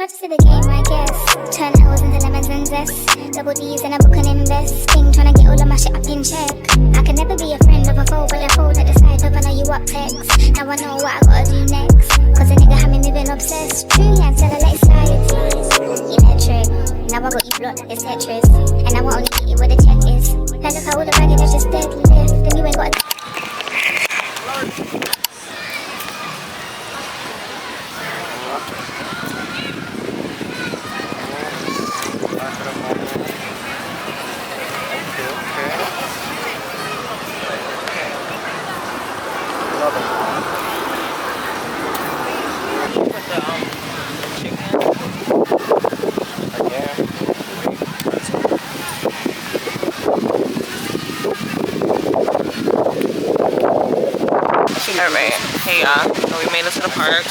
Practice of the game, I guess. Turn L's into lemons and zest. Double D's and I book and invest. King tryna get all of my shit up in check. I can never be a friend of a foe, but a foe that decide to follow you up text. Now I know what I gotta do next. Cause a nigga had me moving obsessed. True, yeah, tell her like society. Electric. Now I got you blocked like it's Tetris. And I won't only hit you where the check is. Like look how all the baggage is just deadlift. Then you ain't got a Alright, hey y'all, so we made it to the park.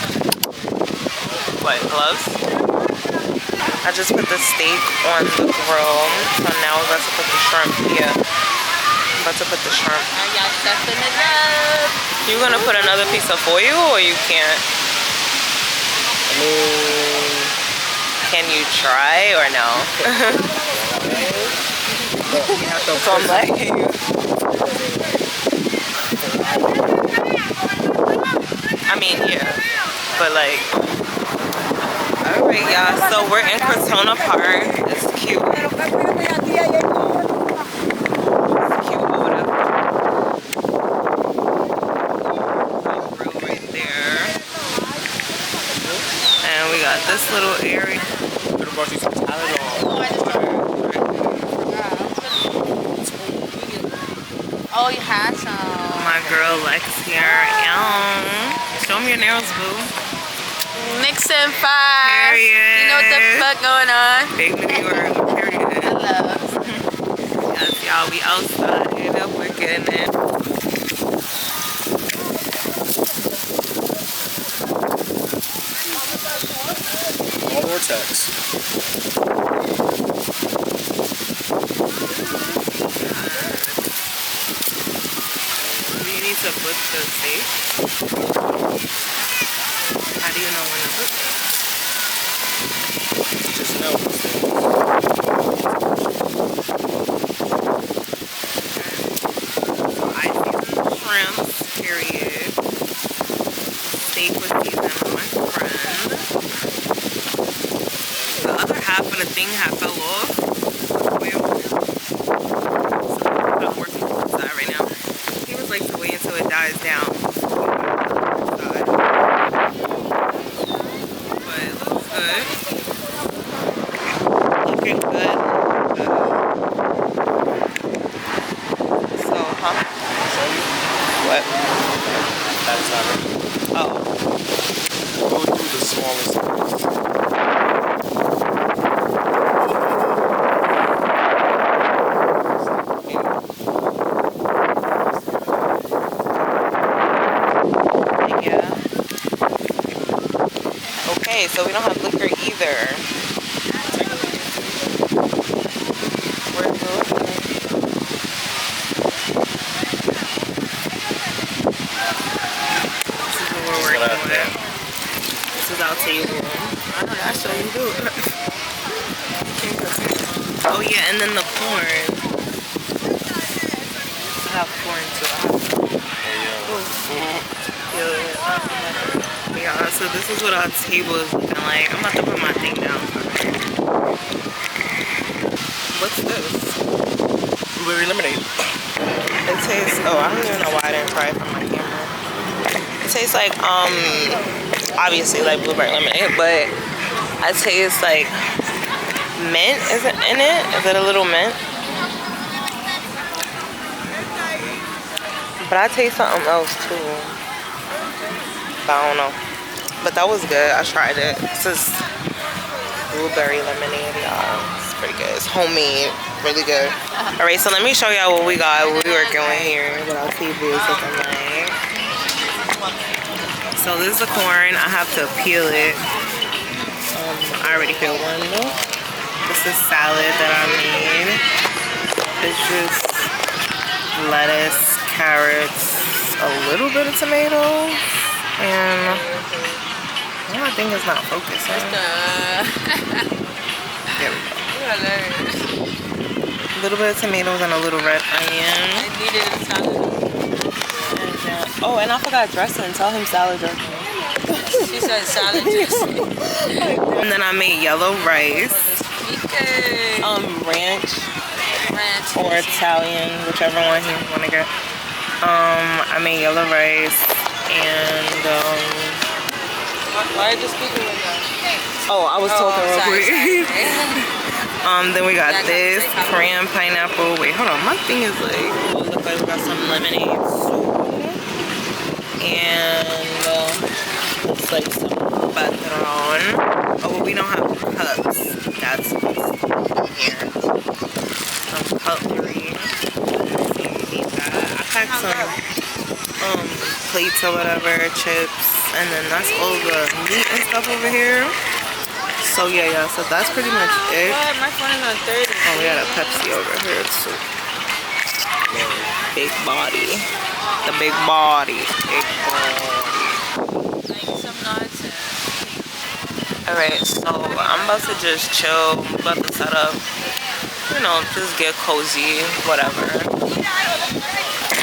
What, gloves? I just put the steak on the grill, so now we're about to put the shrimp here. I'm about to put the shrimp. Now y'all stuffing it up. You gonna put another piece of foil or you can't? I mean, can you try or no? So I'm like, I mean, yeah, but like, alright y'all, so we're in Crotona Park. It's cute. It's cute over there. Grill right there. And we got this little area. Oh, you had some. My girl Lex here. Show me your nails, boo. Nixon 5. Period. You know what the fuck going on? Big New York. Period. Hello. Yes, y'all, we outside. We're getting it. all vortex. You need to put the safe. How do you know when to put it? Just know. So I season shrimp, period. Steak was seasoned with my friend. The other half of the thing had fell off. So I'm working outside right now. He was like to wait until it dies down. But it looks good. Looking good. So, huh? What? That's not right. Oh. Go through the smallest. Okay, so we don't have liquor either. We're good. This is what we're working with. This is our table. I know that's how you do it. Oh yeah, and then the corn. I have corn too. Yeah, so this is what our table is looking like. I'm about to put my thing down. What's this? Blueberry lemonade. It tastes, oh, I don't even know why I didn't try it from my camera. It tastes like, obviously like blueberry lemonade, but I taste like mint, is it in it? Is it a little mint? But I taste something else too. But I don't know. But that was good. I tried it. This is blueberry lemonade, y'all. It's pretty good. It's homemade. Really good. Alright, so let me show y'all what we got. What we working with here. What our TV is looking like. So this is the corn. I have to peel it. I already peeled one though. This is salad that I made. It's just lettuce, carrots, a little bit of tomato, and my thing is not focusing. little bit of tomatoes and a little red onion. I needed a salad. And then, oh, and I forgot dressing. Tell him salad dressing. She said salad dressing. And then I made yellow rice, ranch or Italian, whichever one you want to get. I made yellow rice and Why are you speaking like that? oh, I was talking real quick. Sorry. Then we got this cran pineapple. Wait, hold on, my thing is like, oh, it looks like we got some lemonade soup and looks like some patron. Oh, but we don't have cups. That's what's here. Some cutlery. I packed some plates or whatever, chips, and then that's all the meat and stuff over here. So yeah, so that's pretty much it. What? My phone is on 30. Oh, we got a Pepsi over here too. Big body. The big body. Big body. Like some nonsense. Alright, so I'm about to just chill. I'm about to set up. You know, just get cozy, whatever.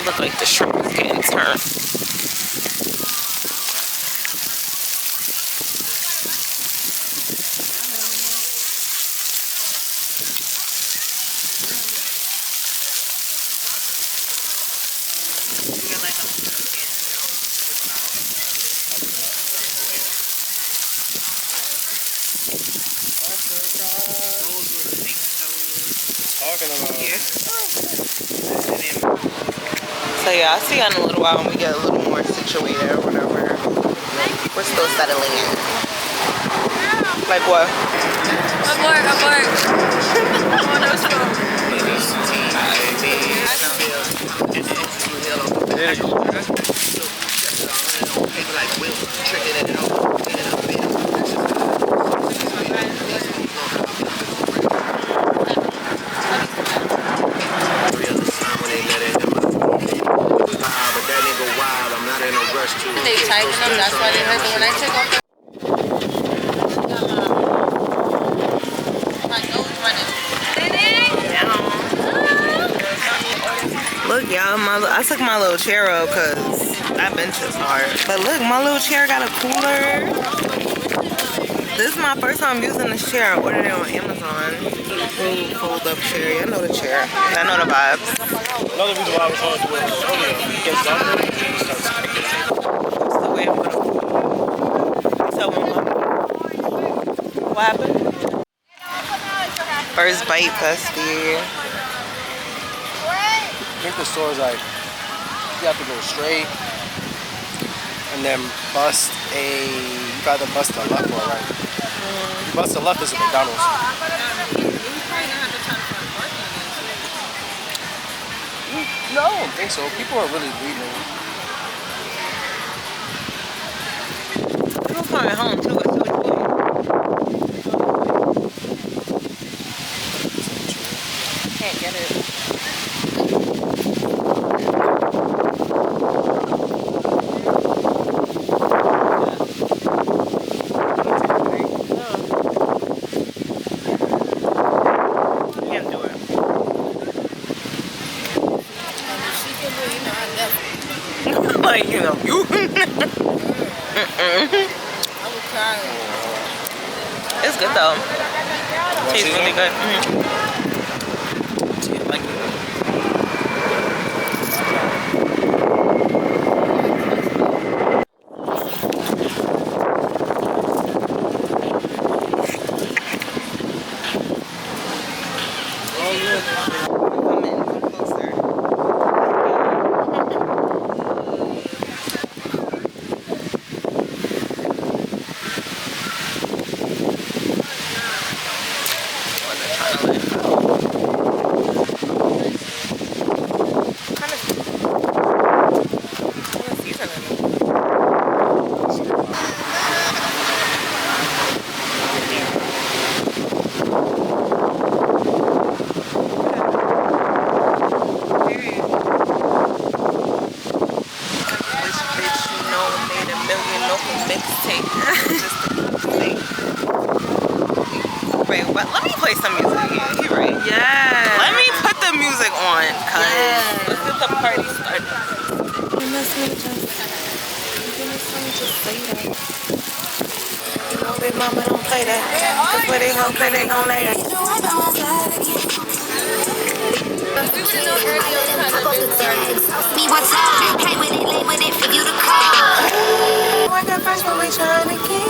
Look like the shrimp is getting turned. So yeah, I'll see you in a little while when we get a little more situated or whatever. We're still settling in. Like what? Abort. Oh, no, it's they tighten them, that's why they hurt. But when I take off my nose running. Look, y'all, I took my little chair up because that bench is hard. But look, my little chair got a cooler. This is my first time using this chair. I ordered it on Amazon. Fold up chair. I know the chair. I know the vibes. Another reason why I was hard to wear earlier. It gets darker. What's the way I'm gonna tell me what happened? First bite, bestie. I think the store is like, you have to go straight and then bust you either bust the left or right. If you bust the left, it's a McDonald's. No, I don't think so. People are really leaving. People coming home too. It's so cheap. Can't get it. Like, you know, you. It's good though. Tastes really good. Like Wait, what? Let me play some music again. You're right. Yeah. Let me put the music on, cause let's get the party started. Big mama don't play that. Cause when they gon' play, they gon' lay that. Me what's up? Play with it, lay with it for you to call. Wake up first when we tryna get.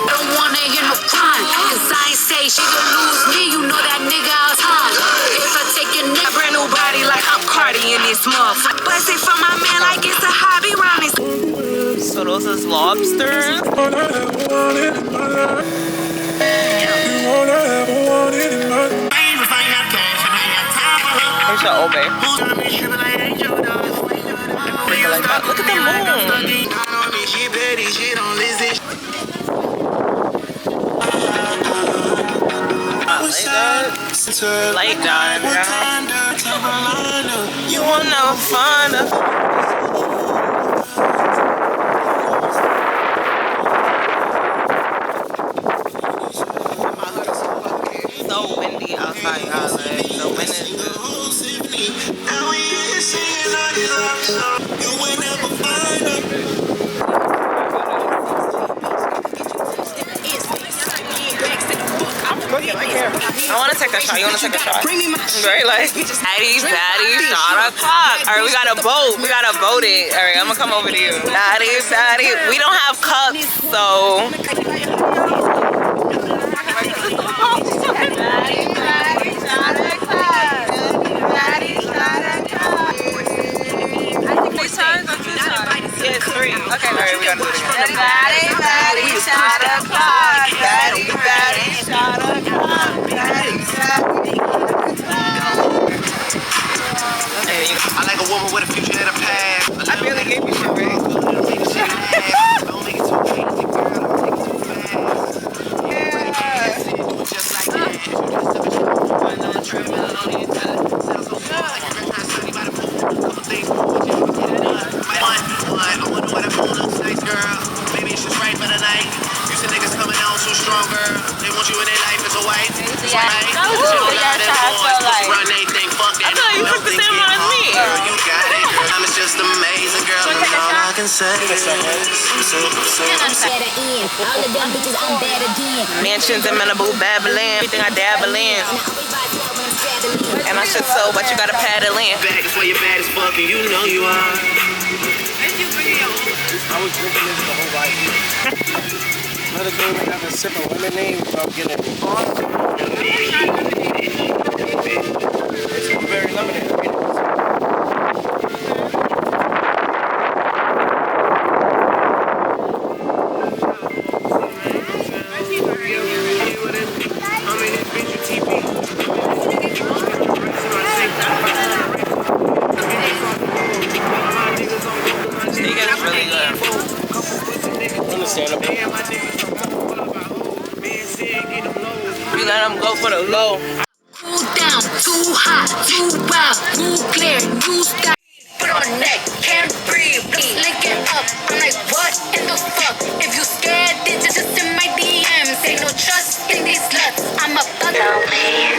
Don't wanna hear no fun, cause I ain't say she gon' lose me, you know that nigga out time. If I take your nigga, brand new body like I'm Cardi in this motherfucker. Bust it for my man like it's a hobby round this. So those is lobsters. Here's your Obey. Look at the moon. Light done, you will never find us. So windy outside, y'all. Like, the wind is I want to take a shot. You want to take a shot? Right, like, daddy, shot o'clock. All right, we got a boat. We got to boat it. All right, I'm going to come over to you. Daddy. We don't have cups, so. Yeah, it's 3. Okay, all right, we got to do it again. Daddy, shot o'clock. Daddy, shot o'clock. I like a woman with a future and a past. I barely gave you shit, right? Don't make it too crazy, girl. Don't take it too fast. Yeah. Do it just like that. I know the trip, I know the intent. Sounds so good. Couple things, get it done. I wonder what a moon looks like, girl. Maybe it's just right for the night. You see niggas coming on so strong, girl. They want you in their life as a wife. Yeah, that was cool. Yeah, I felt like. Run anything, fuck that. I feel like you took the same one as me. Girl, you got it, girl. I'm just amazing, girl. That's all I can say. All of them bitches, I'm bad again. Mansions in Malibu, Babylon, everything I dabble in. And I should so, but you gotta paddle in. Back before you're bad as fuck, and you know you are. I was drinking this the whole life. Another day we have a sip of lemonade without getting it. It's blueberry lemonade. Steak is really good. Understandable. We let them go for the low. Too down, too hot, too wild, too clear, new style. Put on neck, can't breathe, linking up. I'm like, what in the fuck? If you scared, then just in my DMs. Ain't no trust in these sluts. I'm a fuck. Tell me,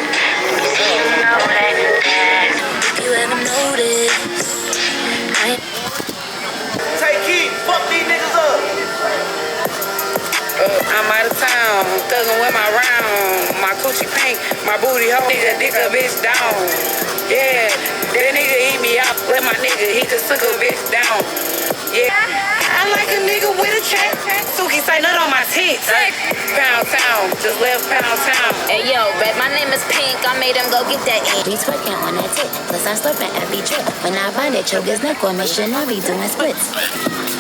so you know that. If you ever noticed, Take heat, fuck these niggas up. I'm out of town, thuggin' with my round, my coochie pink, my booty hole, nigga dick a bitch down. Yeah, that nigga eat me out, let my nigga, he just took a bitch down. Yeah, I like a nigga with a check, Suki say nut on my tits. Pound town, just left Pound town. Hey yo, babe, my name is Pink. I made him go get that in. Be twerking on that tip, plus I'm slurping every trip. When I find it, choke his neck on mission, I be doing splits.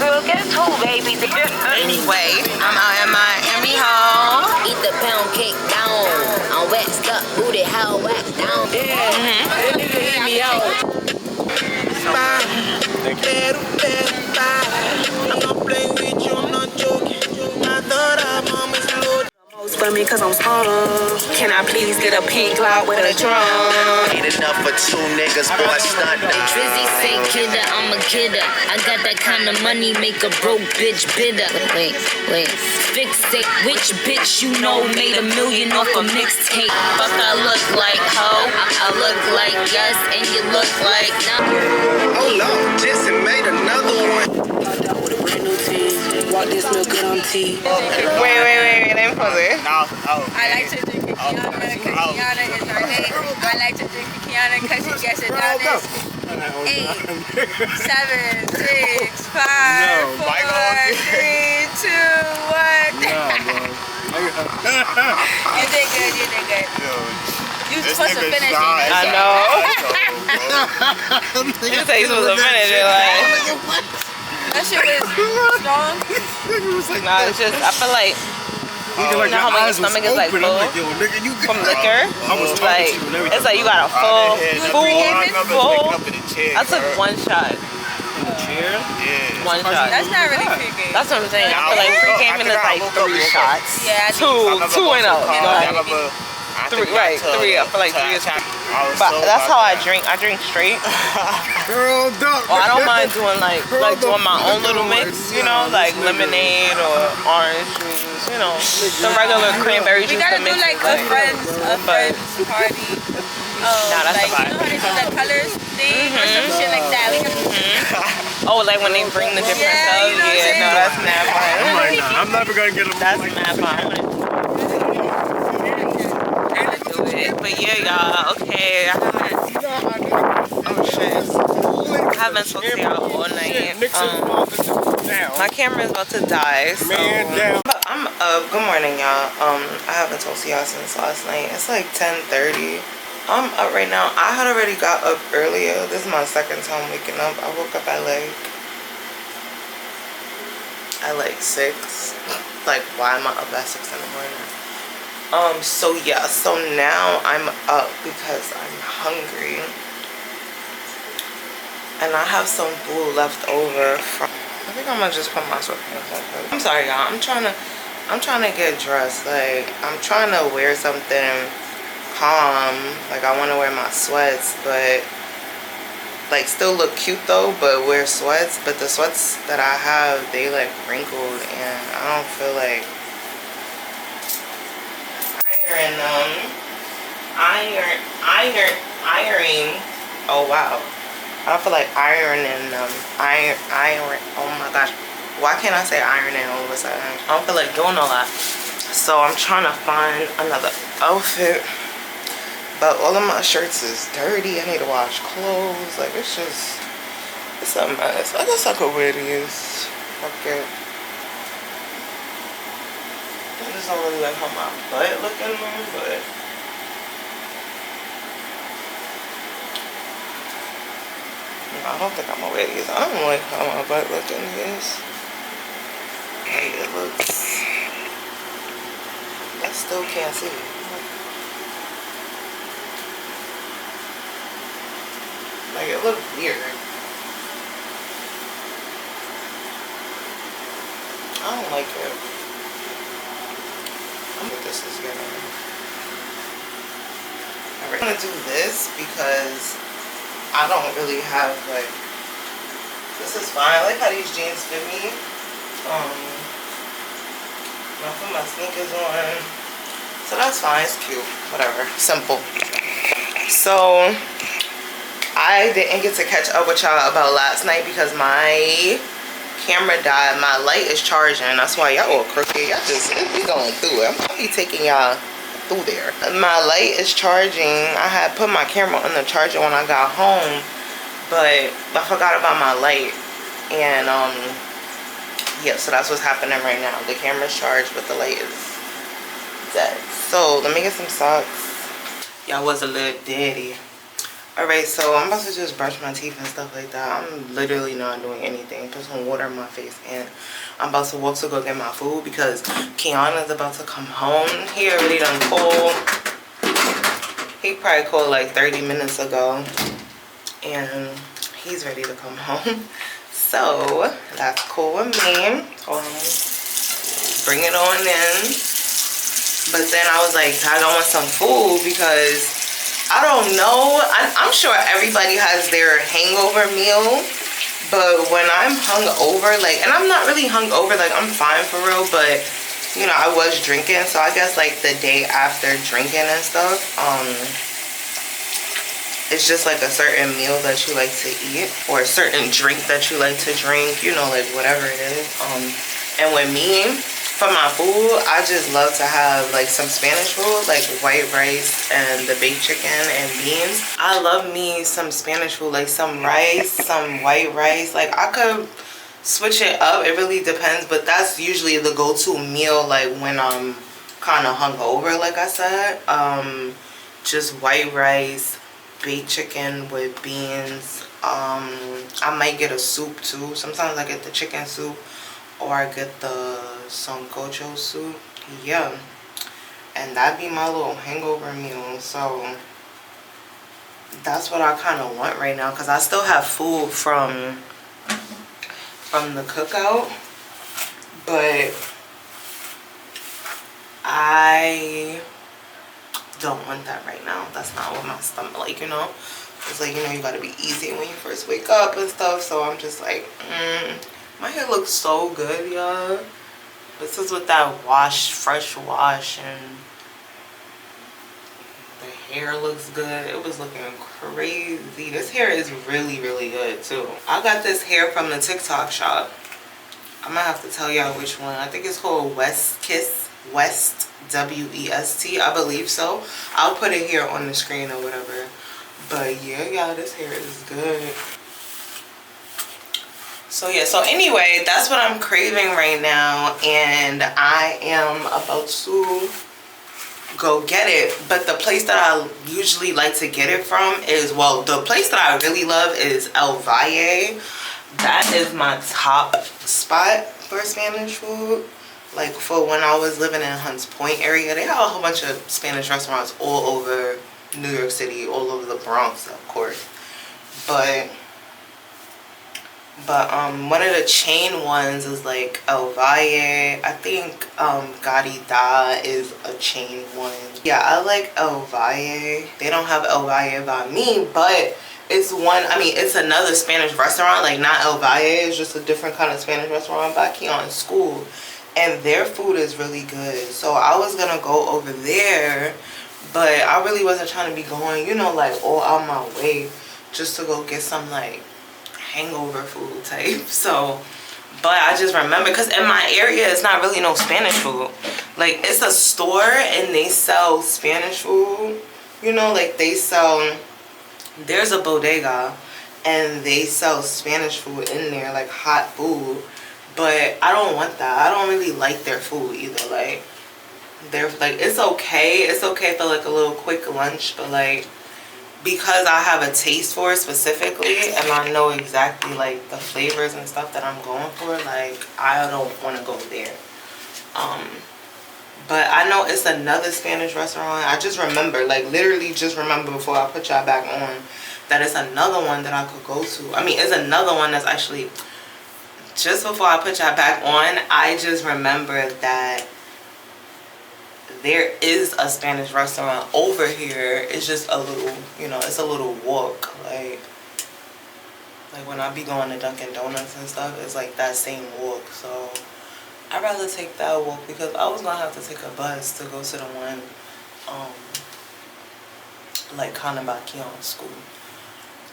girl, guess who, baby? Anyway, I'm out at Miami home. Eat the pound cake down. I'm waxed up, booty, how whacked down. Yeah, that nigga eat me out. I'm not playing with you, I'm not joking. I thought our mom is low. For me, cause I'm small. Can I please get a pink cloud with a drum? Ain't enough for 2 niggas, boy, stunt. Drizzy say kidda, I'm a kidda. I got that kind of money, make a broke bitch bitter. Wait. Fixate, which bitch you know made $1 million off a mixtape? Fuck, I look like hoe. I look like yes, and you look like no. Oh Lord, Jesse made another one. With a brand new team. Walk this milk good on tea. Wait, let me pause it. I like to drink a Kiana because Kiana is her name. I like to drink a Kiana because she gets it done. 8, 7, 6, 5, 4, 3, 2, 1. You did good. You were supposed to finish it. I know. You say you supposed to finish it, like. That shit was strong. Nah, it's just, I feel like, you know how my stomach is like full from liquor? Like, it's like you got a full. I took 1 shot. Yeah. 1 shot. That's not really picking. That's what I'm saying. I feel like pre-gaming is like 3 shots. Yeah, I think 2 and up. Right, 3. I feel like 3 is. But that's how I drink. I drink straight. Girl, I don't mind doing like doing my own little mix, you know, like lemonade or orange juice, you know, the regular cranberry juice. we gotta do like a friends party. Nah, that's like, a vibe. you know how they do the colors thing or some shit like that. We can Oh, like when they bring the different Yeah, stuff. you know what I'm Yeah, saying? no, that's mad fun. I'm like, nah, I'm never gonna get them. That's mad fun. Do it. But yeah, y'all. Okay, I haven't. Oh shit. I haven't talked to y'all all night. My camera is about to die. So I'm up. Good morning, y'all. I haven't talked to y'all since last night. It's like 10:30. I'm up right now. I had already got up earlier. This is my second time waking up. I woke up at like 6. Like, why am I up at 6 in the morning? So yeah, so now I'm up because I'm hungry. And I have some food left over from, I think I'm gonna just put my sweatpants on. I'm sorry, y'all. I'm trying to get dressed. Like, I'm trying to wear something calm. Like, I want to wear my sweats, but like still look cute though, but wear sweats. But the sweats that I have, they like wrinkled, and I don't feel like ironing. Oh wow. I don't feel like ironing them. Oh my gosh. Why can't I say ironing all of a sudden? I don't feel like doing all that. So I'm trying to find another outfit. But all of my shirts is dirty. I need to wash clothes. Like, it's a mess. I guess I could wear these. Okay. I just don't really like how my butt looking, but I don't think I'm gonna wear these. I don't like how my butt looking is. Hey, it looks. I still can't see. Like, it looks weird. I don't like it. I'm gonna put this together. I'm gonna do this because I don't really have, like, this is fine. I like how these jeans fit me. I put my sneakers on. So that's fine. It's cute. Whatever. Simple. So I didn't get to catch up with y'all about last night because my camera died. My light is charging. That's why y'all all crooked. Y'all just be going through it. I'm gonna be taking y'all through there. My light is charging. I had put my camera on the charger when I got home, but I forgot about my light. And yeah, so that's what's happening right now. The camera's charged, but the light is dead. So let me get some socks. Y'all was a little daddy. Alright, so I'm about to just brush my teeth and stuff like that. I'm literally not doing anything. Put some water in my face, and I'm about to walk to go get my food because Keon is about to come home. He already done called. He probably called like 30 minutes ago, and he's ready to come home. So that's cool with me. Bring it on in. But then I was like, Tag, I want some food because I don't know. I'm sure everybody has their hangover meal. But when I'm hungover, like, and I'm not really hungover, like, I'm fine for real, but, you know, I was drinking. So I guess, like, the day after drinking and stuff, it's just like a certain meal that you like to eat or a certain drink that you like to drink, you know, like whatever it is. And with me, for my food, I just love to have like some Spanish food, like white rice and the baked chicken and beans. I love me some Spanish food, like some rice, some white rice. Like I could switch it up, it really depends, but that's usually the go-to meal like when I'm kind of hungover, like I said. Just white rice, baked chicken with beans. I might get a soup too. Sometimes I get the chicken soup or I get the sancocho soup. Yeah, and that'd be my little hangover meal. So that's what I kind of want right now because I still have food from the cookout, but I don't want that right now. That's not what my stomach, like, you know, it's like, you know, you gotta be easy when you first wake up and stuff. So I'm just like, my hair looks so good, y'all. This is with that fresh wash, and the hair looks good. It was looking crazy. This hair is really, really good too. I got this hair from the TikTok shop. I'm gonna have to tell y'all which one. I think it's called West, W-E-S-T, I believe so. I'll put it here on the screen or whatever. But yeah, y'all, this hair is good. So yeah, so anyway, that's what I'm craving right now, and I am about to go get it. But the place that I usually like to get it from is, well, the place that I really love is El Valle. That is my top spot for Spanish food. Like for when I was living in Hunts Point area, they have a whole bunch of Spanish restaurants all over New York City, all over the Bronx, of course. But one of the chain ones is like El Valle. I think Garita is a chain one. Yeah, I like El Valle. They don't have El Valle by me, but it's one, I mean, it's another Spanish restaurant, like not El Valle, it's just a different kind of Spanish restaurant by Keon's school. And their food is really good. So I was gonna go over there, but I really wasn't trying to be going, you know, like all out my way just to go get some like hangover food type. So, but I just remember, because in my area it's not really no Spanish food. Like it's a store and they sell Spanish food, you know, like they sell, there's a bodega and they sell Spanish food in there, like hot food. But I don't want that. I don't really like their food either. Like they're like, it's okay for like a little quick lunch, but like because I have a taste for it specifically and I know exactly like the flavors and stuff that I'm going for, like I don't want to go there. But I know it's another Spanish restaurant. I just remember, like literally just remember before I put y'all back on, that it's another one that I could go to. I mean, it's another one that's actually, just before I put y'all back on, I just remembered that there is a Spanish restaurant over here. It's just a little, you know, it's a little walk. Like when I be going to Dunkin' Donuts and stuff, it's like that same walk. So I'd rather take that walk because I was gonna have to take a bus to go to the one, like kind of by Keon's school.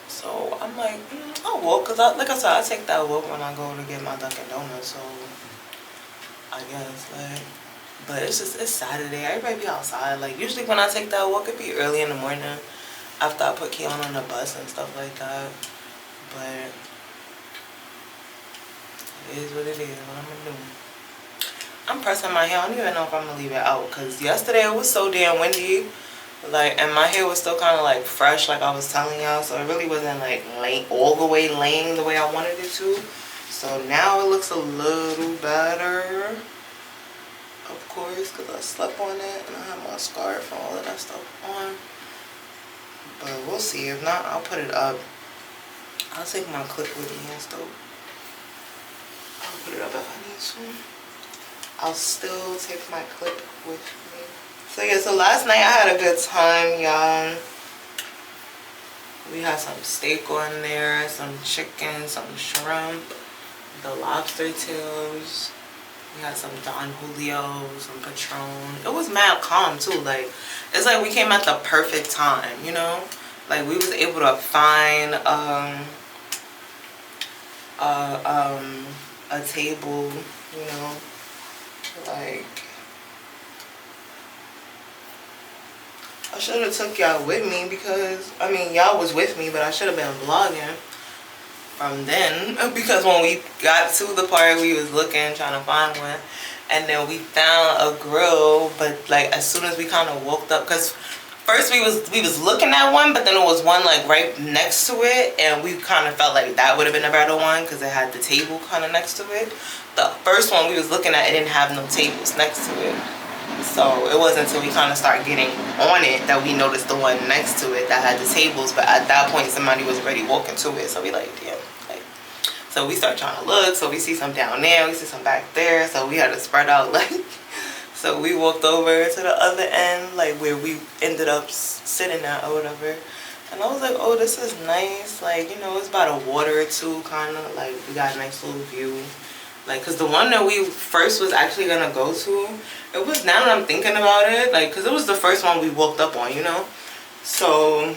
So I'm like, I'll walk, because like I said, I take that walk when I go to get my Dunkin' Donuts. So I guess, like, but it's Saturday, everybody be outside. Like usually when I take that walk, it be early in the morning after I put Keon on the bus and stuff like that. But it is what it is. What I'm gonna do, I'm pressing my hair. I don't even know if I'm gonna leave it out, because yesterday it was so damn windy. Like, and my hair was still kind of like fresh, like I was telling y'all, so it really wasn't like all the way laying the way I wanted it to. So now it looks a little better, of course, because I slept on it and I have my scarf and all of that stuff on. But we'll see. If not, I'll put it up. I'll take my clip with me and stuff. I'll put it up if I need to. I'll still take my clip with me. So yeah, so last night I had a good time, y'all. We had some steak on there, some chicken, some shrimp, the lobster tails. We had some Don Julio, some Patron. It was mad calm too. Like, it's like we came at the perfect time, you know? Like, we was able to find a table, you know? Like, I should have took y'all with me because, I mean, y'all was with me, but I should have been vlogging from then. Because when we got to the park, we was looking, trying to find one. And then we found a grill, but like as soon as we kind of woke up, because first we was looking at one, but then it was one like right next to it, and we kind of felt like that would have been a better one because it had the table kind of next to it. The first one we was looking at, it didn't have no tables next to it. So it wasn't until we kind of started getting on it that we noticed the one next to it that had the tables. But at that point, somebody was already walking to it. So we like, damn. Like, so we start trying to look. So we see some down there. We see some back there. So we had to spread out like. So we walked over to the other end, like where we ended up sitting at or whatever. And I was like, oh, this is nice. Like, you know, it's by the water too, kind of. Like, we got a nice little view. Like, because the one that we first was actually going to go to, it was, now that I'm thinking about it, like, because it was the first one we walked up on, you know? So,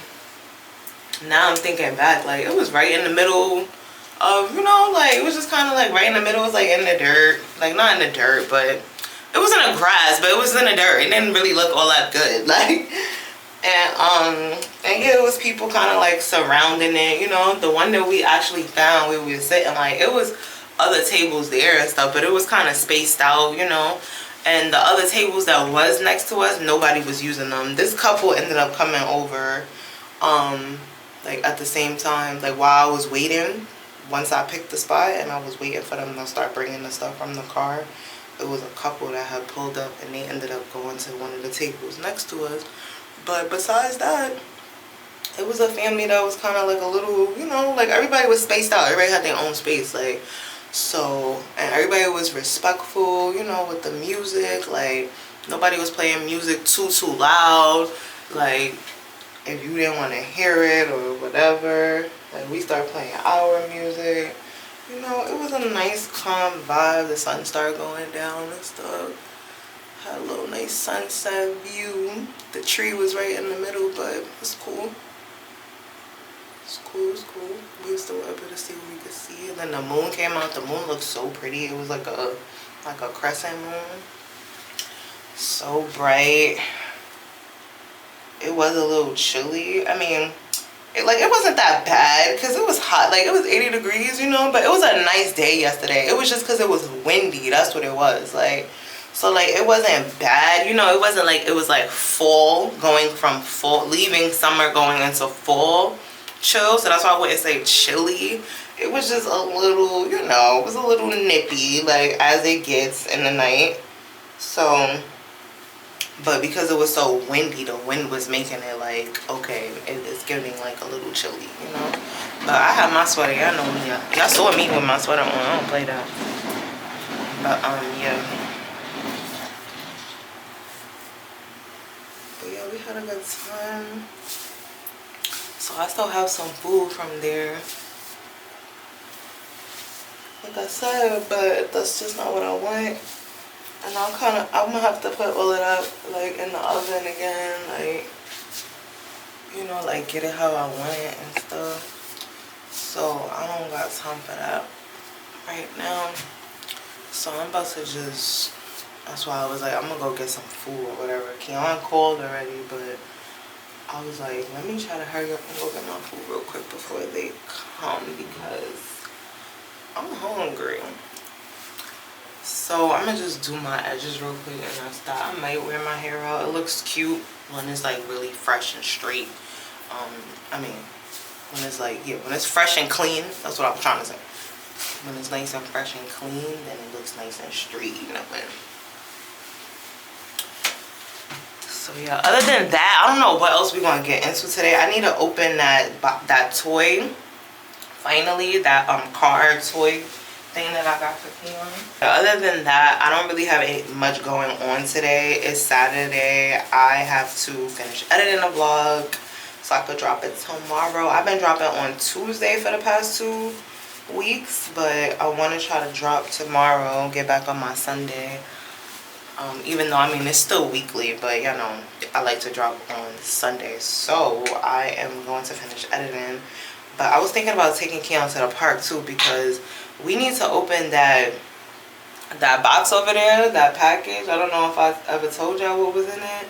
now I'm thinking back, like, it was right in the middle of, you know, like, it was just kind of, like, right in the middle. It was, like, in the dirt. Like, not in the dirt, but it was in the grass, but it was in the dirt. It didn't really look all that good. Like, and yeah, it was people kind of, like, surrounding it, you know? The one that we actually found where we were sitting, like, it was other tables there and stuff, but it was kind of spaced out, you know. And the other tables that was next to us, nobody was using them. This couple ended up coming over like at the same time, like while I was waiting. Once I picked the spot and I was waiting for them to start bringing the stuff from the car, it was a couple that had pulled up and they ended up going to one of the tables next to us. But besides that, it was a family that was kind of like a little, you know, like everybody was spaced out. Everybody had their own space, like. So, and everybody was respectful, you know, with the music. Like, nobody was playing music too loud. Like, if you didn't want to hear it or whatever, like, we started playing our music. You know, it was a nice, calm vibe. The sun started going down and stuff. Had a little nice sunset view. The tree was right in the middle, but it was cool. It's cool, it's cool. We were still able to see what we could see. And then the moon came out. The moon looked so pretty. It was like a crescent moon. So bright. It was a little chilly. I mean, it wasn't that bad because it was hot. Like, it was 80 degrees, you know, but it was a nice day yesterday. It was just because it was windy. That's what it was. Like, so, like, it wasn't bad. You know, it wasn't like, it was like fall, going from fall, leaving summer, going into fall. Chill, so that's why I wouldn't say chilly. It was just a little, you know, it was a little nippy, like as it gets in the night. So, but because it was so windy, the wind was making it like, okay, it's giving like a little chilly, you know. But I have my sweater. Y'all know me. Y'all saw me with my sweater on. I don't play that. But yeah. But yeah, we had a good time. So I still have some food from there, like I said, but that's just not what I want. And I'm gonna have to put all of that like in the oven again, like, you know, like get it how I want it and stuff. So I don't got time for that right now. So I'm about to just, that's why I was like, I'm gonna go get some food or whatever. Keon called already, but I was like, let me try to hurry up and go get my food real quick before they come because I'm hungry. So I'm gonna just do my edges real quick and that's that. I might wear my hair out. It looks cute when it's like really fresh and straight. I mean, when it's like, yeah, when it's fresh and clean, that's what I'm trying to say. When it's nice and fresh and clean, then it looks nice and straight, you know what? So yeah, other than that, I don't know what else we're gonna get into today. I need to open that toy, finally, that car toy thing that I got for Keon. Other than that, I don't really have much going on today. It's Saturday. I have to finish editing a vlog so I could drop it tomorrow. I've been dropping on Tuesday for the past 2 weeks, but I want to try to drop tomorrow, get back on my Sunday. Even though, I mean, it's still weekly, but you know, I like to drop on Sundays. So I am going to finish editing. But I was thinking about taking Keon to the park too, because we need to open that box over there, that package. I don't know if I ever told y'all what was in it.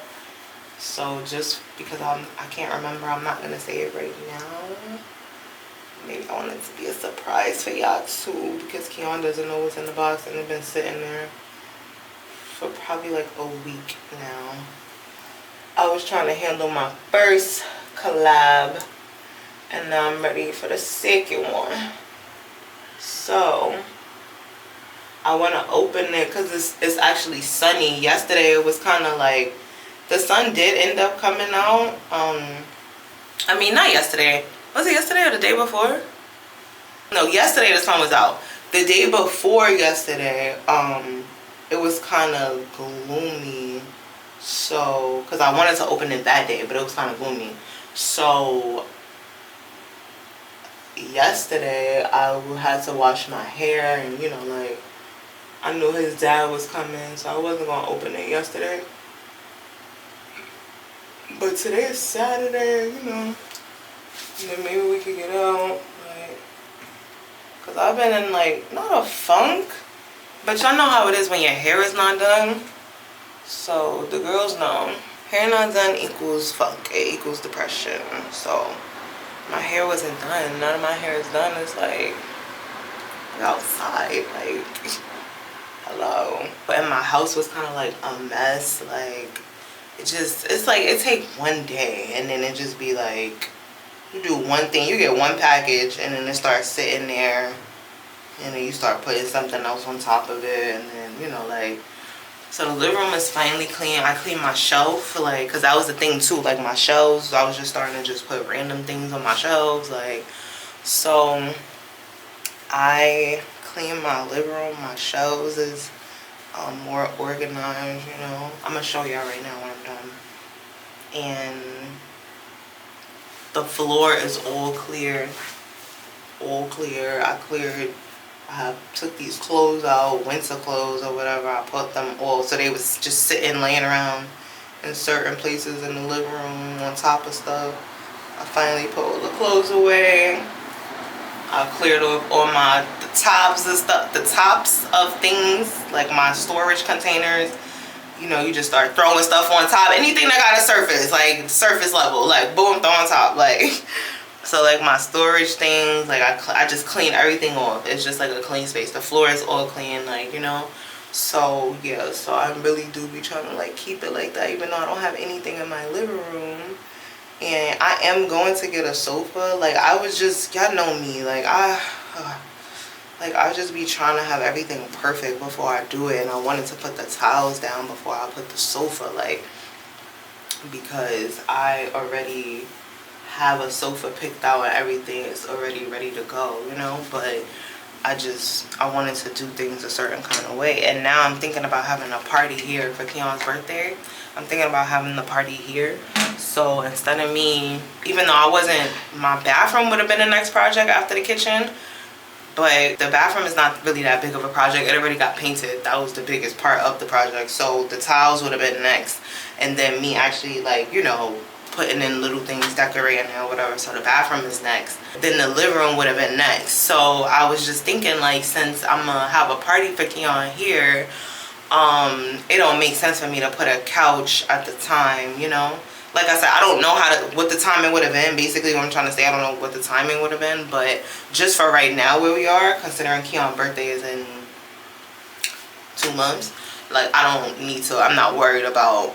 So just because I can't remember, I'm not going to say it right now. Maybe I want it to be a surprise for y'all too, because Keon doesn't know what's in the box and it's been sitting there for probably like a week now. I was trying to handle my first collab, and now I'm ready for the second one. So I want to open it because it's actually sunny. Yesterday it was kind of like, the sun did end up coming out. I mean, not yesterday. Was it yesterday or the day before? No, yesterday the sun was out. The day before yesterday, it was kind of gloomy. So, because I wanted to open it that day, but it was kind of gloomy. So yesterday I had to wash my hair, and you know, like, I knew his dad was coming, so I wasn't gonna open it yesterday. But today is Saturday, you know, and then maybe we could get out, like, cause I've been in like, not a funk, but y'all know how it is when your hair is not done. So the girls know, hair not done equals funk, it equals depression. So my hair wasn't done, none of my hair is done. It's like, outside, like, hello. But my house was kind of like a mess. Like, it's like, it take one day and then it just be like, you do one thing, you get one package, and then it starts sitting there, and then you start putting something else on top of it, and then, you know, like, so the living room is finally clean. I cleaned my shelf, like, because that was the thing too, like my shelves, I was just starting to just put random things on my shelves, like, so I cleaned my living room. My shelves is more organized, you know. I'm gonna show y'all right now when I'm done. And the floor is all clear, I took these clothes out, winter clothes or whatever, I put them all, so they was just sitting, laying around in certain places in the living room on top of stuff. I finally put all the clothes away. I cleared off all the tops and stuff, the tops of things, like my storage containers. You know, you just start throwing stuff on top, anything that got a surface, like surface level, like boom, throw on top, like. So like my storage things, like I just clean everything off. It's just like a clean space. The floor is all clean, like, you know. So yeah, so I really do be trying to like keep it like that, even though I don't have anything in my living room. And I am going to get a sofa. Like, I was just, y'all know me, like I just be trying to have everything perfect before I do it. And I wanted to put the tiles down before I put the sofa, like, because I already have a sofa picked out and everything is already ready to go, you know. But I wanted to do things a certain kind of way. And now I'm thinking about having a party here for Keon's birthday. I'm thinking about having the party here. So instead of me, even though my bathroom would have been the next project after the kitchen, but the bathroom is not really that big of a project. It already got painted. That was the biggest part of the project. So the tiles would have been next, and then me actually, like, you know, putting in little things, decorating it or whatever. So the bathroom is next. Then the living room would have been next. So I was just thinking, like, since I'm gonna have a party for Keon here, it don't make sense for me to put a couch at the time, you know. Like I said, I don't know what the timing would have been. Basically what I'm trying to say, I don't know what the timing would have been, but just for right now where we are, considering Keon's birthday is in 2 months, like, I'm not worried about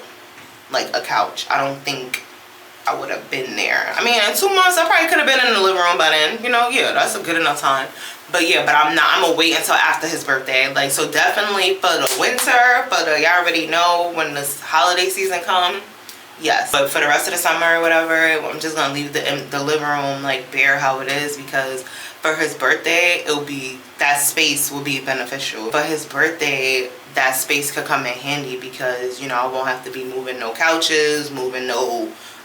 like a couch. I don't think I would have been there. I mean, in 2 months I probably could have been in the living room by then, you know. Yeah, that's a good enough time. But yeah, but I'm gonna wait until after his birthday. Like, so definitely for the winter, y'all already know when this holiday season come, yes. But for the rest of the summer or whatever, I'm just gonna leave the living room like bare how it is, because for his birthday, that space will be beneficial. For his birthday, that space could come in handy, because you know, I won't have to be moving no couches,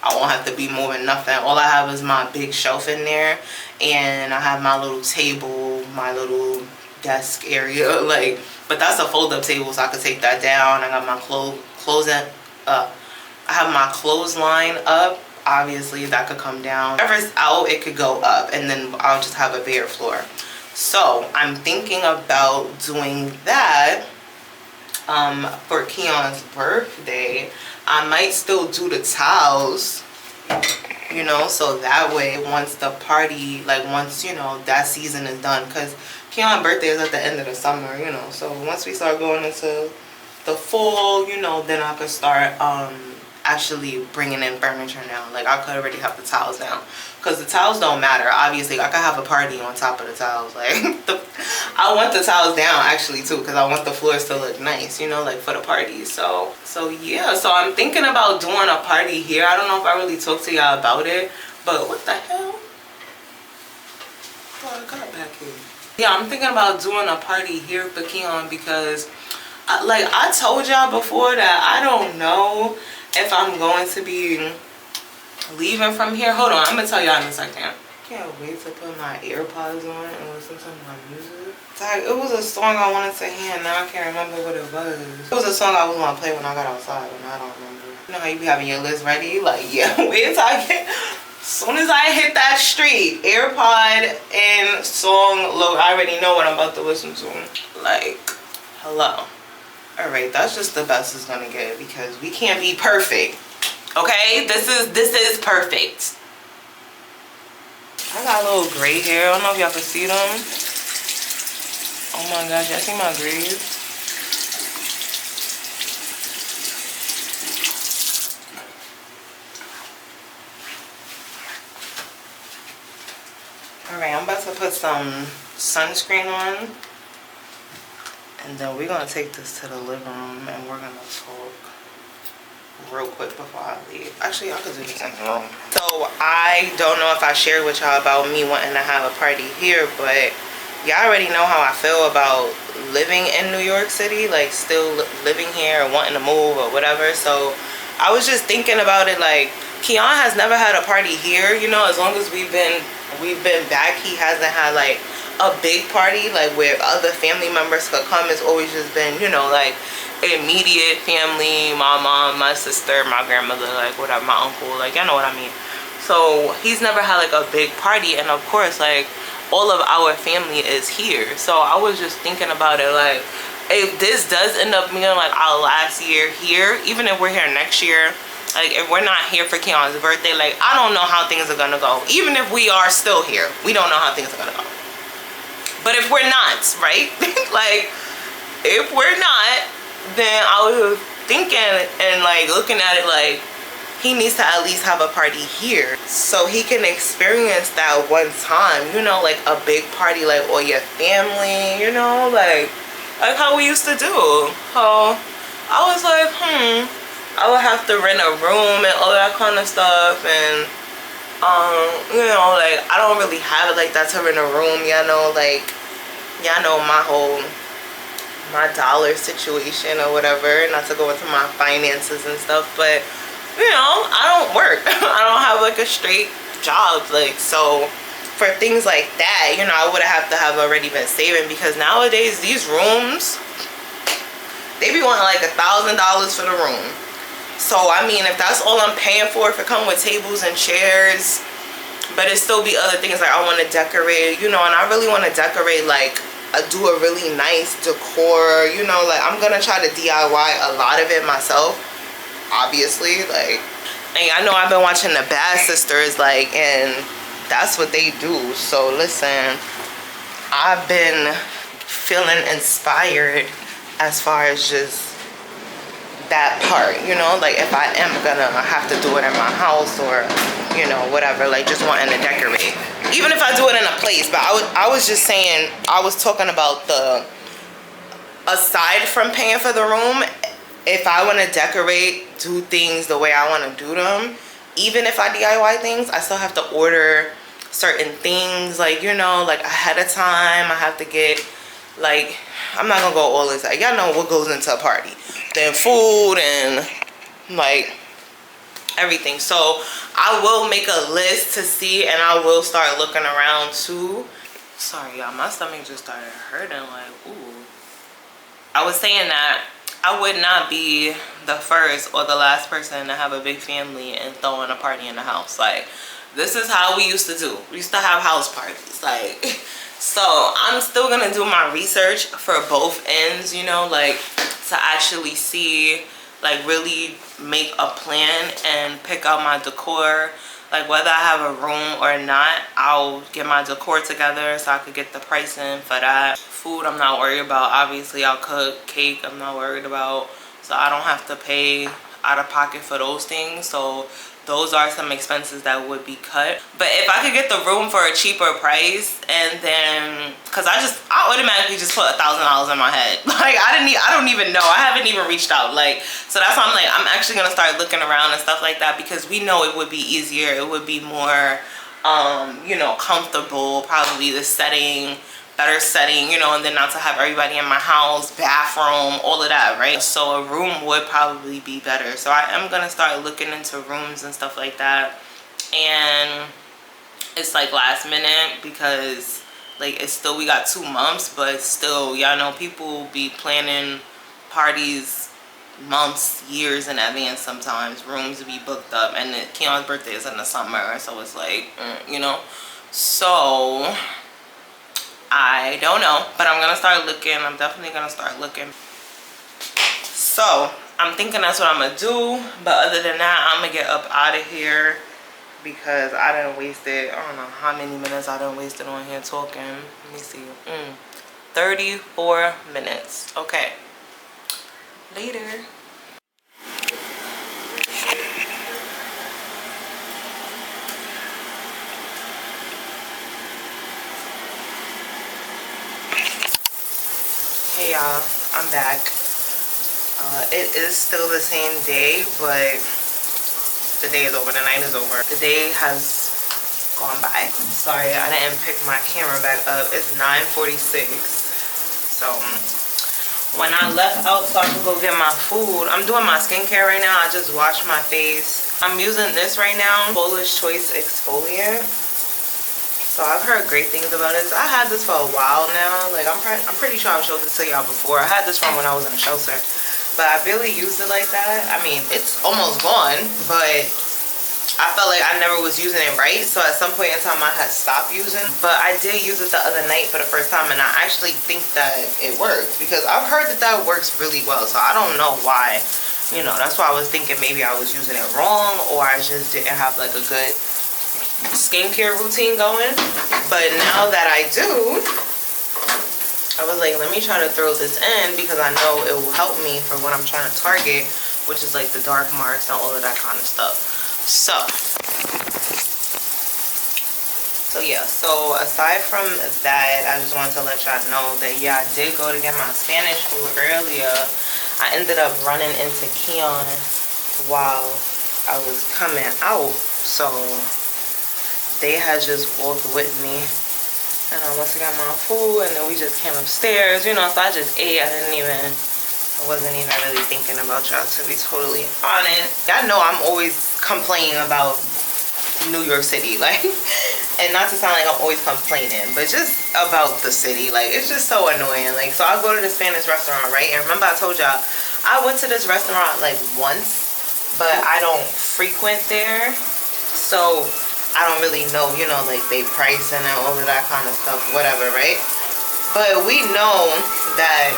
I won't have to be moving nothing. All I have is my big shelf in there, and I have my little table, my little desk area, like, but that's a fold-up table, so I could take that down. I got my clothesline up. I have my clothesline up. Obviously, that could come down. Whatever's out, it could go up, and then I'll just have a bare floor. So I'm thinking about doing that for Keon's birthday. I might still do the towels, you know, so that way once the party, like once, you know, that season is done, because Keon's birthday is at the end of the summer, you know, so once we start going into the fall, you know, then I could start actually bringing in furniture now. Like, I could already have the towels now, because the towels don't matter. Obviously, I could have a party on top of the towels. Like, I want the towels down actually too, because I want the floors to look nice, you know, like for the party. So yeah, so I'm thinking about doing a party here. I don't know if I really talked to y'all about it, but what the hell? What I got back here? Yeah, I'm thinking about doing a party here for Keon, because like I told y'all before that I don't know if I'm going to be leaving from here. Hold on, I'm gonna tell y'all in a second. Can't wait to put my AirPods on and listen to my music. It was a song I wanted to hear, now I can't remember what it was. It was a song I was gonna play when I got outside, and I don't remember. You know how you be having your list ready? Like, yeah, wait till I get, as soon as I hit that street, AirPod and song load, I already know what I'm about to listen to. Like, hello. Alright, that's just the best it's gonna get, because we can't be perfect. Okay? This is perfect. I got a little gray hair. I don't know if y'all can see them. Oh my gosh, y'all see my grays? Alright, I'm about to put some sunscreen on. And then we're going to take this to the living room, and we're going to talk real quick before I leave. Actually, I could do this in the room. So I don't know if I shared with y'all about me wanting to have a party here, but y'all already know how I feel about living in New York City, like still living here or wanting to move or whatever. So I was just thinking about it, like Keon has never had a party here, you know, as long as we've been back, he hasn't had like a big party like where other family members could come. It's always just been, you know, like immediate family, my mom, my sister, my grandmother, like whatever, my uncle, like y'all know what I mean. So he's never had like a big party, and of course like all of our family is here. So I was just thinking about it, like if this does end up being like our last year here, even if we're here next year, like if we're not here for Keon's birthday, like I don't know how things are gonna go. Even if we are still here, we don't know how things are gonna go. But if we're not, right? Like, if we're not, then I was thinking and like looking at it like he needs to at least have a party here so he can experience that one time, you know, like a big party, like all your family, you know, like how we used to do. So I was like, I would have to rent a room and all that kind of stuff, and you know, like I don't really have it like that to rent a room, you know, like y'all know my dollar situation or whatever, not to go into my finances and stuff, but you know, I don't work. I don't have like a straight job, like, so for things like that, you know, I would have to have already been saving, because nowadays these rooms, they be wanting like $1,000 for the room. So I mean, if that's all I'm paying for, if it come with tables and chairs, but it still be other things like I want to decorate, you know, and I really want to decorate, like do a really nice decor, you know, like I'm gonna try to DIY a lot of it myself, obviously, like, and I know I've been watching the Bad Sisters, like, and that's what they do. So listen, I've been feeling inspired as far as just that part, you know, like if I am gonna have to do it in my house or, you know, whatever, like just wanting to decorate, even if I do it in a place. But I was just saying, I was talking about the, aside from paying for the room, if I want to decorate, do things the way I want to do them, even if I DIY things, I still have to order certain things, like, you know, like ahead of time. I have to get, like, I'm not gonna go all this, like, y'all know what goes into a party, then food and like everything. So I will make a list to see, and I will start looking around too. Sorry y'all, my stomach just started hurting, like, ooh. I was saying that I would not be the first or the last person to have a big family and throwing a party in the house. Like, this is how we used to do. We used to have house parties, like. So I'm still gonna do my research for both ends, you know, like, to actually see, like, really make a plan and pick out my decor. Like, whether I have a room or not, I'll get my decor together so I could get the pricing for that. Food, I'm not worried about. Obviously, I'll cook. Cake, I'm not worried about. So I don't have to pay out of pocket for those things. So those are some expenses that would be cut. But if I could get the room for a cheaper price, and then, cause I automatically just put $1,000 in my head. Like, I don't even know. I haven't even reached out. Like, so that's why I'm like, I'm actually gonna start looking around and stuff like that, because we know it would be easier. It would be more, you know, comfortable. Probably the setting, better setting, you know, and then not to have everybody in my house, bathroom, all of that, right? So a room would probably be better. So I am gonna start looking into rooms and stuff like that. And it's like last minute, because like, it's still, we got 2 months, but still, y'all know people be planning parties months, years in advance sometimes. Rooms be booked up, and Keon's birthday is in the summer, so it's like, you know. So I don't know, but I'm gonna start looking. I'm definitely gonna start looking. So I'm thinking that's what I'm gonna do, but other than that, I'm gonna get up out of here, because I done wasted, I don't know how many minutes I done wasted on here talking. Let me see, 34 minutes. Okay, later. Hey y'all, I'm back. It is still the same day, but the day is over, the night is over. The day has gone by. Sorry, I didn't pick my camera back up. It's 9:46. So when I left out so I could go get my food, I'm doing my skincare right now. I just washed my face. I'm using this right now, Polish Choice Exfoliant. So I've heard great things about this. I had this for a while now. Like, I'm pretty sure I've showed this to y'all before. I had this from when I was in a shelter, but I barely used it like that. I mean, it's almost gone, but I felt like I never was using it right. So at some point in time, I had stopped using. But I did use it the other night for the first time, and I actually think that it worked, because I've heard that that works really well. So I don't know why. You know, that's why I was thinking maybe I was using it wrong, or I just didn't have like a good skincare routine going. But now that I do, I was like, let me try to throw this in, because I know it will help me for what I'm trying to target, which is like the dark marks and all of that kind of stuff. So yeah, so aside from that, I just wanted to let y'all know that, yeah, I did go to get my Spanish food earlier. I ended up running into Keon while I was coming out, so they had just walked with me, and I went to get my food, and then we just came upstairs, you know. So I just ate. I wasn't even really thinking about y'all, to be totally honest. Y'all know I'm always complaining about New York City, like, and not to sound like I'm always complaining, but just about the city. Like, it's just so annoying. Like, so I go to the Spanish restaurant, right? And remember I told y'all I went to this restaurant like once, but I don't frequent there, so I don't really know, you know, like they pricing and all of that kind of stuff, whatever, right? But we know that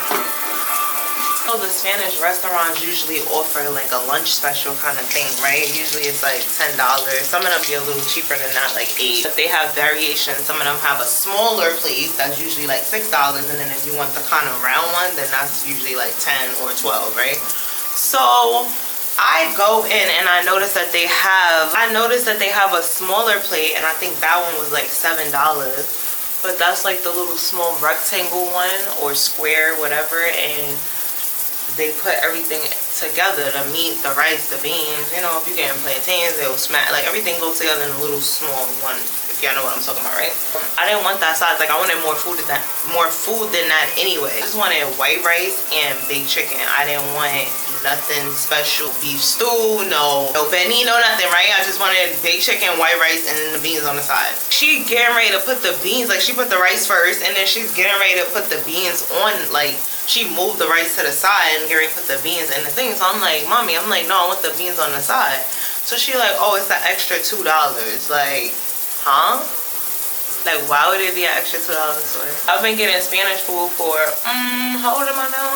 the Spanish restaurants usually offer like a lunch special kind of thing, right? Usually it's like $10. Some of them be a little cheaper than that, like $8. But they have variations. Some of them have a smaller plate that's usually like $6, and then if you want the kind of round one, then that's usually like 10 or 12, right? So I go in and I notice that they have a smaller plate, and I think that one was like $7. But that's like the little small rectangle one, or square, whatever, and they put everything together, the meat, the rice, the beans. You know, if you're getting plantains, they'll smack, like everything goes together in a little small one, if y'all know what I'm talking about, right? I didn't want that size. Like I wanted more food than that anyway. I just wanted white rice and baked chicken. I didn't want nothing special, beef stew, no benny, no nothing, right? I just wanted baked chicken, white rice, and then the beans on the side. She getting ready to put the beans, like she put the rice first, and then she's getting ready to put the beans on, like she moved the rice to the side and getting ready to put the beans in the thing. So I'm like, mommy, I'm like, no, I want the beans on the side. So she like, oh, it's an extra $2. Like, huh? Like, why would it be an extra $2 for it? I've been getting Spanish food for, how old am I now?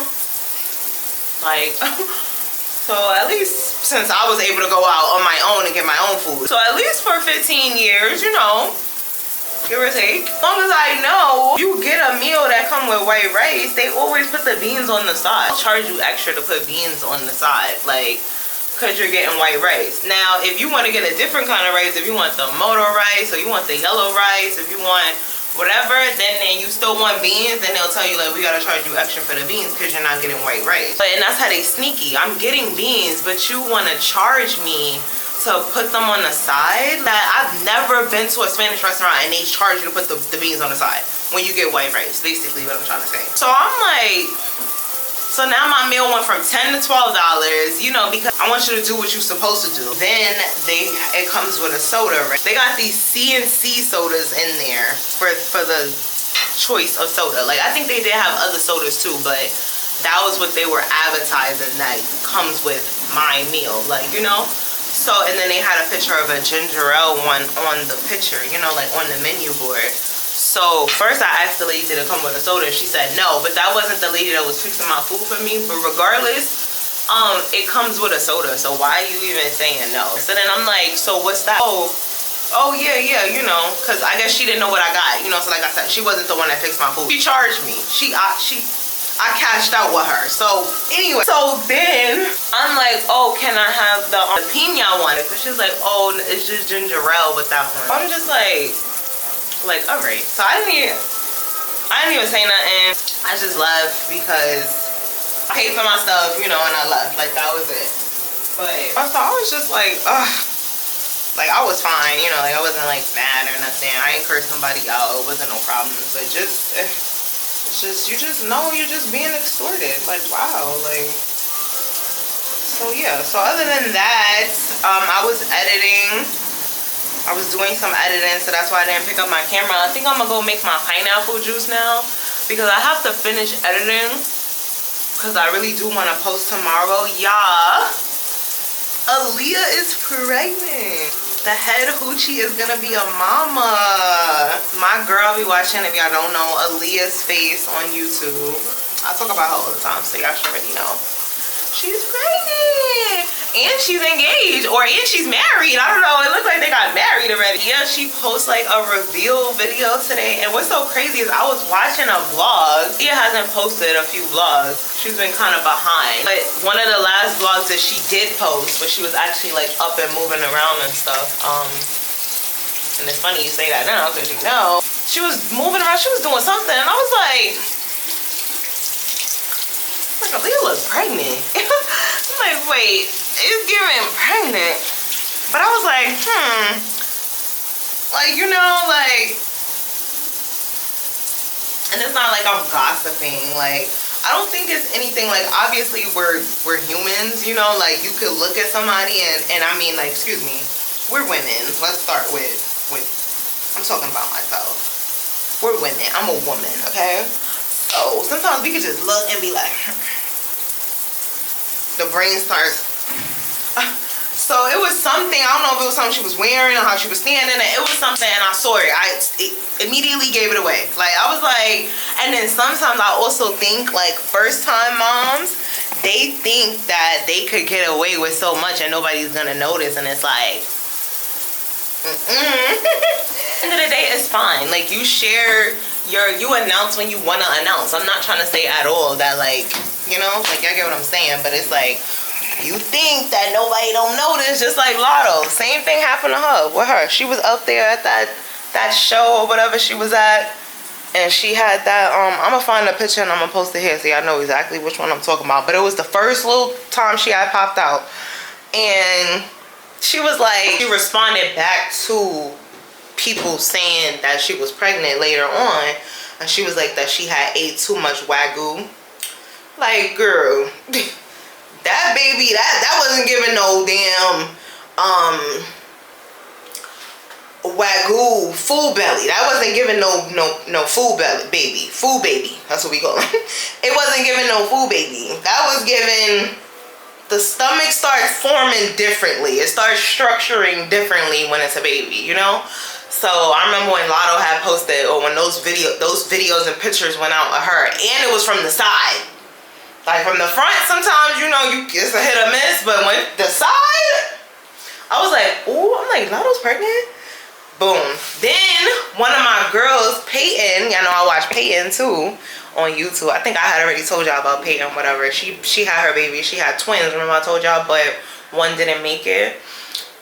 Like, so at least since I was able to go out on my own and get my own food. So at least for 15 years, you know, give or take. As long as I know you get a meal that come with white rice, they always put the beans on the side. I'll charge you extra to put beans on the side, like, because you're getting white rice. Now, if you want to get a different kind of rice, if you want the motor rice, or you want the yellow rice, if you want whatever, then you still want beans, then they'll tell you, like, we gotta charge you extra for the beans because you're not getting white rice. But, and that's how they sneaky. I'm getting beans, but you want to charge me to put them on the side? That I've never been to a Spanish restaurant and they charge you to put the beans on the side when you get white rice, basically what I'm trying to say. So I'm like, so now my meal went from $10 to $12, you know, because I want you to do what you're supposed to do. Then it comes with a soda, right? They got these C&C sodas in there for the choice of soda. Like, I think they did have other sodas too, but that was what they were advertising that comes with my meal, like, you know? So, and then they had a picture of a ginger ale one on the picture, you know, like on the menu board. So first I asked the lady, did it come with a soda? She said no, but that wasn't the lady that was fixing my food for me. But regardless, it comes with a soda. So why are you even saying no? So then I'm like, so what's that? Oh yeah, you know, because I guess she didn't know what I got, you know. So like I said, she wasn't the one that fixed my food. She charged me. I cashed out with her. So anyway, so then I'm like, oh, can I have the piña one? So she's like, oh, it's just ginger ale with that one. I'm just like, all right. So I didn't even say nothing. I just left because I paid for my stuff, you know, and I left. Like, that was it. But so I was just like, ugh. Like, I was fine, you know, like I wasn't like mad or nothing. I ain't cursed nobody out. It wasn't no problems. But just you just know you're just being extorted. Like, wow. Like, so yeah. So other than that, I was editing. I was doing some editing, so that's why I didn't pick up my camera. I think I'm gonna go make my pineapple juice now because I have to finish editing because I really do want to post tomorrow. Yeah, Aaliyah is pregnant. The head hoochie is gonna be a mama. My girl be watching, if y'all don't know, Aaliyah's face on YouTube. I talk about her all the time, so y'all should already know. She's pregnant. And she's engaged, and she's married. I don't know, it looks like they got married already. Yeah, she posts like a reveal video today. And what's so crazy is I was watching a vlog. She hasn't posted a few vlogs. She's been kind of behind. But one of the last vlogs that she did post, but she was actually like up and moving around and stuff. And it's funny you say that now because you know. She was moving around, she was doing something. And I was like, Aaliyah looks pregnant. I'm like, wait, it's giving pregnant. But I was like, like, you know, like, and it's not like I'm gossiping. Like, I don't think it's anything. Like, obviously we're humans, you know, like you could look at somebody and I mean, like, excuse me, we're women. Let's start with I'm talking about myself. We're women. I'm a woman, okay? So sometimes we could just look and be like, the brain starts. So it was something, I don't know if it was something she was wearing or how she was standing, and it was something, and I saw it. It immediately gave it away. Like, I was like, and then sometimes I also think, like, first time moms, they think that they could get away with so much and nobody's gonna notice, and it's like, end of the day, it's fine. Like, you share you announce when you want to announce. I'm not trying to say at all that, like, you know, like, y'all get what I'm saying, but it's like, you think that nobody don't notice, just like Lotto. Same thing happened to her with her. She was up there at that show or whatever she was at, And she had that, I'm gonna find a picture and I'm gonna post it here so y'all know exactly which one I'm talking about. But it was the first little time she had popped out. And she was like, she responded back to people saying that she was pregnant later on. And she was like that she had ate too much Wagyu. Like, girl, that baby, that wasn't giving no damn, Wagyu full belly. That wasn't giving no full belly baby. Full baby. That's what we call it. It wasn't giving no full baby. That was giving, the stomach starts forming differently. It starts structuring differently when it's a baby, you know? So I remember when Lotto had posted, or when those videos and pictures went out of her, and it was from the side. Like from the front, sometimes, you know, it's a hit or miss, but when the side, I was like, ooh, I'm like, Lotto's pregnant? Boom. Then one of my girls, Peyton, y'all know I watch Peyton too on YouTube. I think I had already told y'all about Peyton, whatever. She had her baby. She had twins, remember I told y'all, but one didn't make it.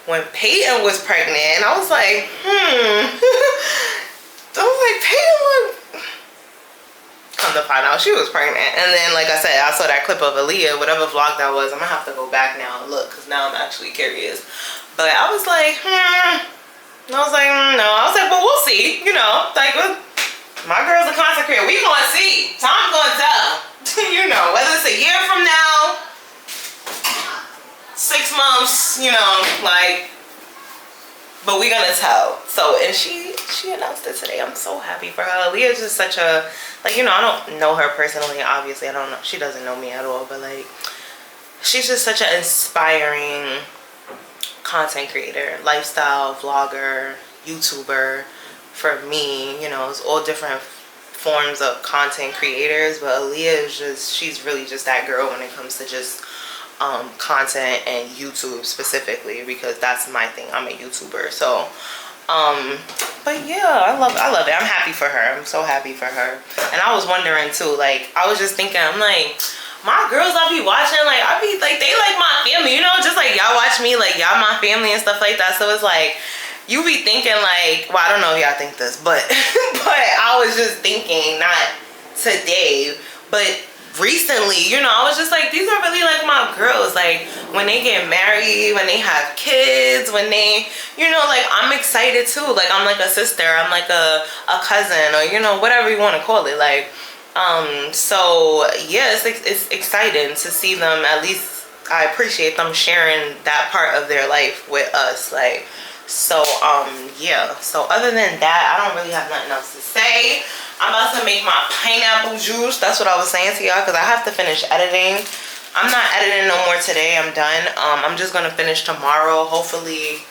When Peyton was pregnant, I was like, I was like, Peyton, come to find out she was pregnant. And then, like I said, I saw that clip of Aaliyah, whatever vlog that was. I'm gonna have to go back now and look, because now I'm actually curious. But I was like, And I was like, no. I was like, well, we'll see. You know, like, my girl's a content creator. We gonna see. Time's gonna tell. You know, whether it's a year from now, 6 months, you know, like, but we gonna tell. So, and she announced it today. I'm so happy for her. Leah's just such a, like, you know, I don't know her personally, obviously. I don't know. She doesn't know me at all, but, like, she's just such an inspiring content creator, lifestyle vlogger, YouTuber. For me, you know, it's all different forms of content creators, but Aaliyah is just, she's really just that girl when it comes to just content and YouTube specifically, because that's my thing. I'm a YouTuber. So but yeah, I love it. I'm happy for her. I'm so happy for her. And I was wondering too, like, I was just thinking, I'm like, my girls I be watching, like, I be like, they like my family, you know, just like y'all watch me, like y'all my family and stuff like that. So it's like, you be thinking like, well, I don't know if y'all think this, but but I was just thinking, not today, but recently, you know, I was just like, these are really like my girls. Like, when they get married, when they have kids, when they, you know, like, I'm excited too. Like, I'm like a sister, I'm like a cousin, or, you know, whatever you want to call it. Like, so yeah, it's exciting to see them. At least I appreciate them sharing that part of their life with us. Like, so yeah, so other than that, I don't really have nothing else to say. I'm about to make my pineapple juice. That's what I was saying to y'all, because I have to finish editing. I'm not editing no more today. I'm done. I'm just gonna finish tomorrow. Hopefully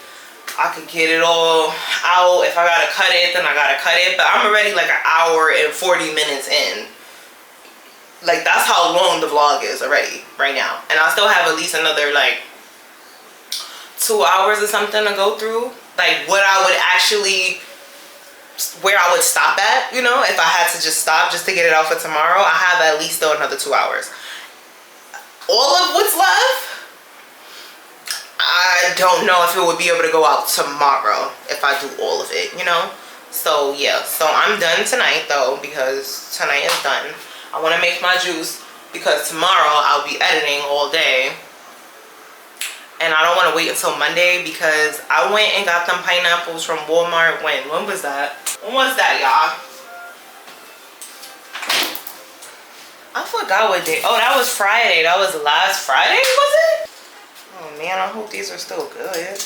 I could get it all out. If I gotta cut it, then I gotta cut it. But I'm already like an hour and 40 minutes in. Like, that's how long the vlog is already right now. And I still have at least another like 2 hours or something to go through. Like, what I would actually, where I would stop at, you know, if I had to just stop just to get it out for tomorrow, I have at least still another 2 hours. All of what's left, I don't know if it would be able to go out tomorrow if I do all of it, you know. So yeah, so I'm done tonight though, because tonight is done. I want to make my juice because tomorrow I'll be editing all day. And I don't want to wait until Monday, because I went and got them pineapples from Walmart. When was that? When was that, y'all? I forgot what day. Oh, that was Friday. That was last Friday, was it? Oh man, I hope these are still good.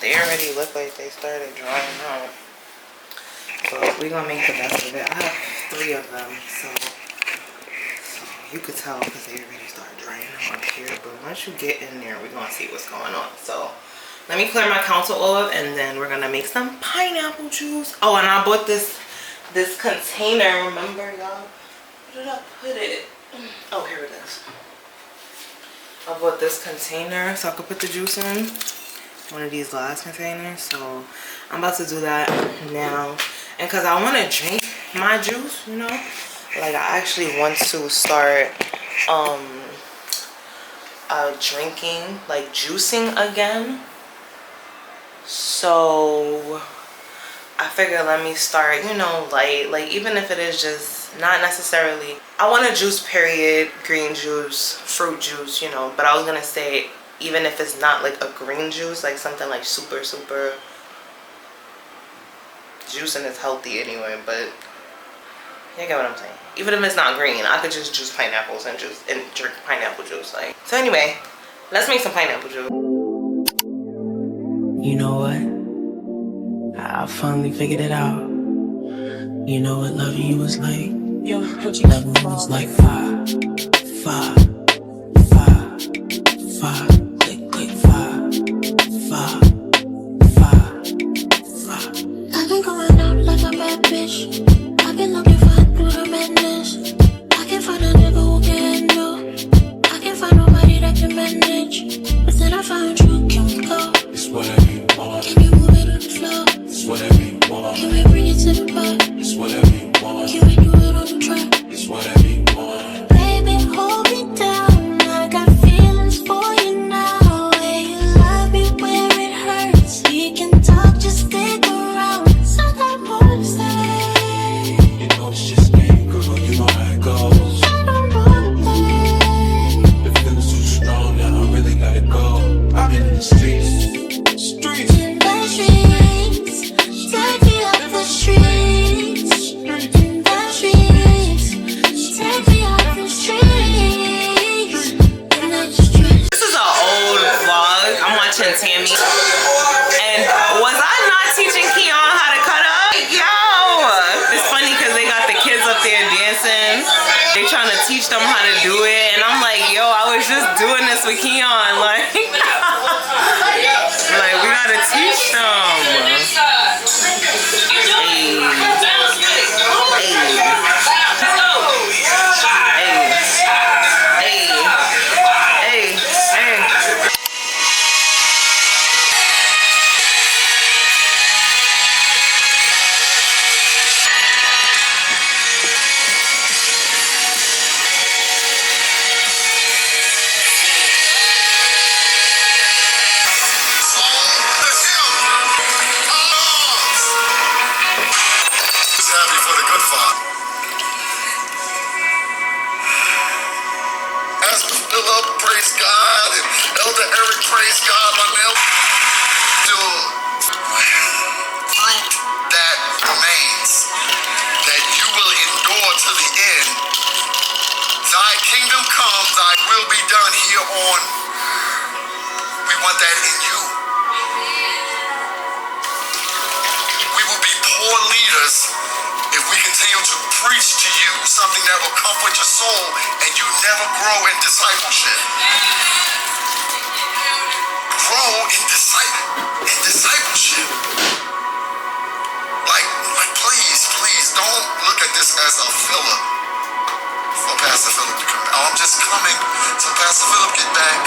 They already look like they started drying out. But we're gonna make the best of it. I have 3 of them, so you could tell because they already started drying out here. But once you get in there, we're gonna see what's going on. So let me clear my counter off, and then we're gonna make some pineapple juice. Oh, and I bought this container. Remember, y'all? Where did I put it? Oh, here it is. I bought this container so I could put the juice in. One of these glass containers. So I'm about to do that now. And because I want to drink my juice, you know, like, I actually want to start drinking, like, juicing again. So I figure let me start, you know, light. Like, even if it is just not necessarily, I want a juice, period, green juice, fruit juice, you know. But I was gonna say, even if it's not like a green juice, like something like super juicing is healthy anyway, but you get what I'm saying. Even if it's not green, I could just juice pineapples and drink pineapple juice. Like, so anyway, let's make some pineapple juice. You know what? I finally figured it out. You know what loving you was like? Loving you was like fire, click, click, fire. I've been going out like a bad bitch. I've been looking for through the madness. I can't find a nigga who can handle. I can't find nobody that can manage. But then I found you, can we go? It's whatever you want. Can you move it on the floor? It's whatever you want. Can we bring it to the bar? It's whatever you want. Can we do it on the track? It's whatever you want. Baby, hold me down. I got feelings for you now. Hey, you love me where it hurts. We can talk, just stick around. So that more to say. You know it's just game, girl. You know how it goes. I don't want that. The feeling's too strong now. I really gotta go. I've been in the streets. In the streets, take me off the streets. In the streets, take me off the streets. In the streets. This is an old vlog. I'm watching Tammy. And was I not teaching Keon how to cut up? Yo! It's funny because they got the kids up there dancing. They trying to teach them how to do it. And I'm like, yo, I was just doing this with Keon. Like, like we gotta teach them. Praise God, and Elder Eric, praise God, my nail. That remains, that you will endure to the end. Thy kingdom come, thy will be done here on. We want that in you. We will be poor leaders if we continue to preach to you something that will comfort your soul and you never grow in discipleship. Grow in discipleship. Like please don't look at this as a filler for Pastor Philip to come back. Oh, I'm just coming till Pastor Philip get back.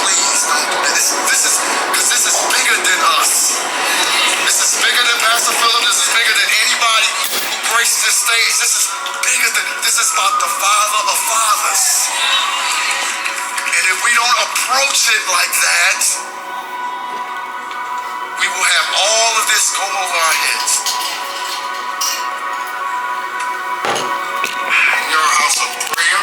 Please don't do this. This is bigger than us. This is bigger than Pastor Philip. This is bigger than anybody who graced this stage. This is about the Father of fathers. And if we don't approach it like that, we will have all of this go over our heads. You're a house of prayer.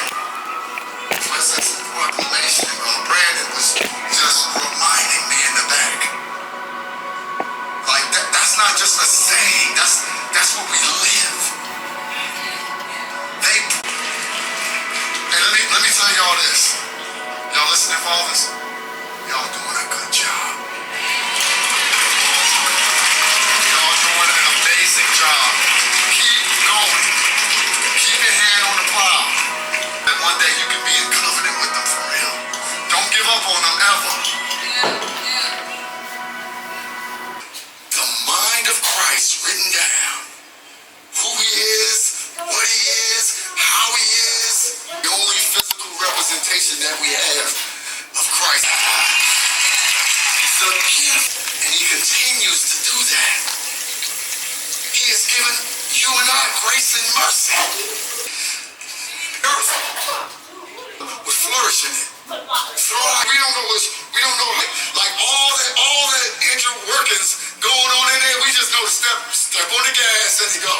Presence and proclamation. Brandon was just reminding me in the back. Like that's not just a saying. That's what we live. Let me tell y'all this. Y'all listening, fathers? Y'all doing a good job. Y'all doing an amazing job. Keep going. Keep your hand on the plow. And one day you can be in covenant with them for real. Don't give up on them ever. The mind of Christ written down. Who he is, what he is, how he is. The only physical representation that we have of Christ. The gift, and he continues to do that. He has given you and I grace and mercy. Earth was flourishing it. We don't know like all that inner workings going on in there. We just know Let it go.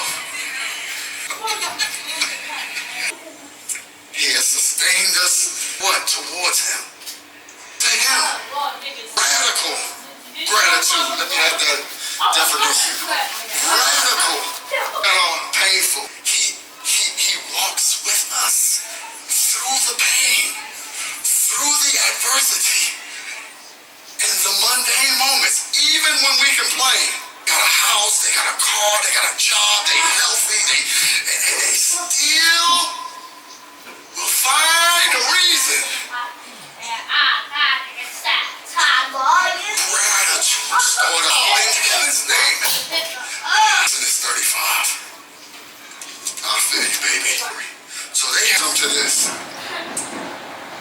He has sustained us, what, towards him. To him. Radical gratitude. Let me have that definition. Radical. Painful. He walks with us through the pain, through the adversity, in the mundane moments, even when we complain. Got a house, they got a car, they got a job, they healthy, and they still will find a reason. Gratitude. Lord, in his name. Exodus 35. I'll feel you, baby. So they come to this.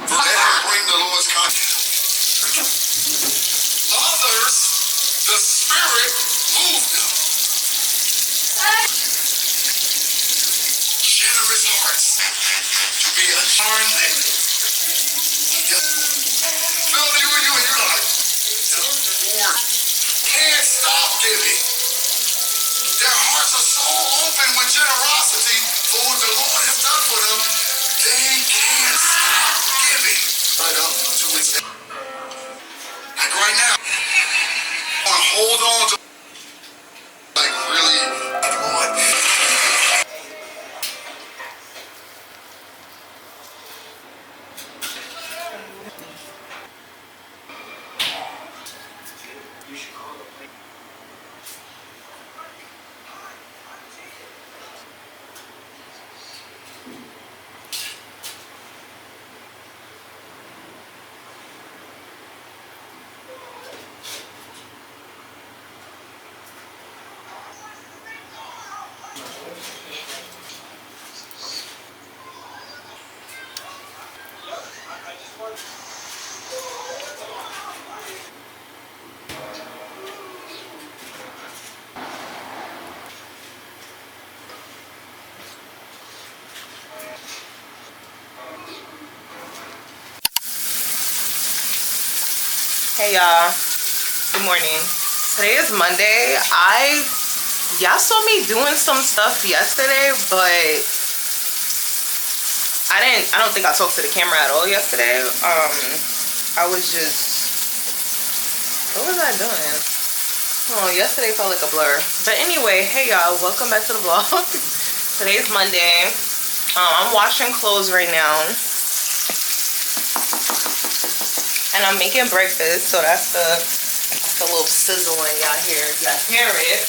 For they have bring the Lord's conscience. Others, the Spirit moved them. Generous hearts to be a charm that feel you and you're like, can't stop giving. Their hearts are so open with generosity for what the Lord has done for them, they can't stop giving. Right up to its end. Like right now, I want to hold on to, like, really, Lord. Hey y'all, good morning. Today is Monday. Y'all saw me doing some stuff yesterday, but I don't think I talked to the camera at all yesterday. I was just, what was I doing? Oh, yesterday felt like a blur. But anyway, hey y'all, welcome back to the vlog. Today is Monday. I'm washing clothes right now. And I'm making breakfast, so that's the little sizzling y'all hear. Y'all hear it.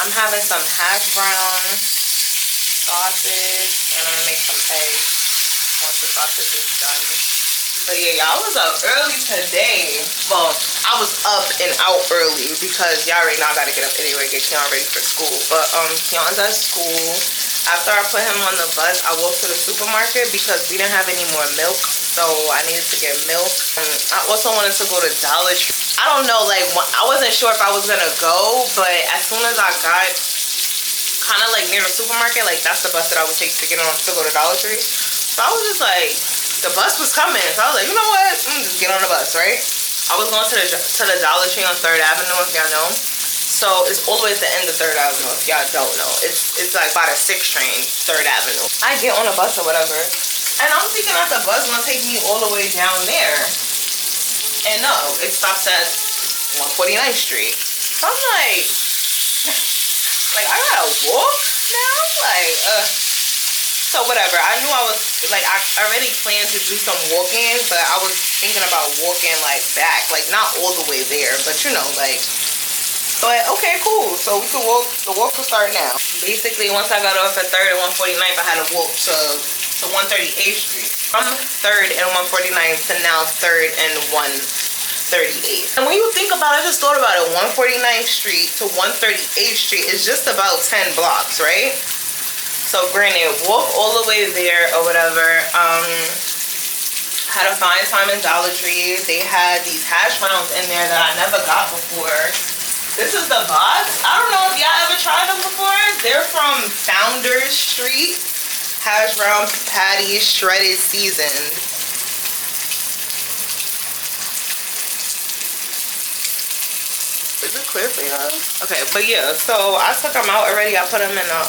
I'm having some hash brown sausage, and I'm gonna make some eggs once the sausage is done. But yeah, y'all was up early today. Well, I was up and out early because y'all already know I gotta get up anyway, get Keon ready for school. But Keon's at school. After I put him on the bus, I walked to the supermarket because we didn't have any more milk. So I needed to get milk. I also wanted to go to Dollar Tree. I don't know, like, I wasn't sure if I was gonna go, but as soon as I got kind of like near the supermarket, like that's the bus that I would take to get on to go to Dollar Tree. So I was just like, the bus was coming. So I was like, you know what? Just get on the bus, right? I was going to the Dollar Tree on 3rd Avenue, if y'all know. So it's all the way at the end of 3rd Avenue, if y'all don't know. It's like by the 6th train, 3rd Avenue. I get on a bus or whatever. And I'm thinking that the bus gonna take me all the way down there. And no, it stops at 149th Street. So I'm like I gotta walk now? So whatever. I knew I was, like, I already planned to do some walking, but I was thinking about walking, like, back. Like, not all the way there, but you know, like, but okay, cool. So we could walk, the walk will start now. Basically, once I got off at 3rd and 149th, I had to walk to 138th Street. From 3rd and 149th to now 3rd and 138th. And when you think about it, I just thought about it, 149th Street to 138th Street is just about 10 blocks, right? So granted, walk all the way there or whatever. Had a fine time in Dollar Tree. They had these hash browns in there that I never got before. This is the box. I don't know if y'all ever tried them before. They're from Founders Street. Hash brown patties, shredded, seasoned. Is it clear for y'all? Okay, but yeah, so I took them out already. I put them in a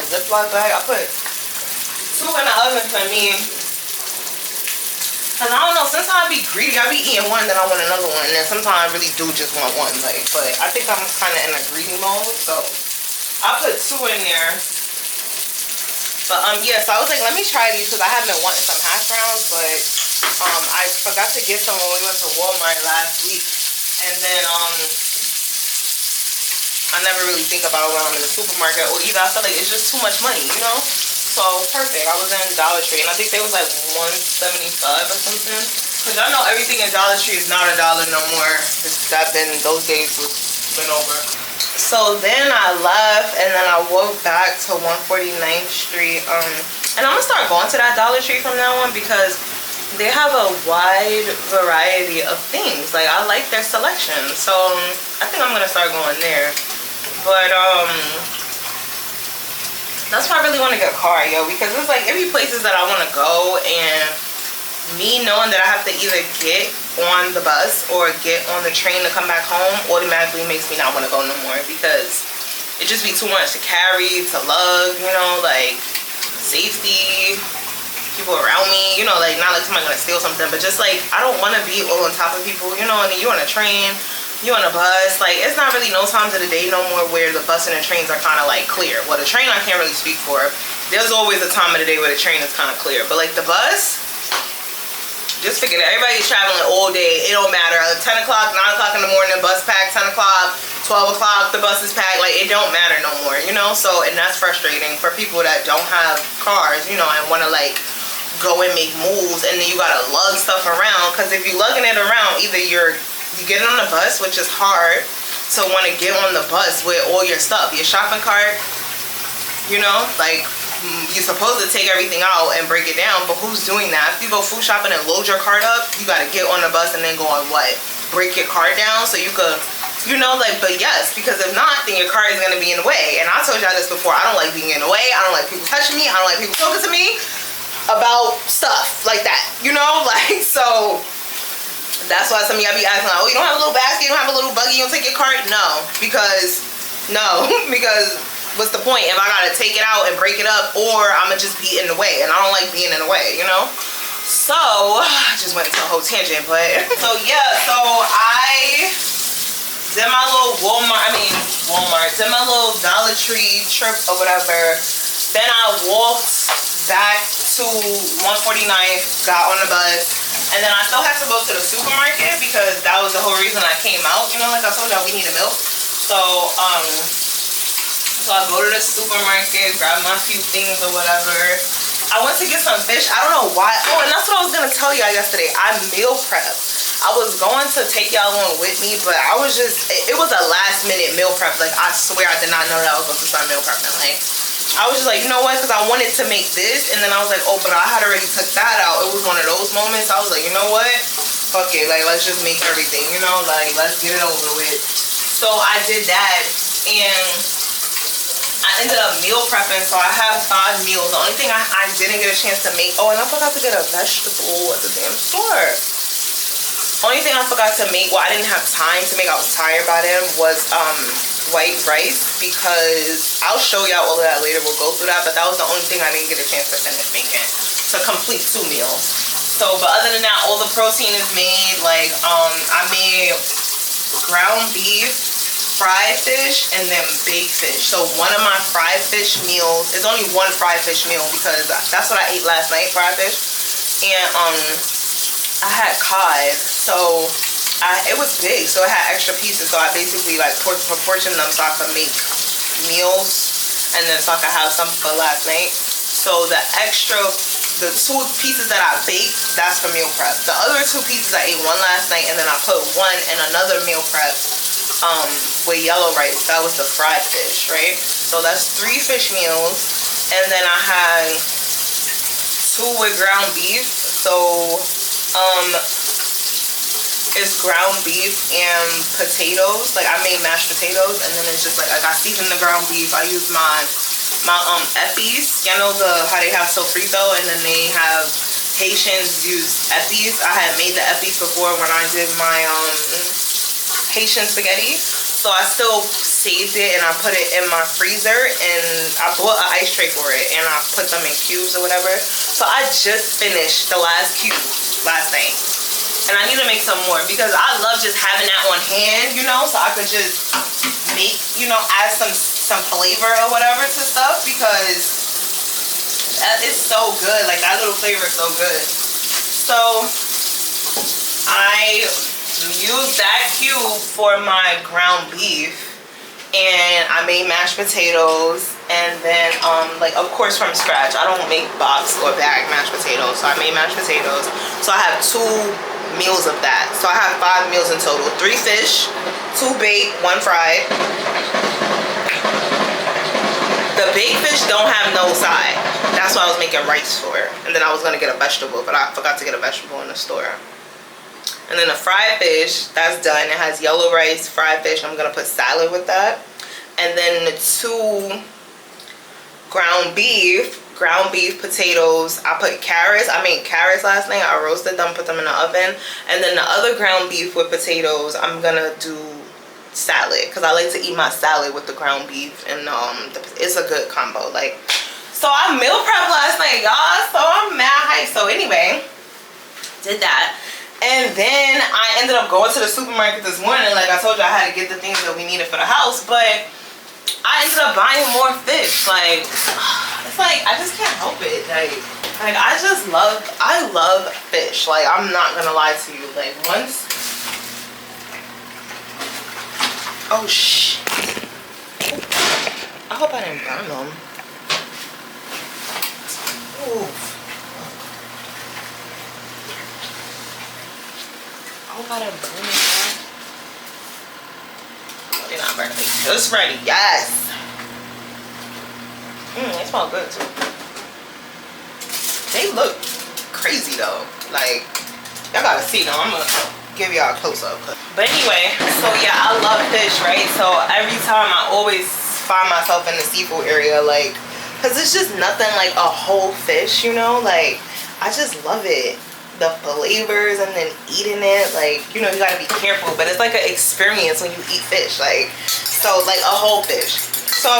Ziploc bag. I put 2 in the oven for me. Cause I don't know, sometimes I be greedy. I be eating one, then I want another one. And then sometimes I really do just want one. Like, but I think I'm kind of in a greedy mode. So I put 2 in there. But yeah, so I was like, let me try these because I have been wanting some hash browns, but I forgot to get some when we went to Walmart last week. And then I never really think about it when I'm in the supermarket, or either I feel like it's just too much money, you know? So perfect. I was in Dollar Tree and I think they was like $1.75 or something. Cause y'all know everything in Dollar Tree is not $1 no more. Those days been over. So then I left and then I walked back to 149th Street. And I'm gonna start going to that Dollar Tree from now on because they have a wide variety of things. Like I like their selection. So I think I'm gonna start going there. But that's why I really want to get a car, yo, because it's like every places that I want to go, and me knowing that I have to either get on the bus or get on the train to come back home automatically makes me not want to go no more, because it just be too much to carry, to lug, you know, like safety, people around me, you know, like not like somebody gonna steal something, but just like I don't want to be all on top of people, you know. And then you on a train, you on a bus, like it's not really no times of the day no more where the bus and the trains are kind of like clear. Well, the train I can't really speak for. There's always a time of the day where the train is kind of clear, but like the bus, just forget it. Everybody's traveling all day. It don't matter. 10 o'clock, 9 o'clock in the morning, bus packed. 10 o'clock, 12 o'clock, the bus is packed. Like it don't matter no more, you know. So, and that's frustrating for people that don't have cars, you know, and want to like go and make moves, and then you gotta lug stuff around. Because if you lugging it around, either you get on the bus, which is hard to want to get on the bus with all your stuff, your shopping cart, you know, like you're supposed to take everything out and break it down, but who's doing that? If you go food shopping and load your cart up, you gotta get on the bus and then go on what? Break your cart down so you could, you know, like, but yes, because if not, then your cart is gonna be in the way. And I told y'all this before, I don't like being in the way. I don't like people touching me. I don't like people talking to me about stuff like that, you know, like, so that's why some of y'all be asking, like, oh, you don't have a little basket, you don't have a little buggy, you don't take your cart? No, because what's the point if I gotta take it out and break it up, or I'ma just be in the way, and I don't like being in the way, you know? So I just went into a whole tangent, but so yeah, so I did my little did my little Dollar Tree trip or whatever. Then I walked back to 149th, got on the bus, and then I still had to go to the supermarket because that was the whole reason I came out, you know, like I told y'all, we needed milk. So so I go to the supermarket, grab my few things or whatever. I went to get some fish. I don't know why. Oh, and that's what I was gonna tell y'all yesterday. I meal prep. I was going to take y'all on with me, but I was just, it was a last minute meal prep. Like I swear I did not know that I was going to start meal prepping. Like I was just like, you know what? Because I wanted to make this, and then I was like, oh, but I had already took that out. It was one of those moments. I was like, you know what? Fuck it. Like let's just make everything. You know, like let's get it over with. So I did that, and I ended up meal prepping, so I have 5 meals. The only thing I didn't get a chance to make, oh, and I forgot to get a vegetable at the damn store. Only thing I forgot to make, well, I didn't have time to make, I was tired by then, was white rice, because I'll show y'all all of that later, we'll go through that, but that was the only thing I didn't get a chance to finish making, to complete 2 meals. So, but other than that, all the protein is made. Like, I made ground beef, fried fish, and then baked fish. So one of my fried fish meals is only one fried fish meal because that's what I ate last night, fried fish. And I had cod, so it was big, so it had extra pieces. So I basically like proportioned them so I could make meals, and then so I could have some for last night. So the 2 pieces that I baked, that's for meal prep. The other 2 pieces I ate one last night, and then I put one in another meal prep with yellow rice. That was the fried fish, right? So that's 3 fish meals, and then I had 2 with ground beef. So it's ground beef and potatoes. Like I made mashed potatoes, and then it's just like I seasoned the ground beef. I used my eppies. Y'all know how they have sofrito, and then they have Haitians use eppies. I had made the eppies before when I did my Haitian spaghetti. So I still saved it and I put it in my freezer, and I bought an ice tray for it and I put them in cubes or whatever. So I just finished the last cube last night. And I need to make some more because I love just having that on hand, you know, so I could just make, you know, add some flavor or whatever to stuff, because it's so good. Like, that little flavor is so good. So I used that cube for my ground beef, and I made mashed potatoes, and then like, of course, from scratch. I don't make box or bag mashed potatoes, so I made mashed potatoes. So I have 2 meals of that. So I have 5 meals in total: 3 fish, 2 baked, 1 fried. The baked fish don't have no side. That's what I was making rice for. And then I was gonna get a vegetable, but I forgot to get a vegetable in the store. And then the fried fish, that's done. It has yellow rice, fried fish. I'm gonna put salad with that. And then the 2 ground beef potatoes. I put carrots. I made carrots last night. I roasted them, put them in the oven. And then the other ground beef with potatoes, I'm gonna do salad, because I like to eat my salad with the ground beef, and it's a good combo. Like, so I meal prepped last night, y'all, so I'm mad hyped. So anyway, did that. And then I ended up going to the supermarket this morning. Like I told you, I had to get the things that we needed for the house, but I ended up buying more fish. Like, it's like, I just can't help it. Like I love fish. Like, I'm not gonna lie to you. Like, once, oh shit, I hope I didn't burn them. Ooh. I hope I didn't burn it. They're not burning. They just ready. Yes. They smell good too. They look crazy though. Like, y'all gotta see them. I'm gonna give y'all a close up. But anyway, so yeah, I love fish, right? So every time I always find myself in the seafood area, like, cause it's just nothing like a whole fish, you know? Like, I just love it. The flavors, and then eating it, like, you know, you gotta be careful, but it's like an experience when you eat fish. Like, so like a whole fish. So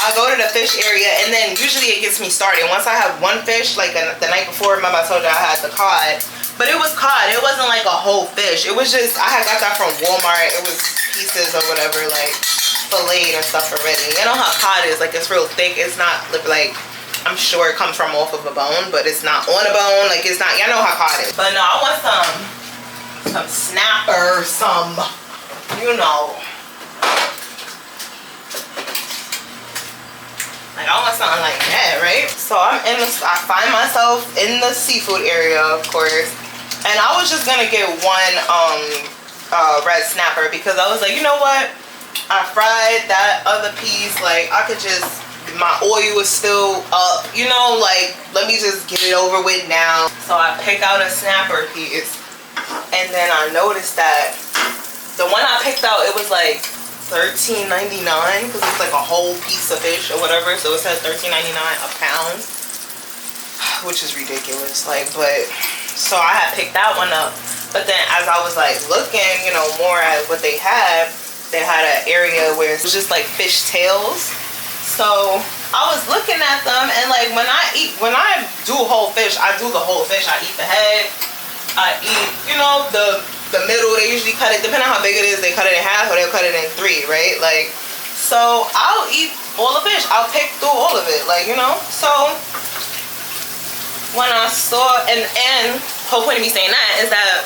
I go to the fish area, and then usually it gets me started. Once I have one fish, like the night before, remember I told you I had the cod, but it was cod. It wasn't like a whole fish. It was just, I had got that from Walmart. It was pieces or whatever, like filleted and stuff already. You know how cod is, like, it's real thick. It's not like, I'm sure it comes from off of a bone, but it's not on a bone. Like, it's not, y'all know how cod is. But no, I want some snapper, some, you know. Like, I want something like that, right? So I find myself in the seafood area, of course. And I was just gonna get one red snapper, because I was like, you know what? I fried that other piece. Like, I could just, my oil is still up, you know, like, let me just get it over with now. So I pick out a snapper piece, and then I noticed that the one I picked out, it was like $13.99, because it's like a whole piece of fish or whatever. So it says $13.99 a pound, which is ridiculous. Like, but so I had picked that one up, but then as I was like looking, you know, more at what they had an area where it was just like fish tails. So I was looking at them, and like, when I do whole fish, I do the whole fish. I eat the head, I eat, you know, the middle. They usually cut it, depending on how big it is, they cut it in half or they'll cut it in 3, right? Like, so I'll eat all the fish. I'll pick through all of it, like, you know. So when I saw, and whole point of me saying that is that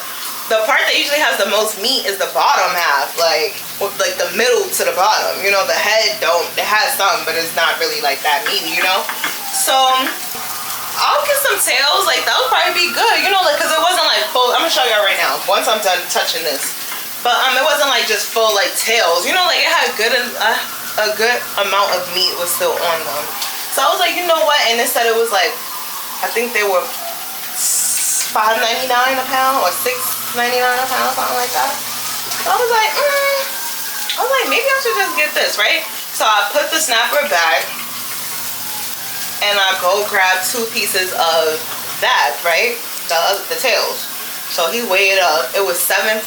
the part that usually has the most meat is the bottom half, like the middle to the bottom. You know, the head it has some, but it's not really like that meaty, you know. So I'll get some tails. Like, that would probably be good, you know, like, because it wasn't like full. I'm gonna show y'all right now once I'm done touching this. But it wasn't like just full like tails, you know, like it had a good amount of meat was still on them. So I was like, you know what? And instead it was like, I think they were $5.99 a pound or $6.99 a pound, something like that. So I was like, maybe I should just get this, right? So I put the snapper back, and I go grab 2 pieces of that, right? The tails. So he weighed it up. It was $7.47.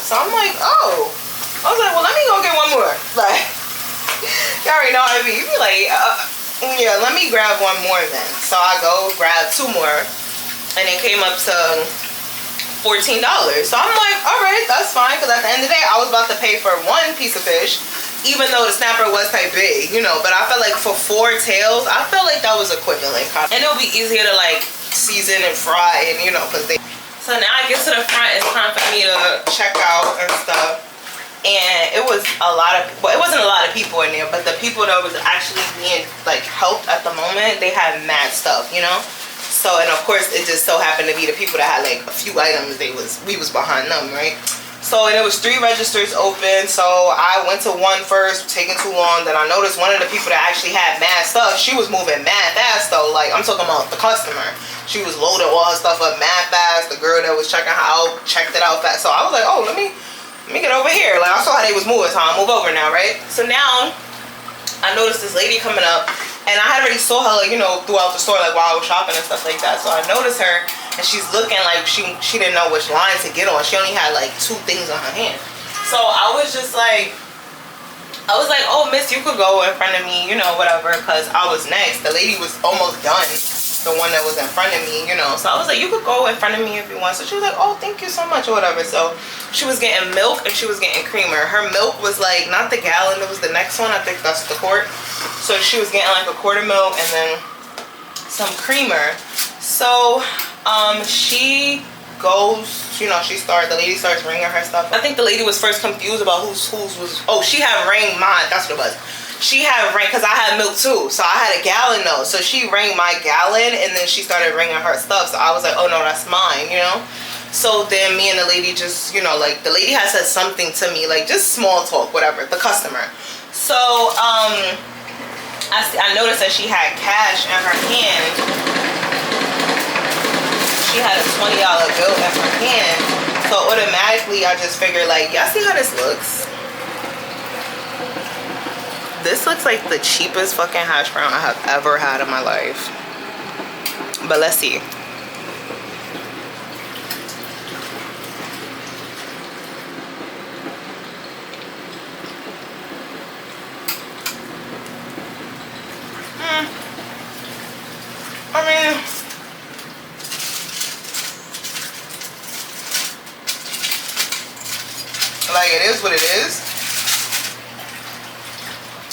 So I'm like, oh. I was like, well, let me go get one more. Like, you already know how I be. You be like, yeah, let me grab one more then. So I go grab 2 more. And it came up to $14. So I'm like, all right, that's fine. Because at the end of the day, I was about to pay for 1 piece of fish. Even though the snapper was type big, you know. But I felt like for 4 tails, I felt like that was equivalent. And it'll be easier to like season and fry and, you know, because they... So now I get to the front. It's time for me to check out and stuff. And it was a lot of, well, it wasn't a lot of people in there, but the people that was actually being like helped at the moment, they had mad stuff, you know. So, and of course, it just so happened to be the people that had like a few items. We was behind them, right? So, and it was 3 registers open. So I went to one first, taking too long. Then I noticed one of the people that actually had mad stuff, she was moving mad fast though. Like, I'm talking about the customer. She was loading all her stuff up mad fast. The girl that was checking her out checked it out fast. So I was like, oh, let me get over here. Like, I saw how they was moving, so I'll move over now, right? So now I noticed this lady coming up, and I had already saw her, like, you know, throughout the store, like while I was shopping and stuff like that. So I noticed her, and she's looking like she didn't know which line to get on. She only had like 2 things on her hand. So I was like, oh, miss, you could go in front of me, you know, whatever, because I was next. The lady was almost done, the one that was in front of me, you know. So I was like, you could go in front of me if you want. So she was like, oh, thank you so much or whatever. So she was getting milk and she was getting creamer. Her milk was like, not the gallon, it was the next one. I think that's the quart. So she was getting like a quart of milk and then some creamer. So she goes, you know, the lady starts ringing her stuff. I think the lady was first confused about whose was, oh, she had rang mine, that's what it was. She had rang, because I had milk too, so I had a gallon though. So she rang my gallon and then she started ringing her stuff. So I was like, oh no, that's mine, you know. So then me and the lady just, you know, like the lady had said something to me, like just small talk, whatever, the customer. So I noticed that she had cash in her hand. She had a $20 bill in her hand. So automatically I just figured, like, y'all see how this looks? This looks like the cheapest fucking hash brown I have ever had in my life. But let's see. I mean, like, it is what it is.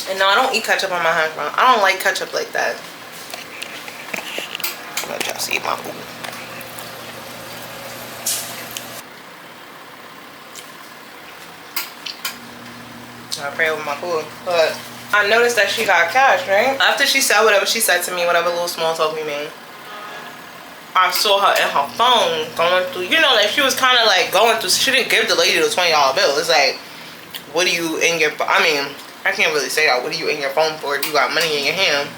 And no, I don't eat ketchup on my hash brown. I don't like ketchup like that. Let y'all see my food. I pray over my food. But I noticed that she got cash, right? After she said whatever she said to me, whatever little small talk we made, I saw her in her phone going through, you know, like she was kind of like going through, she didn't give the lady the $20 bill. It's like, what are you in your, I mean, I can't really say that. What are you in your phone for if you got money in your hand?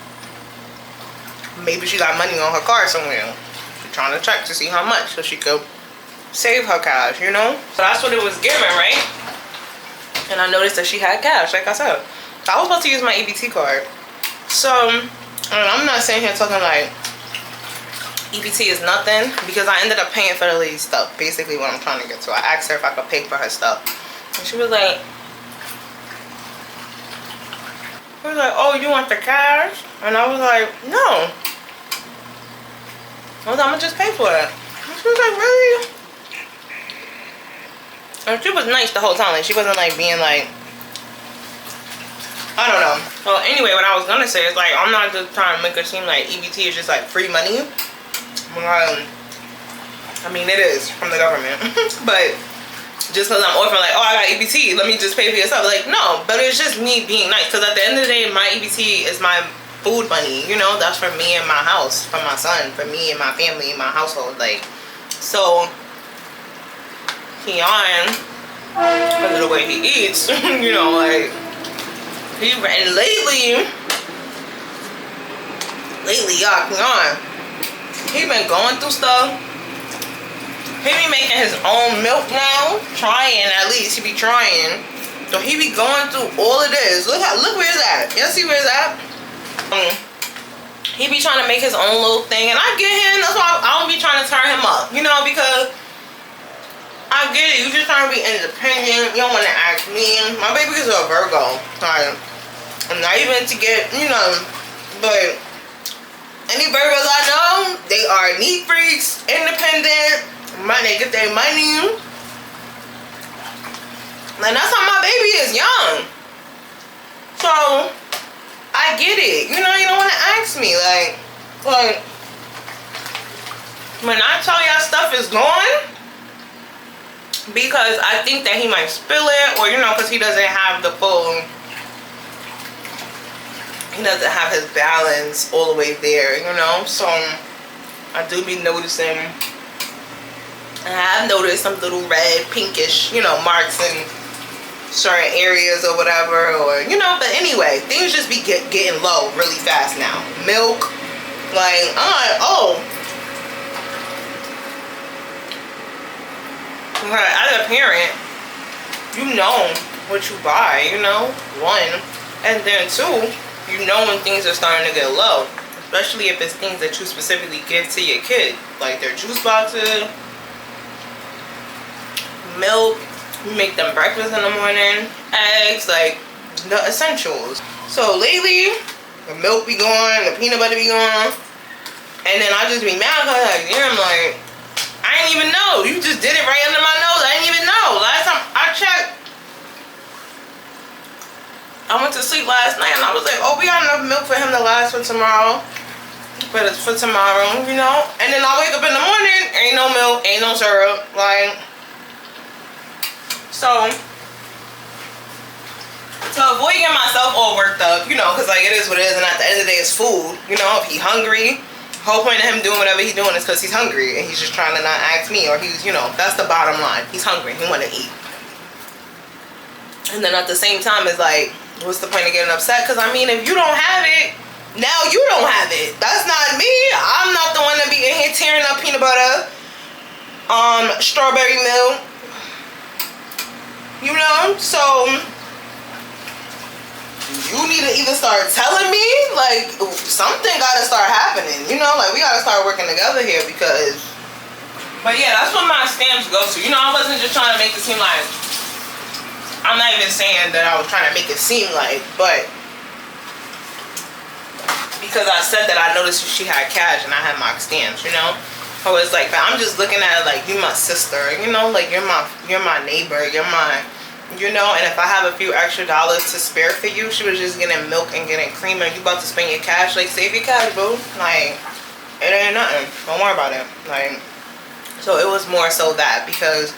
Maybe she got money on her card somewhere. She's trying to check to see how much so she could save her cash, you know? So that's what it was giving, right? And I noticed that she had cash, like I said. I was supposed to use my EBT card. So, and I'm not sitting here talking like EBT is nothing, because I ended up paying for the lady's stuff. Basically what I'm trying to get to. I asked her if I could pay for her stuff. And she was like, oh, you want the cash? And I was like, no. I was like, I'm gonna just pay for it. And she was like, really? And she was nice the whole time. Like, she wasn't like being like, I don't know. Well, anyway, what I was gonna say is like, I'm not just trying to make it seem like EBT is just like free money. I mean, it is from the government. But just because I'm offering like, oh, I got EBT, let me just pay for yourself. Like, no, but it's just me being nice. Because at the end of the day, my EBT is my food money, you know. That's for me and my house, for my son, for me and my family and my household. Like, so Keon, because of the way he eats, you know, like, and lately, y'all, Keon, he been going through stuff. He be making his own milk now. Trying, at least. He be trying. So he be going through all of this. Look where it's at. Y'all see where it's at? He be trying to make his own little thing. And I get him. That's why I don't be trying to turn him up. You know, because get it. You just trying to be independent. You don't want to ask me. My baby is a Virgo. Like, I'm not even to get, you know, but any Virgos I know, they are neat freaks, independent, money, get their money. And that's how my baby is, young. So, I get it. You know, you don't want to ask me. Like, when I tell y'all stuff is gone, because I think that he might spill it, or, you know, because he doesn't have the full, he doesn't have his balance all the way there, you know. So, I do be noticing, I have noticed some little red, pinkish, you know, marks in certain areas or whatever, or, you know. But anyway, things just be getting low really fast now. Milk, like, I'm like, oh, as a parent, you know what you buy, you know, one, and then two, you know when things are starting to get low, especially if it's things that you specifically give to your kid, like their juice boxes, milk. We make them breakfast in the morning, eggs, like the essentials. So lately, the milk be gone, the peanut butter be gone, and then I just be mad because like, yeah, I'm like, I didn't even know. You just did it right under my nose. I didn't even know. Last time I checked, I went to sleep last night and I was like, oh, we got enough milk for him to last for tomorrow. But it's for tomorrow, you know? And then I wake up in the morning, ain't no milk, ain't no syrup, like. So, to avoid getting myself all worked up, you know, because like it is what it is, and at the end of the day it's food, you know. If he's hungry, whole point of him doing whatever he's doing is because he's hungry and he's just trying to not ask me, or he's, you know, that's the bottom line. He's hungry, he want to eat. And then at the same time it's like, what's the point of getting upset? Because I mean, if you don't have it, now you don't have it. That's not me. I'm not the one to be in here tearing up peanut butter, strawberry milk, you know. So you need to either start telling me, like, something gotta start happening, you know, like we gotta start working together here. Because, but yeah, that's what my stamps go to, you know. I wasn't just trying to make it seem like, I'm not even saying that I was trying to make it seem like, but because I said that I noticed she had cash and I had my stamps, you know. I was like, I'm just looking at it like, you my sister, you know, like you're my neighbor, you're my, you know. And if I have a few extra dollars to spare for you, she was just getting milk and getting cream, and you about to spend your cash, like save your cash, boo. Like, it ain't nothing, don't worry about it. Like, so it was more so that, because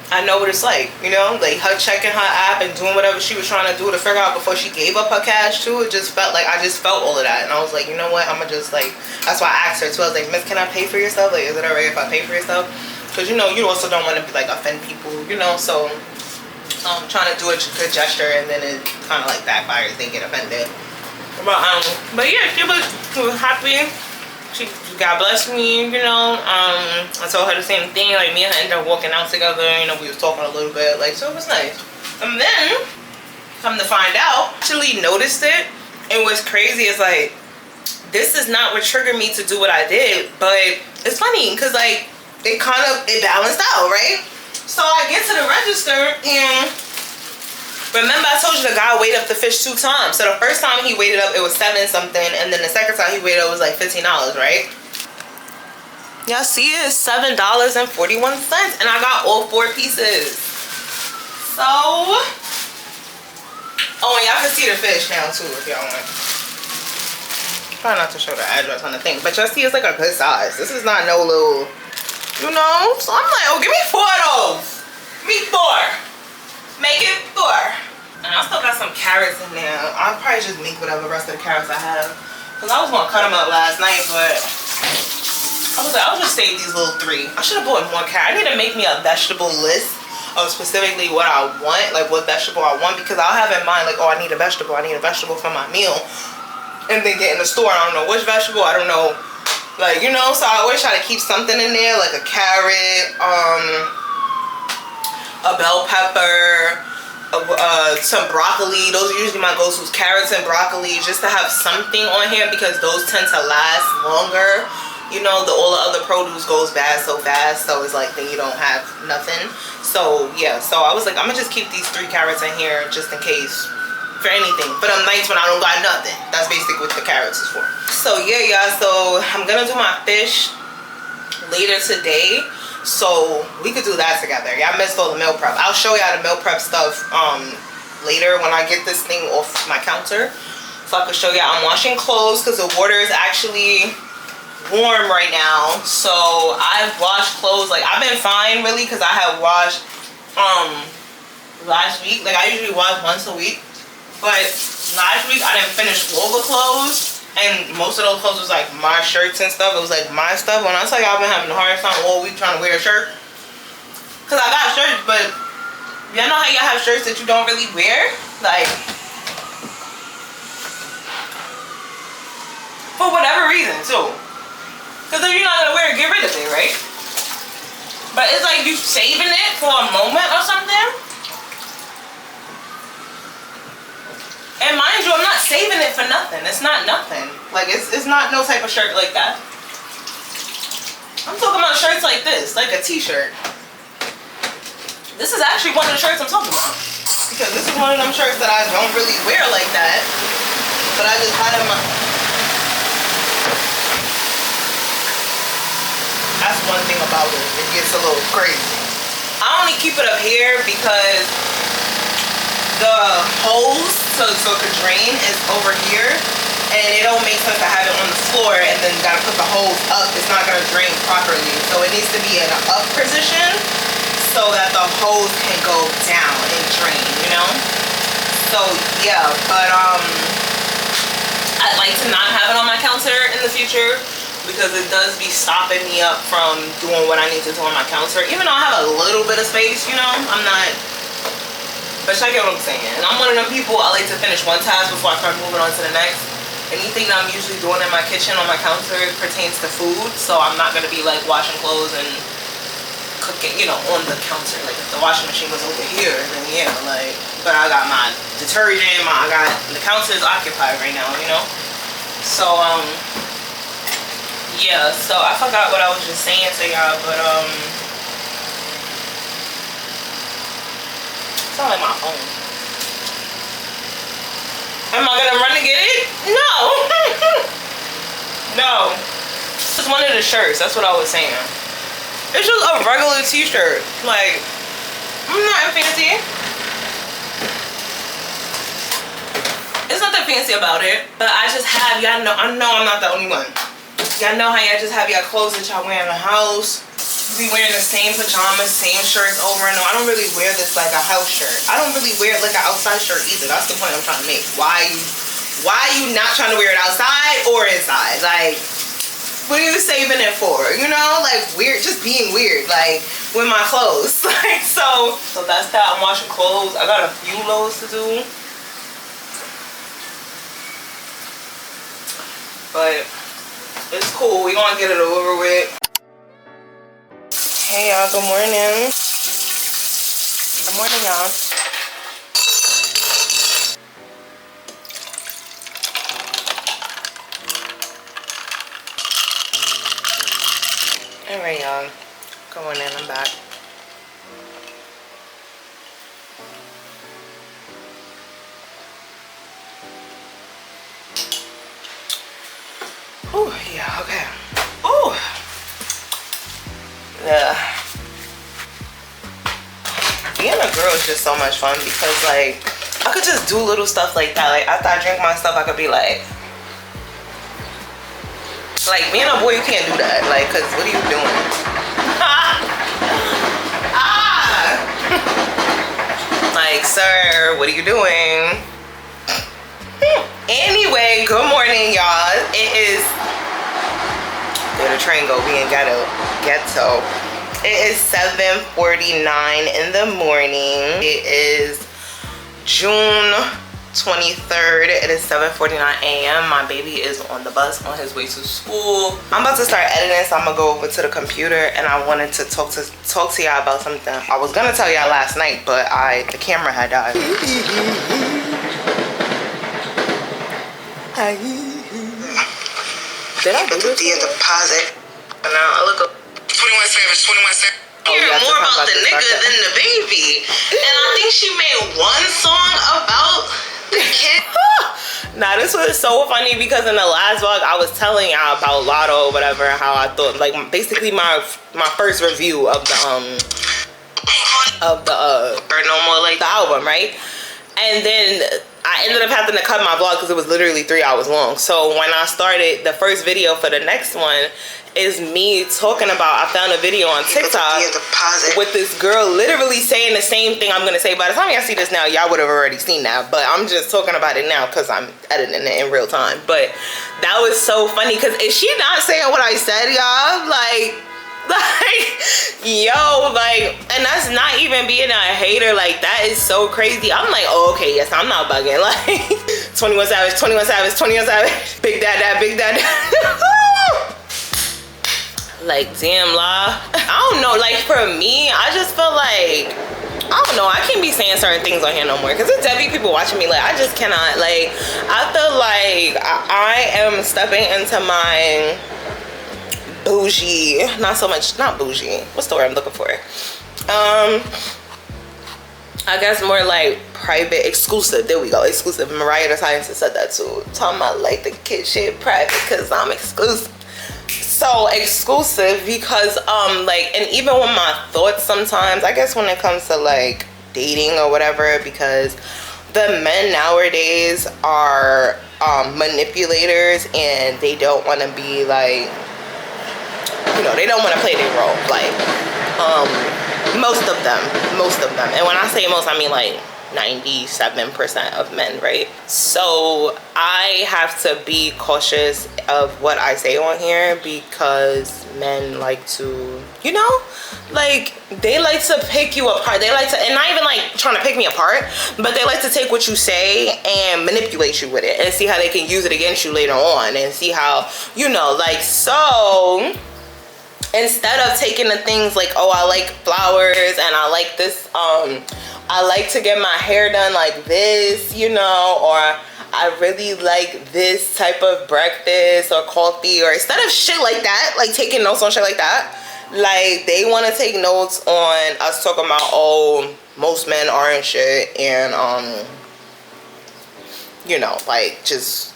I know what it's like, you know, like her checking her app and doing whatever she was trying to do to figure out before she gave up her cash too. It just felt like, I just felt all of that, and I was like, you know what, I'm gonna just like, that's why I asked her too. I was like, Miss, can I pay for your stuff? Like, is it alright if I pay for your stuff? Because, you know, you also don't want to be like offend people, you know. So trying to do a good gesture and then it kind of like backfires, they get offended. But yeah, she was happy. She, God bless me, you know. I told her the same thing. Like, me and her ended up walking out together, you know. We was talking a little bit, like, so it was nice. And then, come to find out, actually noticed it. And what's crazy is, like, this is not what triggered me to do what I did, but it's funny because, like, it balanced out, right? So I get to the register, and remember I told you the guy weighed up the fish 2 times. So the first time he weighed it up, it was 7 something, and then the second time he weighed it up, it was like $15, right? Y'all see it? It's $7.41, and I got all 4 pieces. So, oh, and y'all can see the fish now too if y'all want. Try not to show the address on the thing, but y'all see it's like a good size. This is not no little, you know. So I'm like, oh, give me 4 of those. Give me 4. Make it 4. And I still got some carrots in there. I'll probably just make whatever rest of the carrots I have, because I was gonna cut them up last night, but I was like, I'll just save these little 3. I should have bought more carrots. I need to make me a vegetable list of specifically what I want, like what vegetable I want, because I'll have in mind like, oh, I need a vegetable for my meal, and then get in the store, I don't know which vegetable, I don't know, like, you know. So I always try to keep something in there, like a carrot, a bell pepper, some broccoli. Those are usually my go-tos, carrots and broccoli, just to have something on here, because those tend to last longer you know, all the other produce goes bad so fast, so it's like then you don't have nothing. So yeah, so I was like, I'm gonna just keep these 3 carrots in here just in case for anything. For them nights when I don't got nothing, that's basically what the carrots is for. So yeah, y'all, so I'm gonna do my fish later today, so we could do that together. Y'all missed all the meal prep. I'll show y'all the meal prep stuff later when I get this thing off my counter, so I can show y'all. I'm washing clothes because the water is actually warm right now, so I've washed clothes. Like, I've been fine really because I have washed last week. Like, I usually wash once a week, but last week I didn't finish all the clothes, and most of those clothes was like my shirts and stuff. It was like my stuff. When I tell y'all I've been having the hardest time all week trying to wear a shirt, because I got shirts, but y'all know how y'all have shirts that you don't really wear, like for whatever reason too. Because if you're not gonna wear it, get rid of it, right? But it's like you saving it for a moment or something. And mind you, I'm not saving it for nothing. It's not nothing. Like, it's not no type of shirt like that. I'm talking about shirts like this, like a t-shirt. This is actually one of the shirts I'm talking about. Because this is one of them shirts that I don't really wear like that. But I just had in my... That's one thing about it. It gets a little crazy. I only keep it up here because the hose so it could drain is over here, and it don't make sense to have it on the floor and then gotta put the hose up. It's not gonna drain properly, so it needs to be in an up position so that the hose can go down and drain, you know. So yeah, but I'd like to not have it on my counter in the future, because it does be stopping me up from doing what I need to do on my counter. Even though I have a little bit of space, you know, I'm not, but check out what I'm saying. And I'm one of them people, I like to finish one task before I start moving on to the next. Anything that I'm usually doing in my kitchen on my counter pertains to food, so I'm not gonna be like washing clothes and cooking, you know, on the counter. Like if the washing machine was over here, then yeah, like, but I got my detergent, I got, the counter is occupied right now, you know? So, yeah, so I forgot what I was just saying to y'all, but it's not like my phone. Am I gonna run to get it? No. No. This is one of the shirts, that's what I was saying. It's just a regular t-shirt. Like, I'm not fancy. It's nothing fancy about it, but I just have, y'all know, I know I'm not the only one. Y'all know how y'all just have y'all clothes that y'all wear in the house. You be wearing the same pajamas, same shirts over and over. I don't really wear this like a house shirt. I don't really wear it like an outside shirt either. That's the point I'm trying to make. Why you not trying to wear it outside or inside? Like, what are you saving it for? You know, like weird, just being weird, like with my clothes. Like, so that's that. I'm washing clothes. I got a few loads to do. But it's cool. We gonna get it over with. Hey y'all, good morning. Good morning, y'all. Alright y'all, good morning, I'm back. Oh yeah, okay. Oh yeah. Being a girl is just so much fun because like I could just do little stuff like that. Like after I drink my stuff, I could be like being a boy, you can't do that. Like, cause what are you doing? Like, sir, what are you doing? Anyway, good morning, y'all. It is where the train go. We in ghetto. It is 7:49 in the morning. It is June 23rd. It is 7:49 a.m. My baby is on the bus on his way to school. I'm about to start editing, so I'm gonna go over to the computer, and I wanted to talk to y'all about something. I was gonna tell y'all last night, but the camera had died. Did I do this? Deposit. Now I look up. 21 Savage, 21 Savage. Hear more about the nigga than the baby. And I think she made one song about the kid. Now this was so funny because in the last vlog I was telling y'all about Lotto or whatever, how I thought, like, basically my first review of the or No More, like, the album, right? And then I ended up having to cut my vlog because it was literally 3 hours long. So when I started the first video for the next one is me talking about, I found a video on TikTok with this girl literally saying the same thing I'm gonna say. By the time y'all see this now, y'all would have already seen that, but I'm just talking about it now because I'm editing it in real time. But that was so funny because is she not saying what I said, y'all? Like, yo, like, and that's not even being a hater. Like, that is so crazy. I'm like, oh, okay, yes, I'm not bugging. Like, 21 Savage, 21 Savage, 21 Savage, Big Dad, Big Dad. Like, damn, la. I don't know, like, for me, I just feel like, I don't know, I can't be saying certain things on here no more because there's definitely people watching me. Like, I just cannot. Like, I feel like I am stepping into my bougie, not so much, not bougie, what's the word I'm looking for? I guess more like private, exclusive. There we go, exclusive. Mariah the Scientist said that too. Talking about like the kid shit private because I'm exclusive. So exclusive because like, and even with my thoughts sometimes, I guess when it comes to like dating or whatever, because the men nowadays are manipulators and they don't want to be like, you know, they don't want to play their role. Like, most of them. And when I say most, I mean like 97% of men, right? So I have to be cautious of what I say on here because men like to, you know, like, they like to pick you apart. They like to, and not even like trying to pick me apart, but they like to take what you say and manipulate you with it and see how they can use it against you later on and see how, you know, like, so instead of taking the things like, oh, I like flowers and I like this, I like to get my hair done like this, you know, or I really like this type of breakfast or coffee, or instead of shit like that, like taking notes on shit like that, like, they want to take notes on us talking about, oh, most men aren't shit, and you know, like, just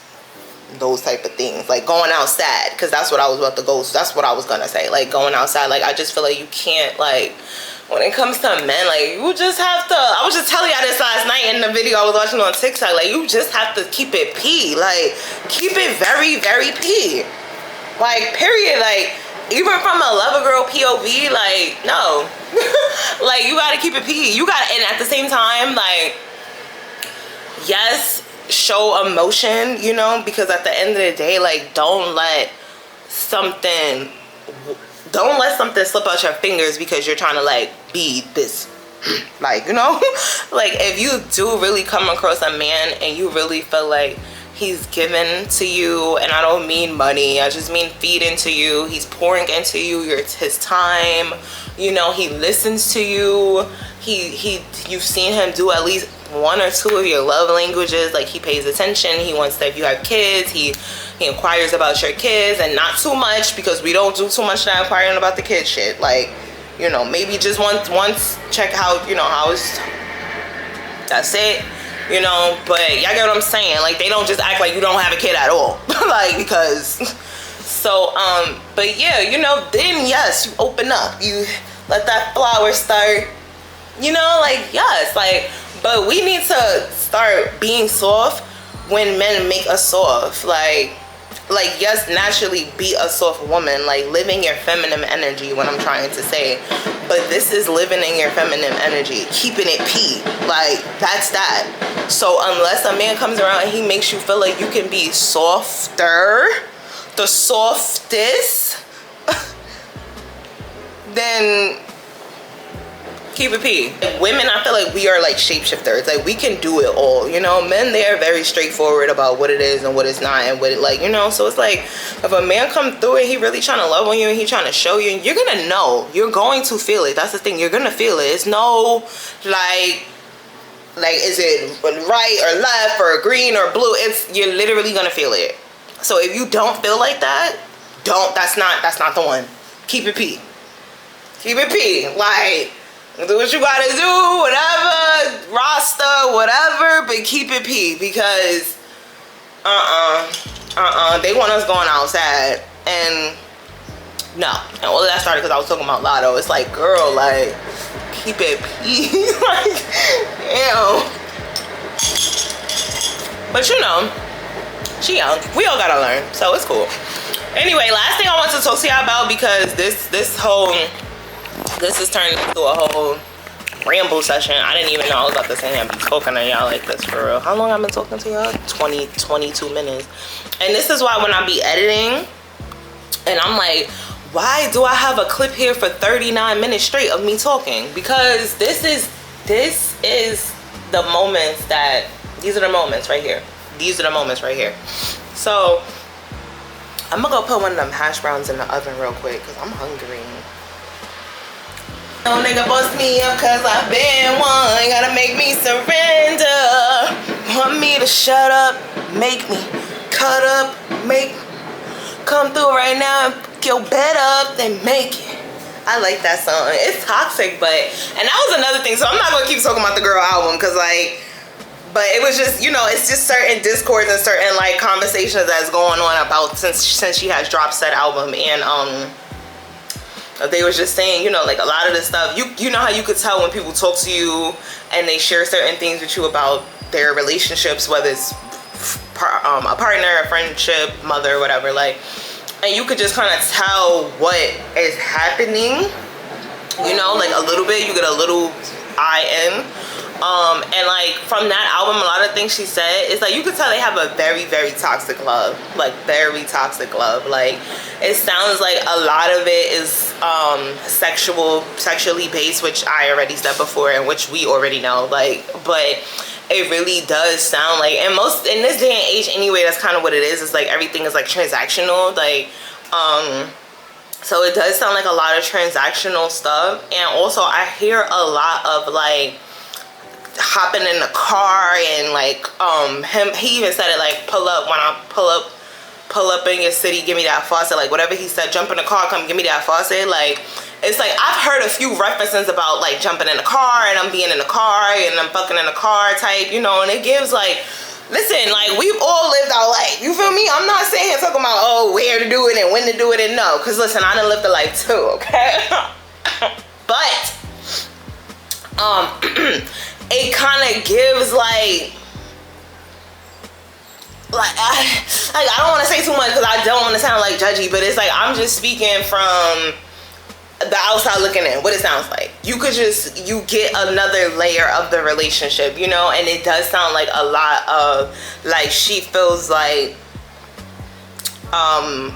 those type of things, like going outside, because that's what I was about to go, so that's what I was gonna say, like going outside. Like, I just feel like you can't, like, when it comes to men, like, you just have to, I was just telling y'all this last night in the video I was watching on TikTok, like, you just have to keep it P, like, keep it very, very P, like, period. Like, even from a lover girl POV, like, no. Like, you gotta keep it P. You gotta, and at the same time, like, yes, show emotion, you know, because at the end of the day, like, don't let something slip out your fingers because you're trying to, like, be this, like, you know. Like, if you do really come across a man and you really feel like he's given to you, and I don't mean money, I just mean feed into you, he's pouring into you his time, you know, he listens to you, you've seen him do at least 1 or 2 of your love languages, like, he pays attention, he wants that if you have kids, he inquires about your kids, and not too much, because we don't do too much that inquiring about the kid shit, like, you know, maybe just once check how, you know, how it's, that's it. You know, but y'all get what I'm saying? Like, they don't just act like you don't have a kid at all. Like, because, so, but yeah, you know, then yes, you open up. You let that flower start, you know, like, yes, like, but we need to start being soft when men make us soft. Like, yes, naturally be a soft woman, like, living your feminine energy, what I'm trying to say. But this is living in your feminine energy, keeping it P, like, that's that. So unless a man comes around and he makes you feel like you can be softer, the softest, then keep it P. Women, I feel like we are like shapeshifters. Like, we can do it all, you know. Men, they are very straightforward about what it is and what it's not, and what it, like, you know. So it's like, if a man come through and he really trying to love on you and he trying to show you, you're gonna know, you're going to feel it. That's the thing, you're gonna feel it. It's no like is it right or left or green or blue, it's, you're literally gonna feel it. So if you don't feel like that, that's not the one. keep it P. Keep it P. Like, do what you gotta do, whatever, roster, whatever, but keep it P, because they want us going outside, and no. And all of that started because I was talking about Lotto. It's like, girl, like, keep it P. Like, damn. But you know, she young. We all gotta learn, so it's cool. Anyway, last thing I want to talk to y'all about, because this is turning into a whole ramble session. I didn't even know I was about to say I'd be talking to y'all like this for real. How long I've been talking to y'all? 22 minutes. And this is why when I be editing, and I'm like, why do I have a clip here for 39 minutes straight of me talking? Because this is the moments that, these are the moments right here. These are the moments right here. So I'm gonna go put one of them hash browns in the oven real quick because I'm hungry. No nigga bust me up cause I've been one. Gotta make me surrender. Want me to shut up, make me cut up, make come through right now and get better than make it. I like that song. It's toxic, but, and that was another thing. So I'm not gonna keep talking about the girl album because like, but it was just, you know, it's just certain discords and certain like conversations that's going on about since she has dropped said album. And they was just saying, you know, like a lot of the stuff, you know how you could tell when people talk to you and they share certain things with you about their relationships, whether it's a partner, a friendship, mother, whatever, like, and you could just kind of tell what is happening, you know, like a little bit, you get a little in. And like from that album, a lot of things she said is like you could tell they have a very, very toxic love, like very toxic love. Like it sounds like a lot of it is sexually based, which I already said before and which we already know, like, but it really does sound like, and most in this day and age anyway, that's kind of what it is. It's like everything is like transactional, like so it does sound like a lot of transactional stuff. And also I hear a lot of like hopping in the car and like he even said it like, pull up when I pull up in your city, give me that faucet, like whatever he said, jump in the car, come give me that faucet. Like it's like I've heard a few references about like jumping in the car and I'm being in the car and I'm fucking in the car type, you know, and it gives like, listen, like we've all lived our life, you feel me? I'm not sitting here talking about oh where to do it and when to do it, and no, because listen, I done lived a life too, okay? But it kind of gives like I don't want to say too much because I don't want to sound like judgy, but it's like I'm just speaking from the outside looking in, what it sounds like. You get another layer of the relationship, you know, and it does sound like a lot of like she feels like her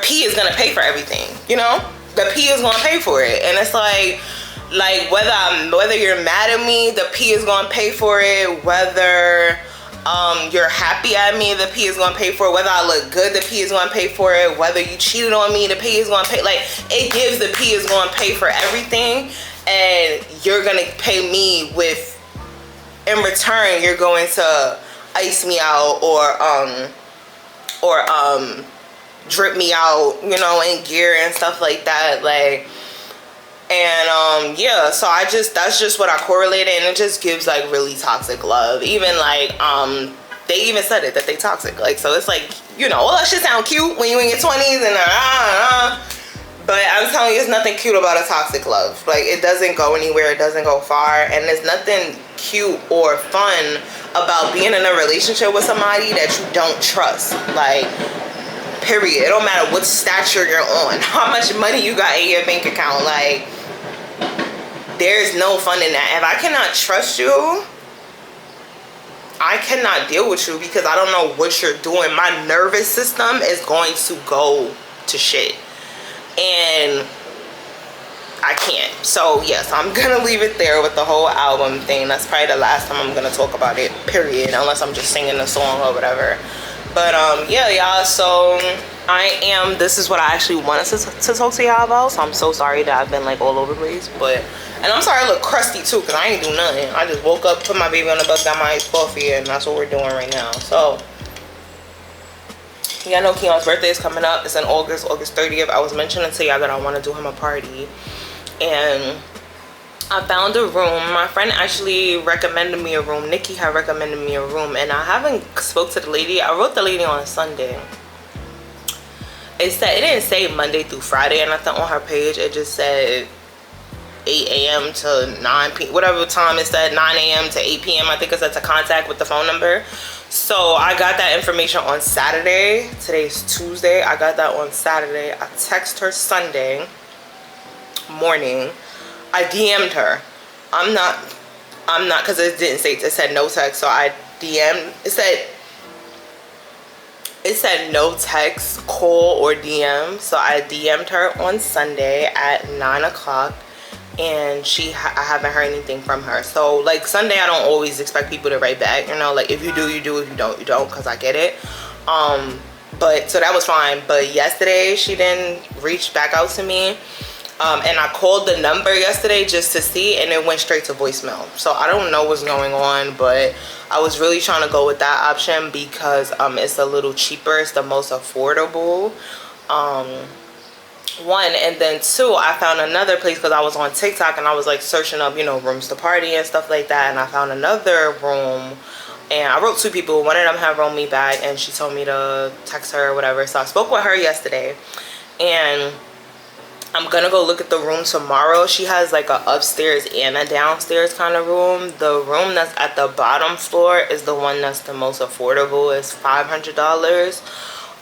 P is gonna pay for everything, you know, the P is gonna pay for it. And it's like whether you're mad at me, the P is gonna pay for it. Whether you're happy at me, the P is gonna pay for it. Whether I look good, the P is gonna pay for it. Whether you cheated on me, the P is gonna pay. Like it gives, the P is gonna pay for everything, and you're gonna pay me with, in return, you're going to ice me out or drip me out, you know, in gear and stuff like that, like. And yeah, so that's just what I correlated, and it just gives like really toxic love. Even like they even said it that they toxic, like, so it's like, you know, all that shit sound cute when you in your 20s and but I'm telling you, there's nothing cute about a toxic love. Like it doesn't go anywhere, it doesn't go far, and there's nothing cute or fun about being in a relationship with somebody that you don't trust, like, period. It don't matter what stature you're on, how much money you got in your bank account, like there's no fun in that. If I cannot trust you, I cannot deal with you because I don't know what you're doing. My nervous system is going to go to shit, and I can't. So yes, I'm gonna leave it there with the whole album thing. That's probably the last time I'm gonna talk about it, period, unless I'm just singing a song or whatever. But yeah, y'all, so this is what I actually wanted to talk to y'all about. So I'm so sorry that I've been like all over the place, and I'm sorry I look crusty too, because I ain't do nothing. I just woke up, put my baby on the bus, got my iced coffee, and that's what we're doing right now. So Y'all know Keon's birthday is coming up. It's in August 30th. I was mentioning to y'all that I want to do him a party. And I found a room. My friend actually recommended me a room. Nikki had recommended me a room. And I haven't spoke to the lady. I wrote the lady on Sunday. It didn't say Monday through Friday or nothing on her page. It just said 8 a.m. to 9 p.m. Whatever time it said, 9 a.m. to 8 p.m. I think it said to contact with the phone number. So I got that information on Saturday. Today's Tuesday. I got that on Saturday. I texted her Sunday morning. I DM'd her. I'm not, because it didn't say, it said no text. So I DM'd, it said no text, call, or DM. So I DM'd her on Sunday at 9 o'clock. And I haven't heard anything from her. So like Sunday, I don't always expect people to write back, you know, like if you do, you do. If you don't, you don't, because I get it. But so that was fine. But yesterday she didn't reach back out to me, and I called the number yesterday just to see, and it went straight to voicemail. So I don't know what's going on, but I was really trying to go with that option because it's a little cheaper. It's the most affordable. One, and then two, I found another place because I was on TikTok and I was like searching up, you know, rooms to party and stuff like that, and I found another room, and I wrote two people. One of them had wrote me back and she told me to text her or whatever. So I spoke with her yesterday, and I'm gonna go look at the room tomorrow. She has like a upstairs and a downstairs kind of room. The room that's at the bottom floor is the one that's the most affordable. It's $500.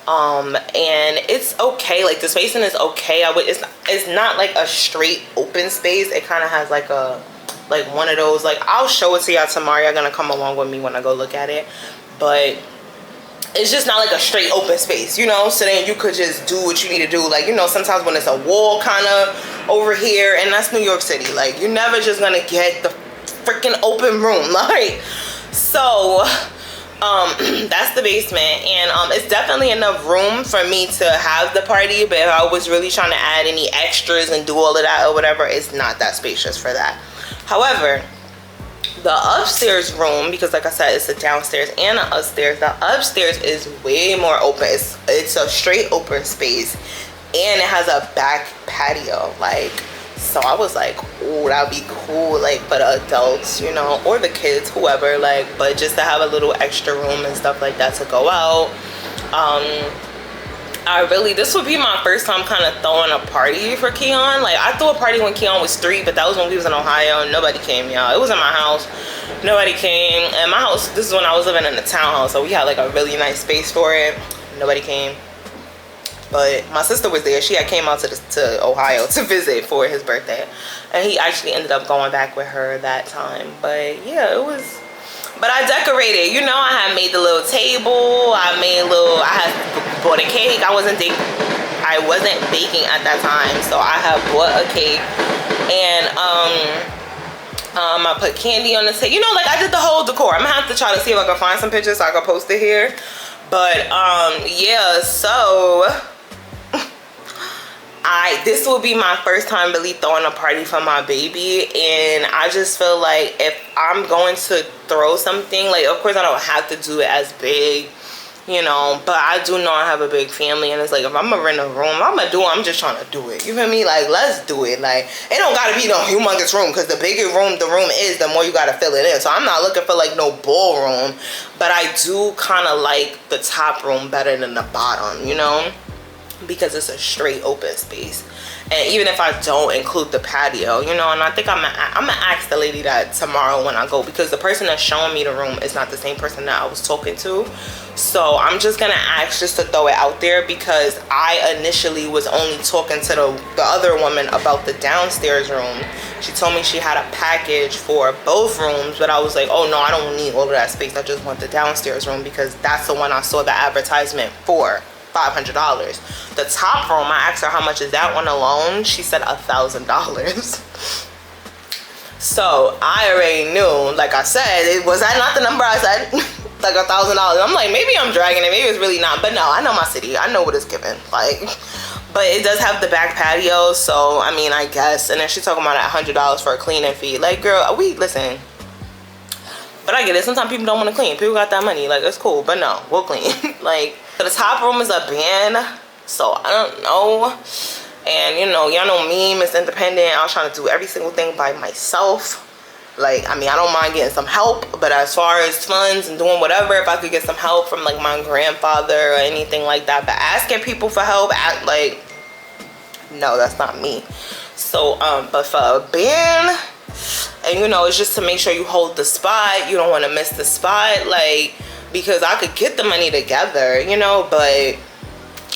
And it's okay, like the spacing is okay. It's not like a straight open space. It kind of has like one of those, like, I'll show it to y'all tomorrow. Y'all gonna come along with me when I go look at it, but it's just not like a straight open space, you know. So then you could just do what you need to do, like, you know, sometimes when it's a wall kind of over here, and that's New York City, like you're never just gonna get the freaking open room, like. So that's the basement, and it's definitely enough room for me to have the party, but if I was really trying to add any extras and do all of that or whatever, it's not that spacious for that. However, the upstairs room, because like I said, it's a downstairs and an upstairs, the upstairs is way more open. It's a straight open space, and it has a back patio, like. So I was like, oh, that'd be cool, like, for the adults, you know, or the kids, whoever, like, but just to have a little extra room and stuff like that to go out. This would be my first time kind of throwing a party for Keon. Like, I threw a party when Keon was 3, but that was when we was in Ohio, and nobody came, y'all. It was in my house, nobody came. And my house, this is when I was living in a townhouse, so we had like a really nice space for it. Nobody came. But my sister was there. She had came out to Ohio to visit for his birthday, and he actually ended up going back with her that time. But yeah, it was. But I decorated. You know, I had made the little table. I had bought a cake. I wasn't baking at that time, so I had bought a cake, and I put candy on the table. You know, like I did the whole decor. I'm gonna have to try to see if I can find some pictures so I can post it here. But yeah, so. This will be my first time really throwing a party for my baby, and I just feel like if I'm going to throw something, like, of course I don't have to do it as big, you know, but I do know I have a big family, and it's like if I'm gonna rent a room, I'm just trying to do it, you feel me? Like, let's do it. Like, it don't gotta be no humongous room, because the bigger room the room is, the more you gotta fill it in. So I'm not looking for like no ballroom, but I do kind of like the top room better than the bottom, you know, because it's a straight open space. And even if I don't include the patio, you know, and I think I'm gonna ask the lady that tomorrow when I go, because the person that's showing me the room is not the same person that I was talking to. So I'm just gonna ask just to throw it out there, because I initially was only talking to the other woman about the downstairs room. She told me she had a package for both rooms, but I was like, oh no, I don't need all of that space. I just want the downstairs room, because that's the one I saw the advertisement for. $500. The top room, I asked her how much is that one alone. She said $1,000. So I already knew, like I said, was that not the number I said? Like $1,000. I'm like, maybe I'm dragging it, maybe it's really not. But no, I know my city, I know what it's given, like. But it does have the back patio, so I mean, I guess. And then she's talking about $100 for a cleaning fee. Like, girl, listen. But I get it, sometimes people don't want to clean. People got that money, like, it's cool, but no, we'll clean. Like, So the top room is a band, so I don't know. And you know, y'all know me, Miss Independent. I was trying to do every single thing by myself. Like, I mean, I don't mind getting some help, but as far as funds and doing whatever, if I could get some help from like my grandfather or anything like that, but asking people for help, like, no, that's not me. So but for a band, and you know, it's just to make sure you hold the spot. You don't want to miss the spot, like, because I could get the money together, you know, but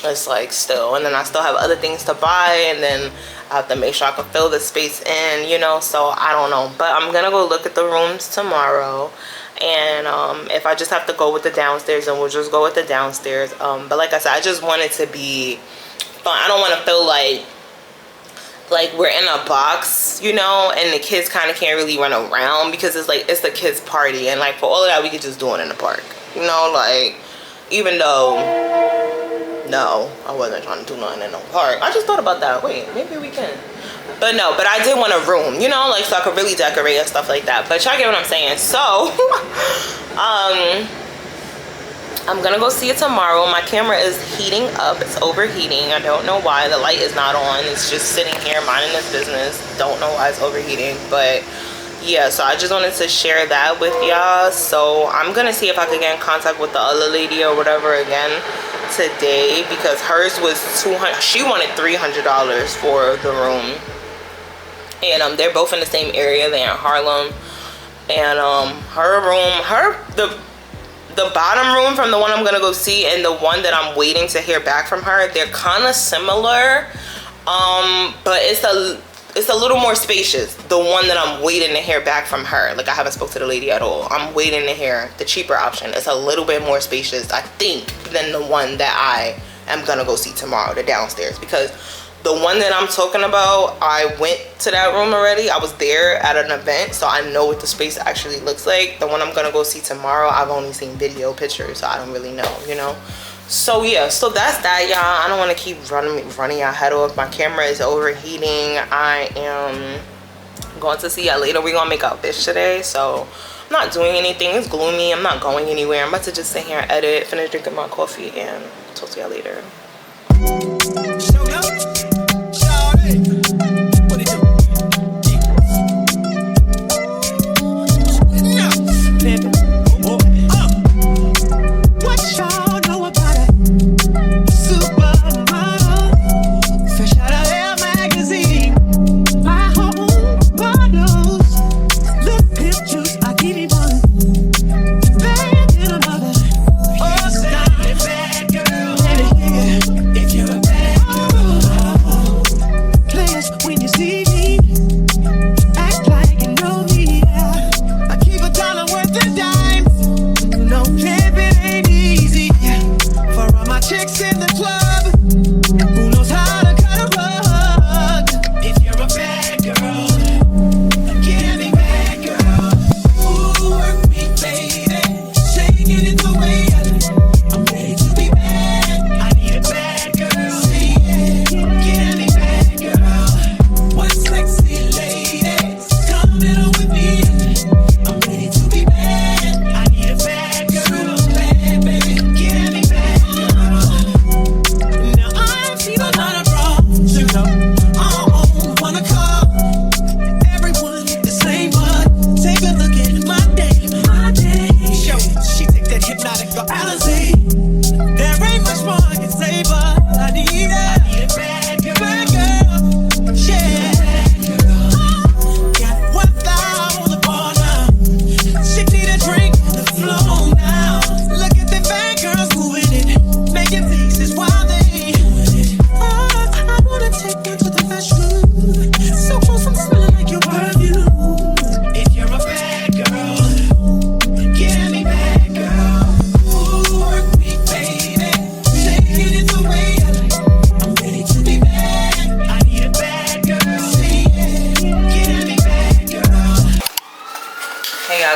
it's like still, and then I still have other things to buy, and then I have to make sure I can fill the space in, you know. So I don't know, but I'm gonna go look at the rooms tomorrow, and if I just have to go with the downstairs, then we'll just go with the downstairs. But like I said, I just want it to be fun. I don't want to feel like we're in a box, you know, and the kids kind of can't really run around, because it's like, it's the kids' party, and like for all of that we could just do it in the park, you know. Like, even though, no, I wasn't trying to do nothing in the park. I just thought about that. Wait, maybe we can. But no, but I did want a room, you know, like, so I could really decorate and stuff like that. But y'all get what I'm saying. So I'm gonna go see it tomorrow. My camera is heating up. It's overheating. I don't know why. The light is not on. It's just sitting here minding its business. Don't know why it's overheating. But yeah, so I just wanted to share that with y'all. So I'm gonna see if I could get in contact with the other lady or whatever again today, because hers was $200. She wanted $300 for the room, and they're both in the same area. They're in Harlem, and her room, the bottom room from the one I'm gonna go see and the one that I'm waiting to hear back from her, they're kind of similar, but it's a little more spacious, the one that I'm waiting to hear back from her. Like, I haven't spoke to the lady at all. I'm waiting to hear the cheaper option. It's a little bit more spacious, I think, than the one that I am gonna go see tomorrow, the downstairs, because the one that I'm talking about, I went to that room already. I was there at an event, so I know what the space actually looks like. The one I'm gonna go see tomorrow, I've only seen video pictures, so I don't really know, you know. So yeah, so that's that, y'all. I don't want to keep running y'all head off. My camera is overheating. I am going to see y'all later. We're gonna make out fish today, so I'm not doing anything. It's gloomy. I'm not going anywhere. I'm about to just sit here and edit, finish drinking my coffee, and talk to y'all later.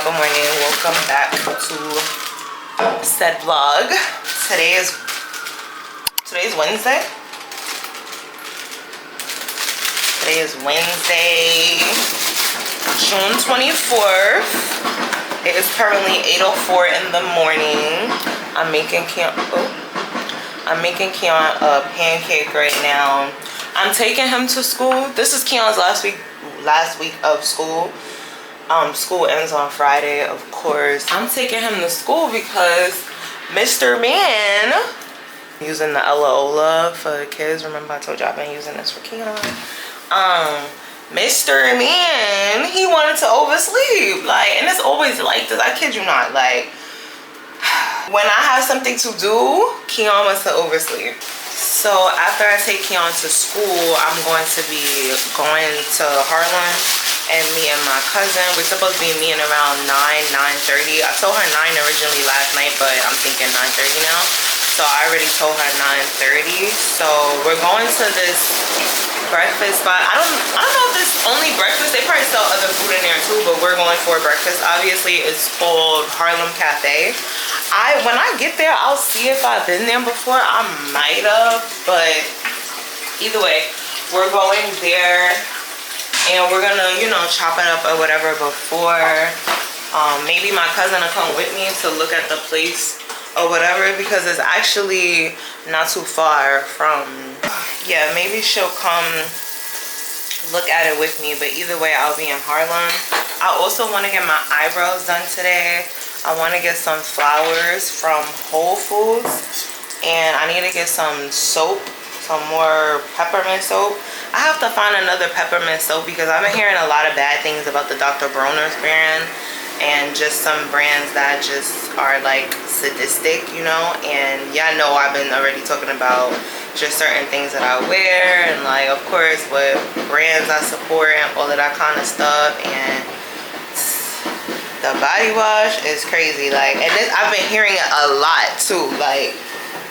Good morning, welcome back to said vlog. Today is Wednesday. Today is Wednesday, June 24th. It is currently 8:04 in the morning. I'm making Keon. Oh, I'm making Keon a pancake right now. I'm taking him to school. This is Keon's last week of school. School ends on Friday, of course. I'm taking him to school because Mr. Man, using the Ella for the kids. Remember I told you I've been using this for Keon. Mr. Man, he wanted to oversleep. Like, and it's always like this. I kid you not. Like, when I have something to do, Keon wants to oversleep. So after I take Keon to school, I'm going to be going to Harlem and meeting my cousin. We're supposed to be meeting around 9:30. I told her 9 originally last night, but I'm thinking 9:30 now. So I already told her 9:30. So we're going to this breakfast spot. I don't know if it's only breakfast. They probably sell other food in there too, but we're going for breakfast. Obviously, it's called Harlem Cafe. When I get there, I'll see if I've been there before. I might have, but either way, we're going there and we're gonna, you know, chop it up or whatever before. Maybe my cousin will come with me to look at the place or whatever, because it's actually not too far from, yeah, maybe she'll come look at it with me, but either way, I'll be in Harlem. I also want to get my eyebrows done today. I want to get some flowers from Whole Foods, and I need to get some soap, some more peppermint soap. I have to find another peppermint soap because I've been hearing a lot of bad things about the Dr. Bronner's brand, and just some brands that just are like sadistic, you know. And y'all know I've been already talking about just certain things that I wear, and like, of course, what brands I support and all of that kind of stuff. And the body wash is crazy, like, and this, I've been hearing it a lot too, like,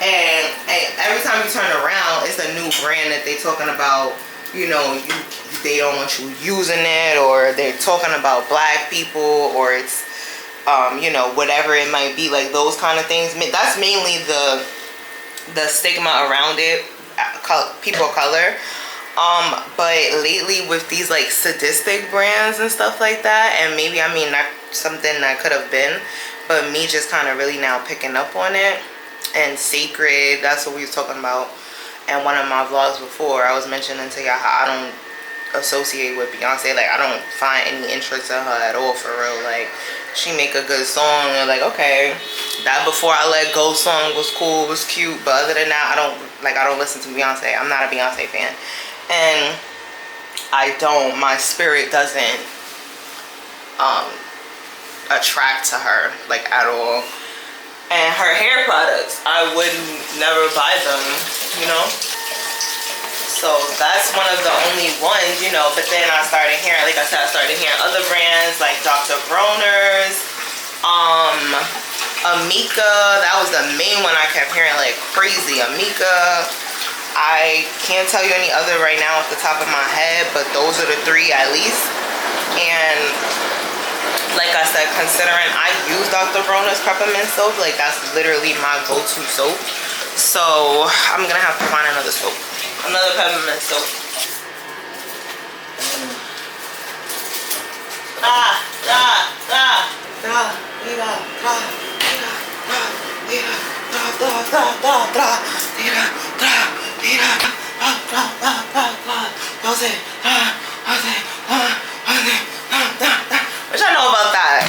and every time you turn around, it's a new brand that they're talking about, you know, they don't want you using it, or they're talking about black people, or it's, you know, whatever it might be, like those kind of things. That's mainly the stigma around it, people of color. But lately with these like sadistic brands and stuff like that, and maybe, I mean, that's something that could have been, but me just kind of really now picking up on it. And Sacred, that's what we was talking about in one of my vlogs before. I was mentioning to y'all how I don't associate with Beyonce. Like, I don't find any interest in her at all, for real. Like, she make a good song and like, okay, that Before I Let Go song was cool, was cute, but other than that, I don't listen to Beyonce. I'm not a Beyonce fan, and my spirit doesn't attract to her, like, at all. And her hair products, I would never buy them, you know. So that's one of the only ones, you know. But then I started hearing, like I said, other brands like Dr. Bronner's, Amika. That was the main one I kept hearing like crazy. Amika. I can't tell you any other right now off the top of my head, but those are the 3 at least. And like I said, considering I use Dr. Bronner's peppermint soap, like that's literally my go-to soap. So I'm gonna have to find another soap, another peppermint soap. What y'all know about that?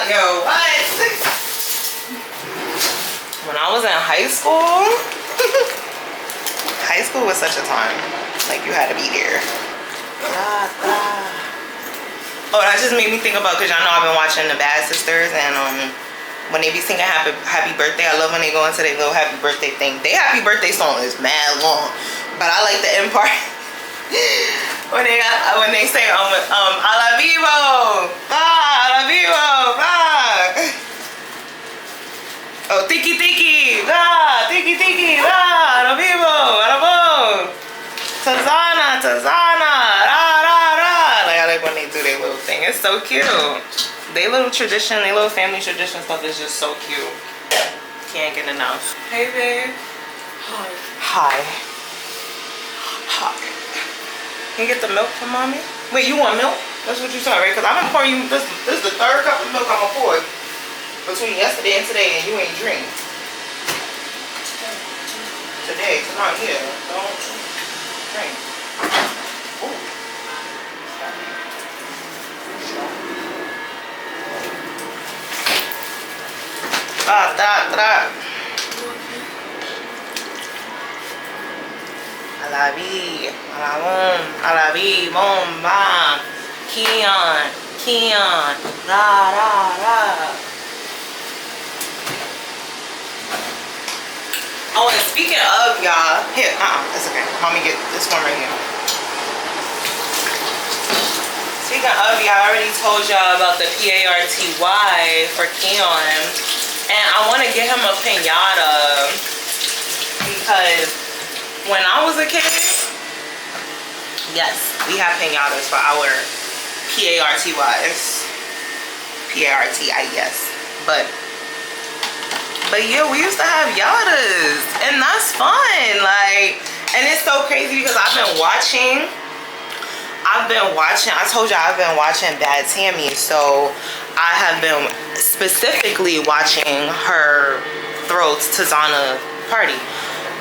Yo, what? When I was in high school, high school was such a time. Like, you had to be there. Oh, that just made me think about, because y'all know I've been watching the Bad Sisters, and when they be singing happy birthday, I love when they go into their little happy birthday thing. Their happy birthday song is mad long, but I like the end part. when they say a la vivo, a la vivo, oh, tiki tiki, tiki tiki, a la vivo, a la vivo, Tazana, like, I like when they do their little thing. It's so cute. They little tradition, they little family tradition stuff is just so cute. Can't get enough. Hey babe. Hi. Can you get the milk for mommy? Wait, you want milk? That's what you said, right? Because I'm gonna pour you, this is the 3rd cup of milk I'm gonna pour between yesterday and today, and you ain't drink. today. It's not here. Don't drink. Ooh. That. A la vie, bomba. Keon, ra. Oh, and speaking of, y'all, here, it's okay. Mommy get this one right here. Speaking of, y'all, I already told y'all about the PARTY for Keon. And I want to get him a piñata because when I was a kid, yes, we have piñatas for our PARTYs. PARTIs. But yeah, we used to have yadas, and that's fun. Like, and it's so crazy because I've been watching. I told you I've been watching Bad Tammy, so I have been specifically watching her throw Tizana party.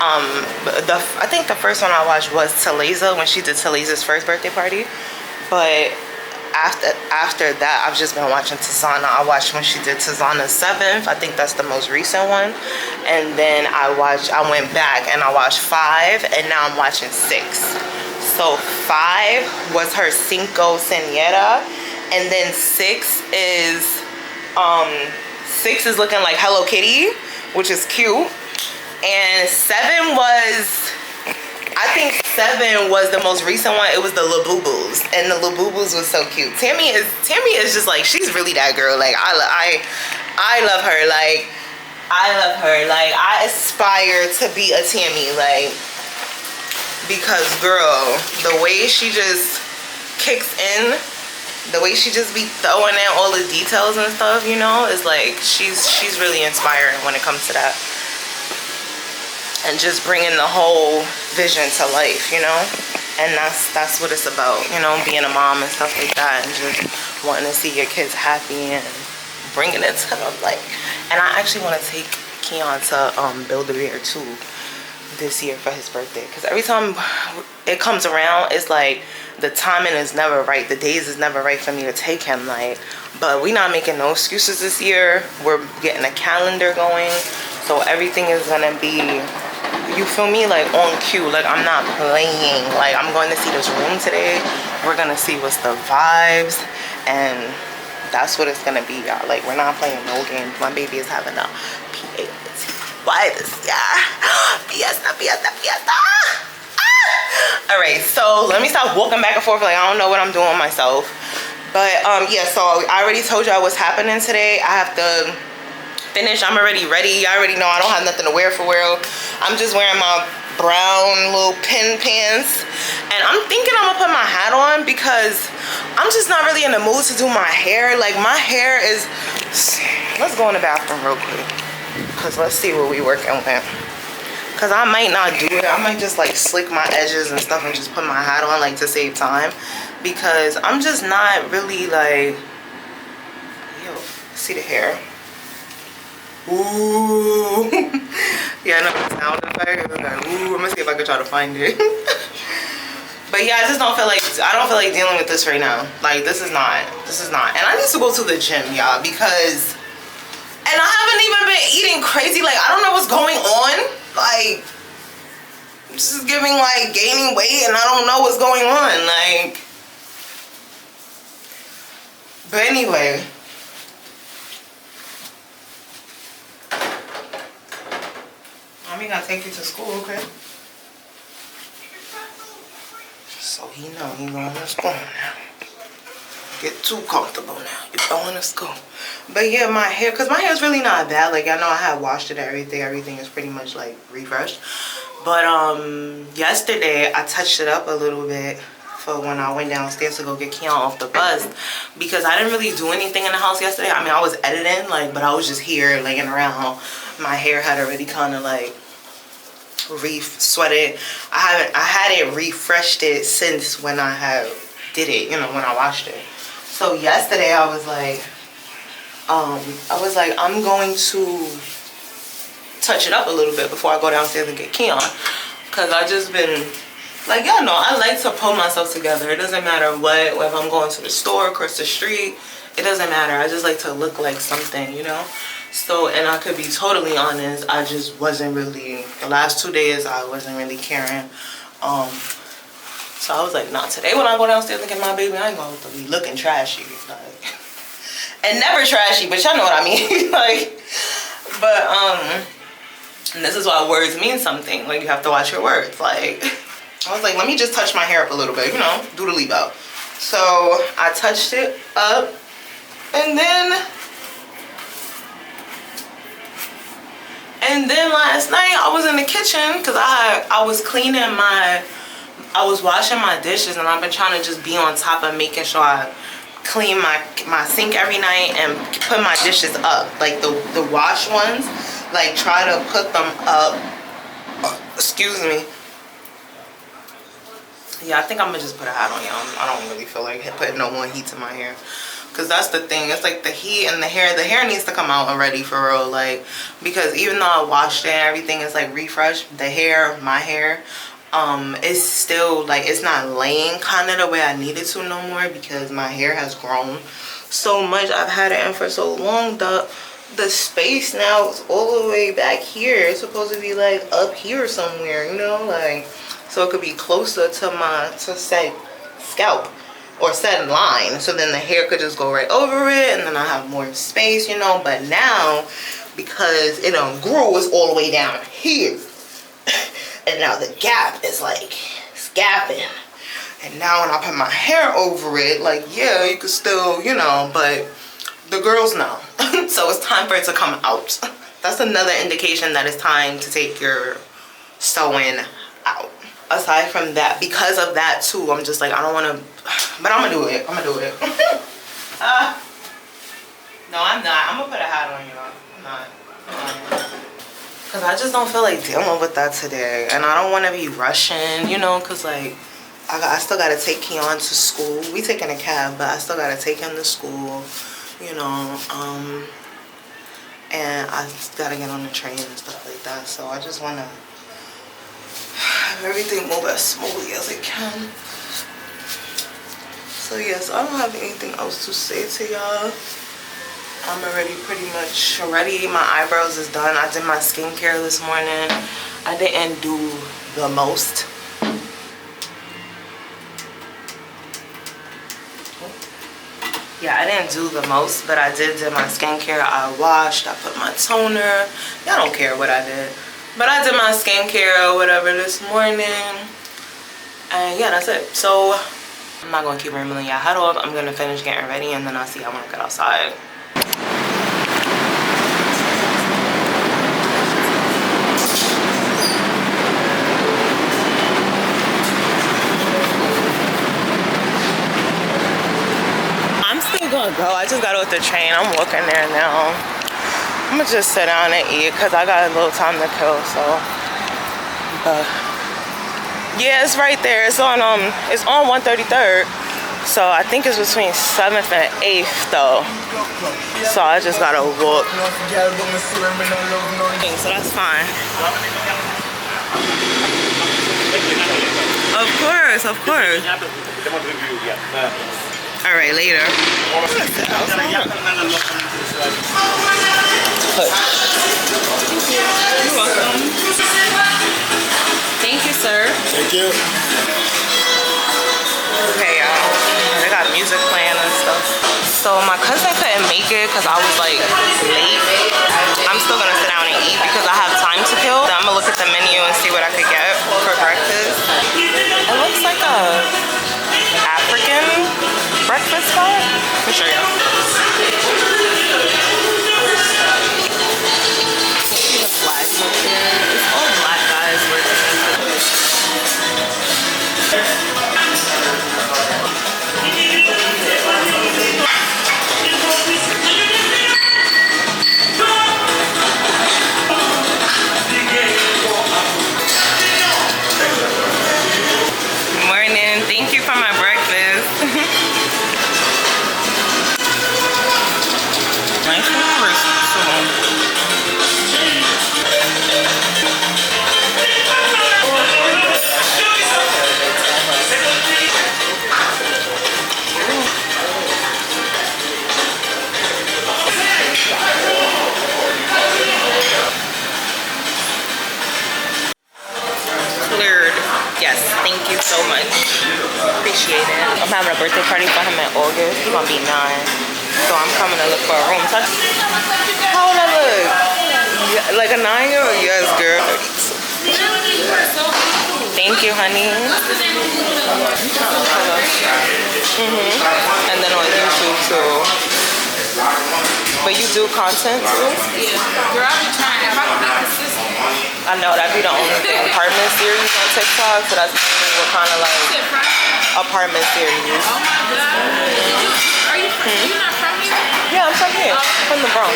I think the first one I watched was Taleza, when she did Taleza's first birthday party. But after that, I've just been watching Tizana. I watched when she did Tizana's 7th. I think that's the most recent one. And then I went back and I watched 5, and now I'm watching 6. So 5 was her Cinco Señera, and then 6 is looking like Hello Kitty, which is cute. And 7 was, I think 7 was the most recent one. It was the Labubu's, and the Labubu's was so cute. Tammy is just like, she's really that girl. Like I love her. Like I aspire to be a Tammy. Like, because girl, the way she just kicks in, the way she just be throwing in all the details and stuff, you know, is like she's really inspiring when it comes to that. And just bringing the whole vision to life, you know? And that's what it's about, you know, being a mom and stuff like that, and just wanting to see your kids happy and bringing it to them. Like, and I actually want to take Keon to Build-A-Bear too this year for his birthday, because every time it comes around, it's like the timing is never right, the days is never right for me to take him. Like, but we not making no excuses this year. We're getting a calendar going, so everything is gonna be, you feel me, like on cue. Like, I'm not playing. Like, I'm going to see this room today. We're gonna see what's the vibes, and that's what it's gonna be, y'all. Like, we're not playing no games. My baby is having a PAT. Why this? Yeah. Fiesta. All right, so let me stop walking back and forth. Like, I don't know what I'm doing myself. But yeah, so I already told y'all what's happening today. I have to finish. I'm already ready. Y'all already know I don't have nothing to wear for real. I'm just wearing my brown little pin pants, and I'm thinking I'm gonna put my hat on because I'm just not really in the mood to do my hair. Like, my hair is, let's go in the bathroom real quick, because let's see what we working with. Because I might not do it. I might just like slick my edges and stuff and just put my hat on, like, to save time, because I'm just not really like, yo, see the hair. Ooh. Yeah, I know the sound effect. It was like, ooh, I'm gonna see if I can try to find it. But yeah, I don't feel like dealing with this right now. Like, this is not. And I need to go to the gym, y'all, because, and I haven't even been eating crazy. Like, I don't know what's going on. Like, this is giving like gaining weight, and I don't know what's going on. Like, but anyway. Mommy gotta take you to school, okay? So he know he going to school now. Get too comfortable now. You're going to school. But yeah, my hair, because my hair is really not bad. Like, I know I have washed it and everything. Everything is pretty much like refreshed. But yesterday I touched it up a little bit for when I went downstairs to go get Keon off the bus, because I didn't really do anything in the house yesterday. I mean, I was editing, like, but I was just here laying around. My hair had already kind of like sweated. I hadn't refreshed it since when I did it, you know, when I washed it. So yesterday I was like I'm going to touch it up a little bit before I go downstairs and get Keon. Cause I just been like, y'all know, I like to pull myself together. It doesn't matter what, whether I'm going to the store, across the street, it doesn't matter. I just like to look like something, you know? So, and I could be totally honest, I just wasn't really, the last 2 days, I wasn't really caring. So I was like, nah, today when I go downstairs and get my baby, I ain't gonna be looking trashy. Like, and never trashy, but y'all know what I mean. Like, but, and this is why words mean something. Like, you have to watch your words. Like, I was like, let me just touch my hair up a little bit, you know, do the leave out. So I touched it up, and then last night I was in the kitchen because I was cleaning I was washing my dishes, and I've been trying to just be on top of making sure I clean my sink every night and put my dishes up, like the wash ones, like try to put them up. Excuse me. Yeah, I think I'm gonna just put a hat on, y'all. I don't really feel like putting no more heat to my hair, because that's the thing. It's like the heat and the hair needs to come out already, for real. Like, because even though I washed it and everything is like refreshed, my hair it's still like, it's not laying kind of the way I need it to no more, because my hair has grown so much. I've had it in for so long. The space now is all the way back here. It's supposed to be like up here somewhere, you know, like, so it could be closer to say scalp or said line, so then the hair could just go right over it, and then I have more space, you know. But now, because it grew, it's all the way down here. And now the gap is like scapping. And now when I put my hair over it, like, yeah, you could still, you know, but the girls know. So it's time for it to come out. That's another indication that it's time to take your sewing out. Aside from that, because of that too, I'm just like, I don't want to, but I'm gonna do it. I'm gonna do it. No, I'm not. I'm gonna put a hat on, y'all. I'm not. Because I just don't feel like dealing with that today. And I don't want to be rushing, you know, because like, I still got to take Keon to school. We taking a cab, but I still got to take him to school, you know. And I got to get on the train and stuff like that. So I just want to have everything move as smoothly as it can. So yes, I don't have anything else to say to y'all. I'm already pretty much ready. My eyebrows is done. I did my skincare this morning. I didn't do the most. Yeah, I didn't do the most, but I did my skincare. I washed, I put my toner. Y'all don't care what I did. But I did my skincare or whatever this morning. And yeah, that's it. So I'm not gonna keep rambling y'all head off. I'm gonna finish getting ready, and then I'll see y'all when I get outside. I'm still gonna go. I just got off the train. I'm walking there now. I'm gonna just sit down and eat because I got a little time to kill. So yeah, it's right there. It's on 133rd. So I think it's between 7th and 8th though. So I just gotta walk. So that's fine. Of course, of course. All right, later. You're welcome. Thank you, sir. Thank you. Okay, y'all. They got music playing and stuff. So my cousin couldn't make it because I was like late. I'm still gonna sit down and eat because I have time to kill. Then I'm gonna look at the menu and see what I could get for breakfast. It looks like a African breakfast spot. Let me show you. See the flags up there. It's all black guys working. Morning. Thank you for my breakfast. birthday party for him in August. He's gonna be 9. So I'm coming to look for a room. So how would I look? Yeah, like a 9-year-old? Yes, girl. Thank you, honey. And then on YouTube too. But you do content too? Yeah. Girl, I be trying. If I can be consistent. I know that'd be the only thing. Apartment series on TikTok, so that's what kind of like apartment series. Oh my god. Are you from? You not from here? Yeah, I'm from here. From the Bronx.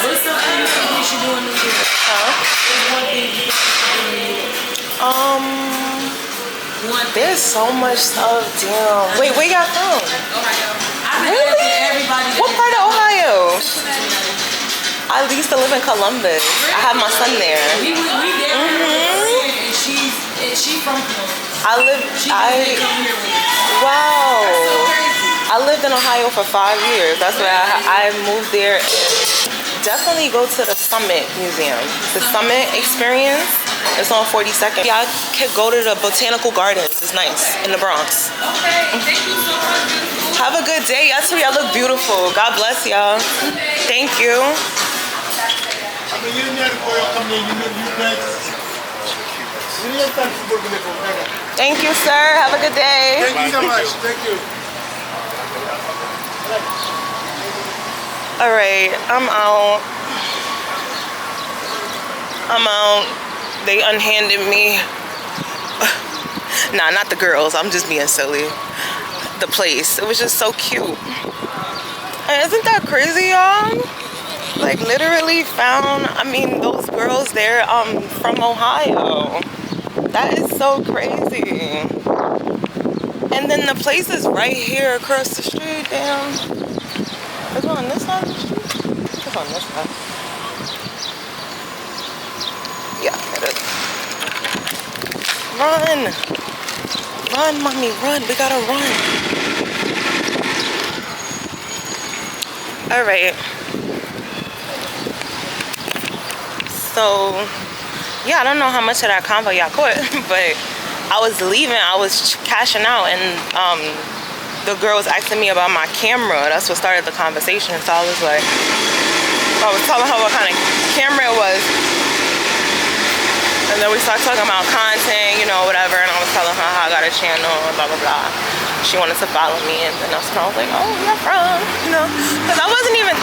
What's something you think we should do in New York? There's so much stuff. Damn. Wait, where y'all from? Really? What part of Ohio? I used to live in Columbus. I have my son there. We there. And she's from Columbus. Wow. I lived in Ohio for 5 years. That's why I moved there. Definitely go to the Summit Museum. The Summit Experience. It's on 42nd. Y'all could go to the Botanical Gardens. It's nice in the Bronx. Okay, thank you so much. Have a good day. Y'all too. Y'all look beautiful. God bless y'all. Thank you. Thank you, sir. Have a good day. Thank you so much. Thank you. All right, I'm out. They unhanded me. Nah, not the girls. I'm just being silly. The place. It was just so cute. And isn't that crazy, y'all? Like literally found, those girls there from Ohio. That is so crazy. And then the place is right here across the street. Damn. Is it on this side of the street? It's on this side. Yeah, it is. Run! Run, mommy, run. We gotta run. Alright. So, yeah, I don't know how much of that convo y'all caught, but I was leaving, I was cashing out, and the girl was asking me about my camera. That's what started the conversation. So I was like, I was telling her what kind of camera it was. And then we started talking about content, you know, whatever. And I was telling her how I got a channel and blah, blah, blah. She wanted to follow me. And then that's when I was like, oh, where you from? You know, because I wasn't even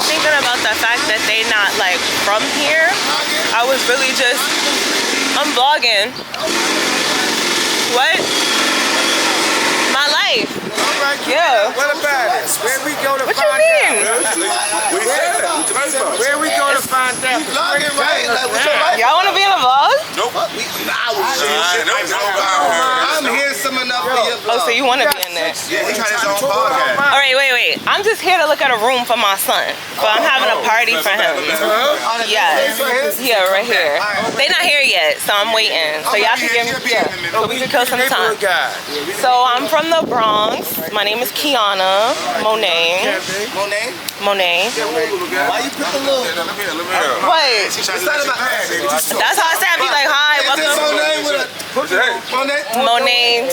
thinking about the fact that they not like from here. I was really just, I'm vlogging. What? My life. Yeah. What about it? Where we go to What find you mean? Where we go to find out? You vlogging, right? Like, what's your life? Y'all want to be in a vlog? Nope. I'm here summing up for your vlog. Oh, so you want to be in there? Yeah, he got his own podcast. All right, wait. I'm just here to look at a room for my son. But I'm having a party for him. Yes. Yeah, right here. They not here yet, so I'm waiting. So y'all can give me, so we can kill some time. So I'm from the Bronx. My name is Keon Monet. Monet. Why you put the little? What? That's how I say. I be like, hi, welcome. Monet.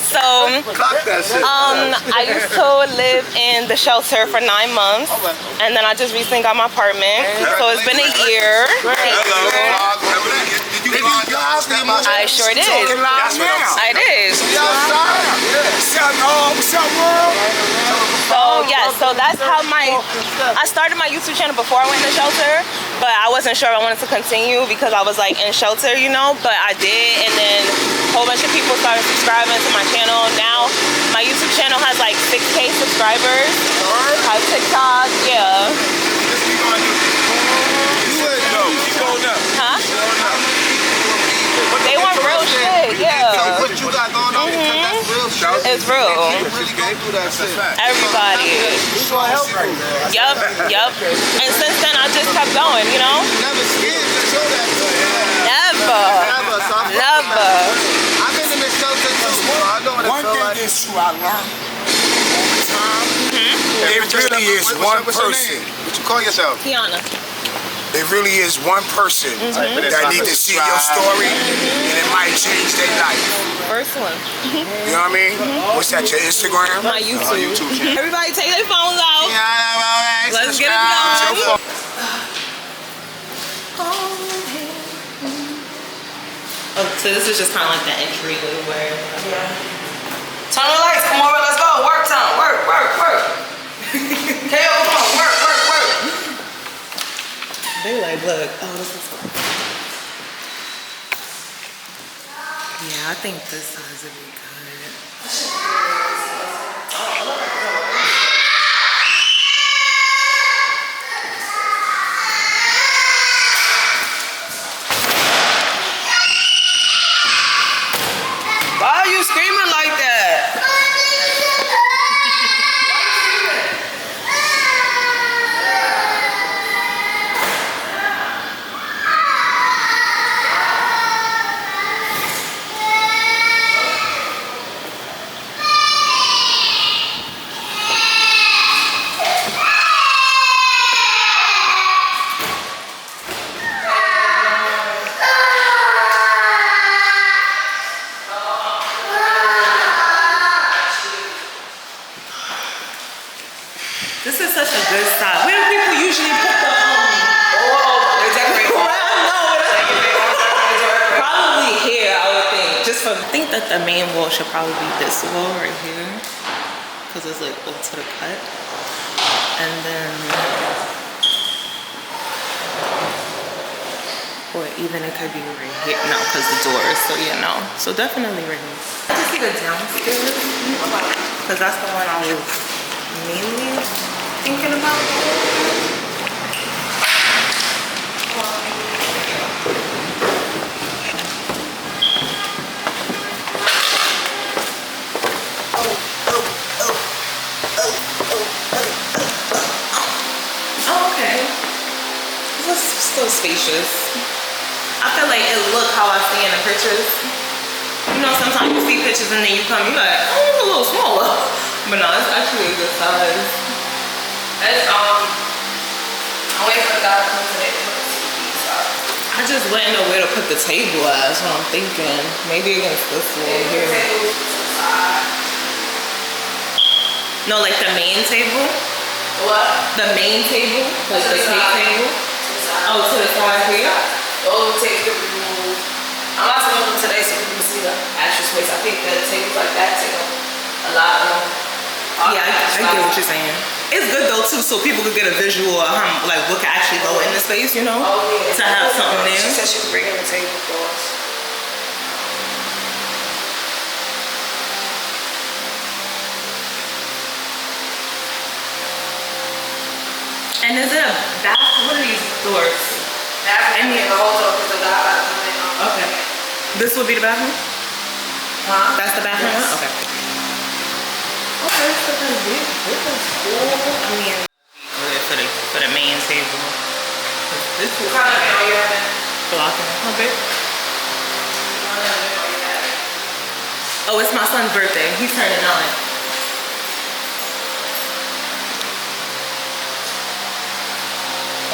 So, I used to live in the shelter for 9 months, and then I just recently got my apartment. So it's been a year. I sure did. I did. So yeah, so that's how I started my YouTube channel before I went in the shelter, but I wasn't sure I wanted to continue because I was like in shelter, you know, but I did, and then a whole bunch of people started subscribing to my channel. Now my YouTube channel has like 6K subscribers. Has TikTok, yeah. Huh? They want real shit, yeah. What you got going on? That's real shit. It's real. Really go through that shit. Everybody. Yup. And since then, I just kept going, you know? Never scared to show that. Never. I've been in the shelter too, so I know what it feels like. One thing is true, I learned over time. It really is one person. What you call yourself? Kiana. it really is one person that need to see your story, and it might change their life. First one. You know what I mean? What's that, your Instagram? My YouTube. Everybody take their phones out. Yeah, Let's get it going. Oh, so this is just kind of like the entry where. Yeah. Turn the lights. Come over. Let's go. Work time. Work. Keon, come on. Work. They like, look. Oh, this is fun. Yeah, I think this size would be good. Why are you screaming like that? This is such a good style. Where do people usually put the They decorate probably here, I would think. Just for I think that the main wall should probably be this wall right here, because it's like up to the cut, and then or even it could be right here. No, because the doors. So yeah, no. So definitely right here. I just see the downstairs because that's the one I was mainly thinking about. Oh, okay. This is still spacious. I feel like it look how I see in the pictures. You know, sometimes you see pictures and then you come, you're like, oh, it's a little smaller. But no, it's actually a good size. That's I'm waiting for the guy to come today. I just wouldn't know where to put the table at. That's what I'm thinking. Maybe against this wall here. No, like the main table? What? The main table? Like the cake table? Oh, to the side here? Those tables could be removed. I'm about to go them today so people can see the actual space. I think that tables like that take up a lot of them. Yeah, I get what you're saying. It's good though too, so people could get a visual of how, like, what can actually go in the space, you know? Oh yeah. To have something there. She said she was bringing the table for us. And is it a bathroom? What are these doors? Bathroom and the whole door because the guy about to come in. Okay. This would be the bathroom? Huh? That's the bathroom? Yes. Okay. Okay, so that's big. This is cool. I mean, good for the main table. This is What kind of mail you having? blocking. How big? Oh, it's my son's birthday. He's turning 9.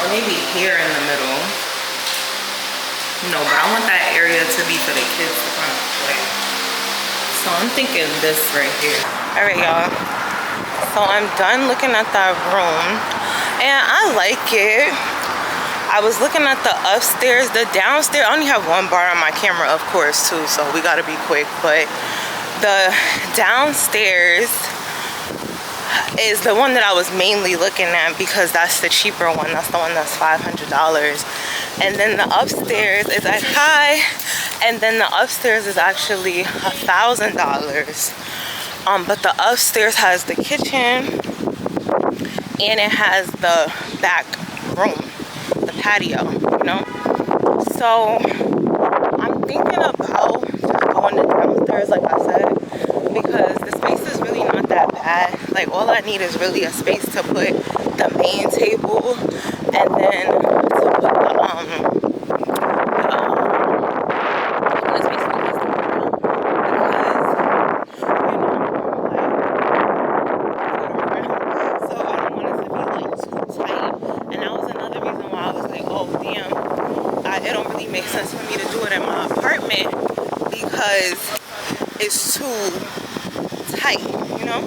Or maybe here in the middle. No, but I want that area to be for the kids to kind of play. So I'm thinking this right here. All right, y'all. So I'm done looking at that room, and I like it. I was looking at the upstairs, the downstairs. I only have one bar on my camera, of course, too, so we gotta be quick. But the downstairs is the one that I was mainly looking at because that's the cheaper one. That's the one that's $500. And then the upstairs is like high, and then the upstairs is actually $1,000. But the upstairs has the kitchen and it has the back room, the patio, you know. So I'm thinking about going to downstairs, like I said, because the space is really not that bad. Like, all I need is really a space to put the main table and then to put oh, because it's too tight, you know,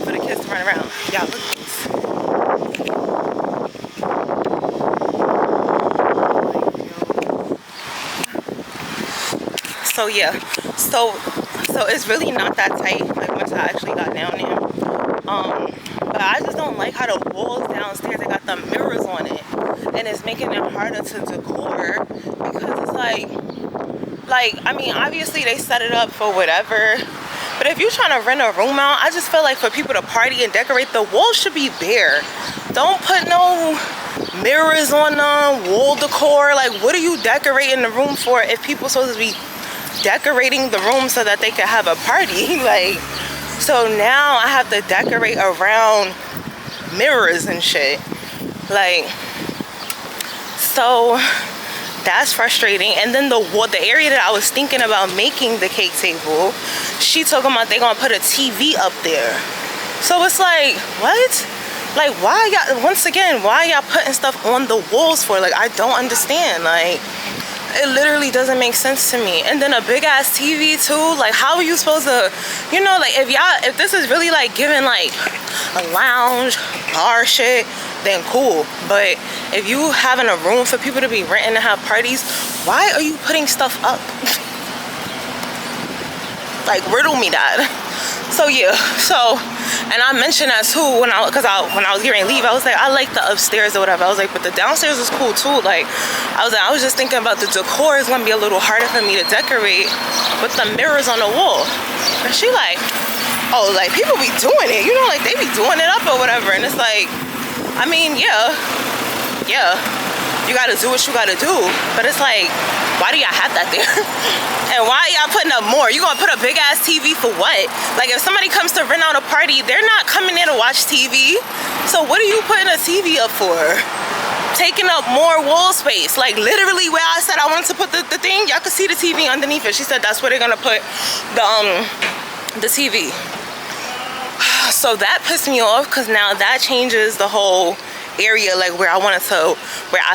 for the kids to run around. Y'all look at this. So yeah, so it's really not that tight, like once I actually got down there. But I just don't like how the walls downstairs, they got the mirrors on it, and it's making it harder to decor, because it's like I mean, obviously they set it up for whatever, but if you're trying to rent a room out, I just feel like for people to party and decorate, the walls should be bare. Don't put no mirrors on them, wall decor. Like, what are you decorating the room for if people supposed to be decorating the room so that they can have a party? Like, so now I have to decorate around mirrors and shit. Like, so that's frustrating. And then the area that I was thinking about making the cake table, she talking about they gonna put a TV up there. So it's like, what? Like, why y'all, once again, why y'all putting stuff on the walls for? Like, I don't understand. Like, it literally doesn't make sense to me. And then a big ass TV too. Like, how are you supposed to, you know, like, if this is really like giving like a lounge bar shit, then cool. But if you having a room for people to be renting to have parties, why are you putting stuff up? Like, riddle me that. So yeah, and I mentioned that too when I was getting ready to leave. I was like, I like the upstairs or whatever. I was like, but the downstairs is cool too. Like, I was just thinking about the decor is gonna be a little harder for me to decorate with the mirrors on the wall. And she like, oh, like, people be doing it, you know, like they be doing it up or whatever. And it's like, I mean, yeah, you gotta do what you gotta do, but it's like, why do y'all have that there? And why y'all putting up more? You gonna put a big ass TV for what? Like, if somebody comes to rent out a party, they're not coming in to watch TV. So what are you putting a TV up for? Taking up more wall space. Like, literally where I said I wanted to put the thing, y'all could see the TV underneath it. She said that's where they're gonna put the TV. So that pissed me off, because now that changes the whole area, like where I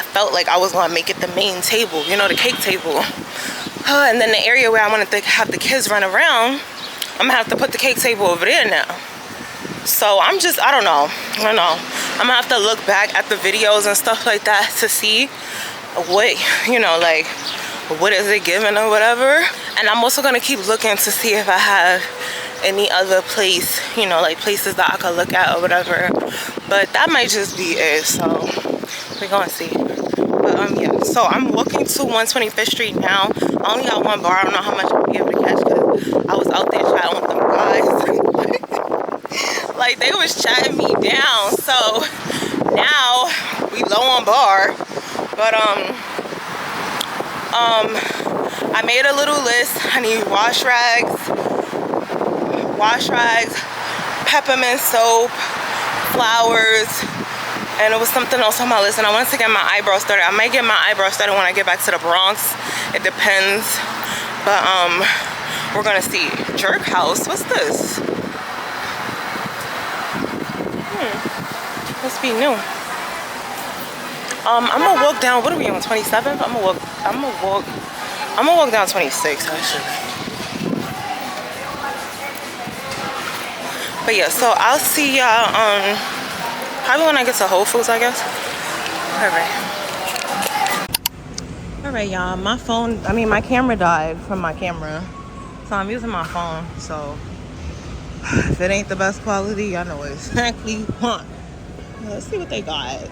felt like I was gonna make it the main table, you know, the cake table. And then the area where I wanted to have the kids run around, I'm gonna have to put the cake table over there now. So I don't know. I'm gonna have to look back at the videos and stuff like that to see what, you know, like, what is it giving or whatever. And I'm also gonna keep looking to see if I have any other place, you know, like places that I could look at or whatever. But that might just be it, so we're gonna see. But yeah, so I'm walking to 125th Street now. I only got one bar. I don't know how much I'll be able to catch, because I was out there chatting with them guys. Like, they was chatting me down. So now we low on bar. But I made a little list. I need wash rags, peppermint soap, flowers, and it was something else on my list. And I wanted to get my eyebrows started. I might get my eyebrows started when I get back to the Bronx. It depends. But we're gonna see. Jerk House, what's this? Must be new. I'm gonna walk down, what are we on, 27th? I'm gonna walk down 26th actually. But yeah, so I'll see y'all probably when I get to Whole Foods, I guess. Alright y'all, my camera died from my camera. So I'm using my phone, so if it ain't the best quality, y'all know exactly what. Let's see what they got. They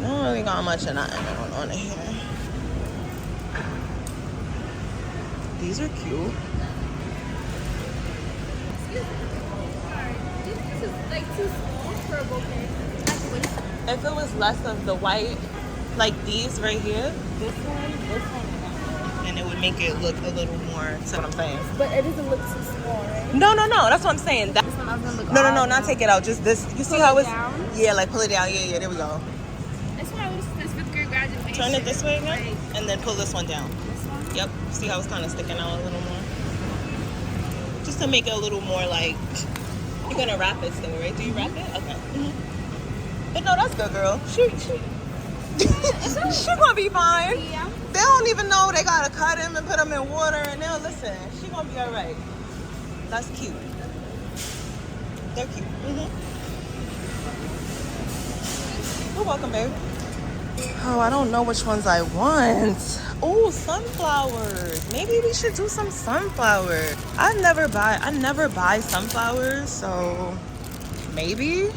don't really got much of nothing going on in here. These are cute. This is like too small for a bouquet. If it was less of the white, like these right here, this one, and it would make it look a little more, that's what I'm saying. But it doesn't look too small, right? No, that's what I'm saying. This one I was gonna look No, not take it out, just this. You see how it's, down? yeah, like pull it down, yeah, there we go. This one I was this 5th grade graduation. Turn it this way again, Like, and then pull this one down. this one? Yep, see how it's kind of sticking out a little more? Just to make it a little more like, you're gonna wrap it still, right? Do you wrap it? Okay. But no, that's good, girl. She gonna be fine. Yeah. They don't even know they gotta cut him and put him in water, and they'll listen. She gonna be all right. That's cute. They're cute. You're welcome, babe. Oh, I don't know which ones I want. Oh, sunflowers. Maybe we should do some sunflowers. I never buy sunflowers, so maybe.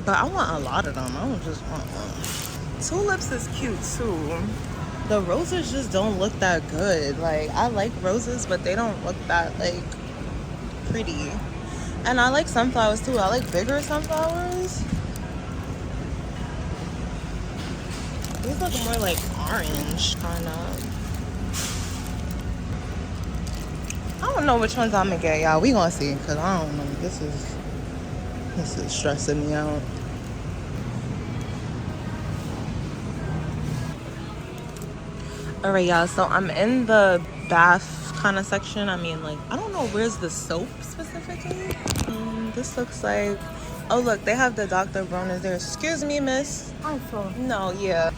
But I want a lot of them. I don't just want one. Tulips is cute too. The roses just don't look that good. Like, I like roses, but they don't look that like pretty. And I like sunflowers too. I like bigger sunflowers. These look more like orange, kind of. I don't know which ones I'm gonna get, y'all. We gonna see, cause I don't know. This is stressing me out. All right, y'all. So I'm in the bath kind of section. I mean, like, I don't know where's the soap specifically. This looks like. Oh, look, they have the Dr. Bronner's there. Excuse me, miss. No, yeah.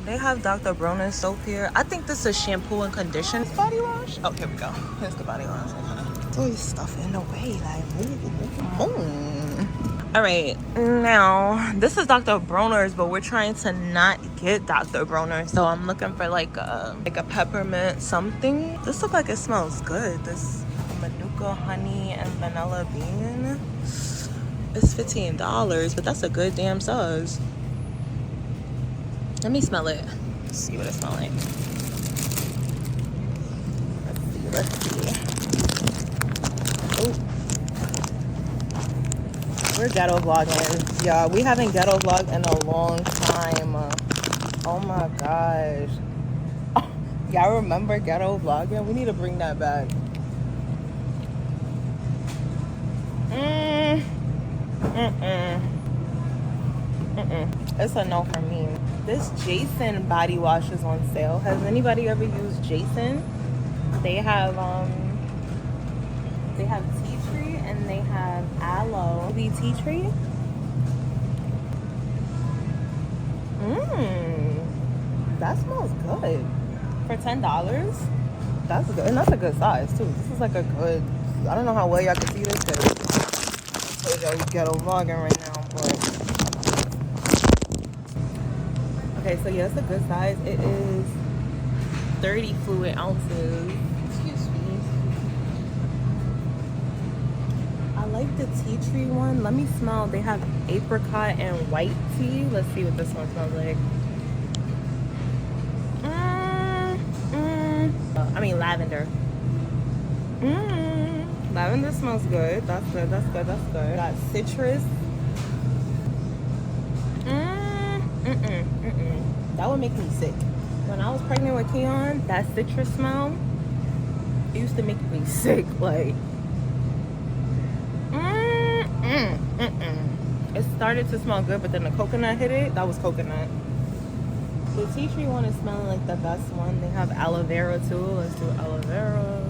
They have Dr. Bronner's soap here. I think this is shampoo and conditioner. Body wash? Oh, here we go. Here's the body wash. There's always stuff in the way. Like, All right, now, this is Dr. Bronner's, but we're trying to not get Dr. Bronner's. So I'm looking for like a peppermint something. This looks like it smells good. This Manuka honey and vanilla bean. It's $15, but that's a good damn size. Let me smell it. Let's see what it smells like. Let's see. Oh. We're ghetto vlogging. Yeah, we haven't ghetto vlogged in a long time. Oh my gosh. Oh, y'all remember ghetto vlogging? We need to bring that back. It's a no for me. This Jason body wash is on sale. Has anybody ever used Jason? They have tea tree and they have aloe. Maybe tea tree. That smells good. For $10, that's good, and that's a good size too. This is like a good. I don't know how well y'all can see this because I told y'all we ghetto vlogging right now, but. Okay, so yeah, it's a good size. It is 30 fluid ounces. Excuse me. I like the tea tree one. Let me smell. They have apricot and white tea. Let's see what this one smells like. I mean lavender. Lavender smells good. That's good. That's good. That's good. Got citrus. That would make me sick. When I was pregnant with Keon, that citrus smell, it used to make me sick. Like, it started to smell good, but then the coconut hit it. That was coconut. The tea tree one is smelling like the best one. They have aloe vera too. Let's do aloe vera.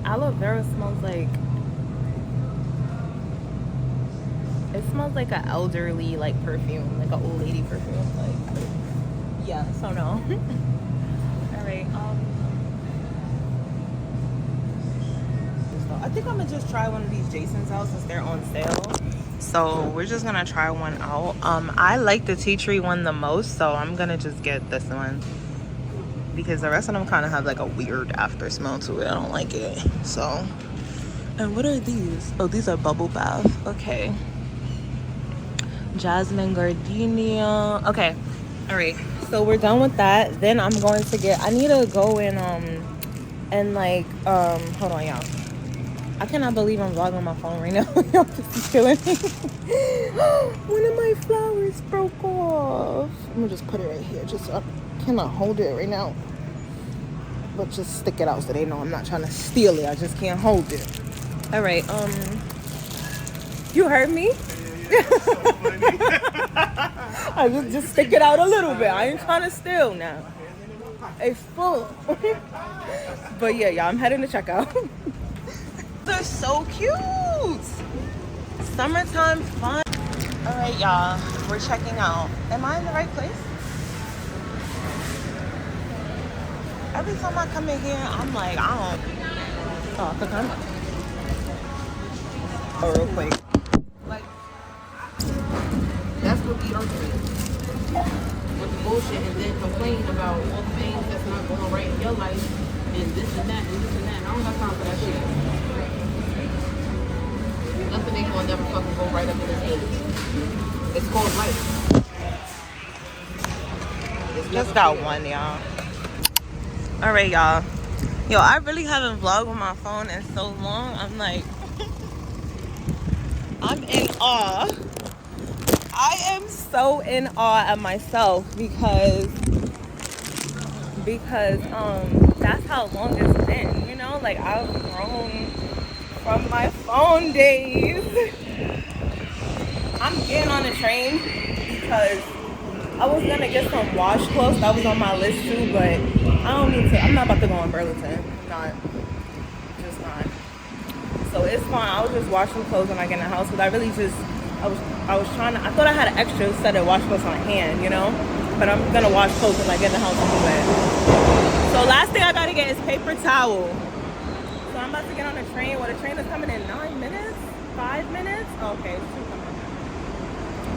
Aloe vera smells like. It smells like an elderly like perfume, like an old lady perfume. Like, yeah, so no. All right. I think I'm gonna just try one of these Jason's out since they're on sale. So we're just gonna try one out. I like the tea tree one the most, so I'm gonna just get this one because the rest of them kind of have like a weird after smell to it. I don't like it. So, and what are these? Oh, these are bubble bath. Okay. Jasmine gardenia. Okay, all right, so we're done with that. Then I'm going to get, I need to go and like hold on, y'all. I cannot believe I'm vlogging on my phone right now. Y'all, this is killing me. One of my flowers broke off. I'm gonna just put it right here, just so I cannot hold it right now, but just stick it out so they know I'm not trying to steal it. I just can't hold it. All right, you heard me. I just stick it out a little bit. I ain't trying to steal now. It's full. But yeah, y'all, I'm heading to checkout. They're so cute. Summertime fun. All right, y'all, we're checking out. Am I in the right place? Every time I come in here, I'm like, I don't. Oh, the time. Oh, real quick. Like, that's what be irking with the bullshit, and then complain about all the things that's not going right in your life, and this and that, and this and that. And I don't have time for that shit. Nothing ain't gonna never fucking go right up in this bitch. It's called life. Just got one, y'all. All right, y'all. Yo, I really haven't vlogged with my phone in so long. I'm like, I'm in awe. I am so in awe at myself because that's how long it's been, you know? Like, I've grown from my phone days. I'm getting on the train because I was gonna get some washcloths. That was on my list too, but I don't need to. I'm not about to go in Burlington. Just not. So it's fine. I'll just wash some clothes when I get in the house. But I really just, I was trying to. I thought I had an extra set of washcloths on hand, you know. But I'm gonna wash clothes when I get in the house anyway. So last thing I gotta get is paper towel. So I'm about to get on the train. Well, the train is coming in 9 minutes, 5 minutes. Oh, okay, it's 2 coming.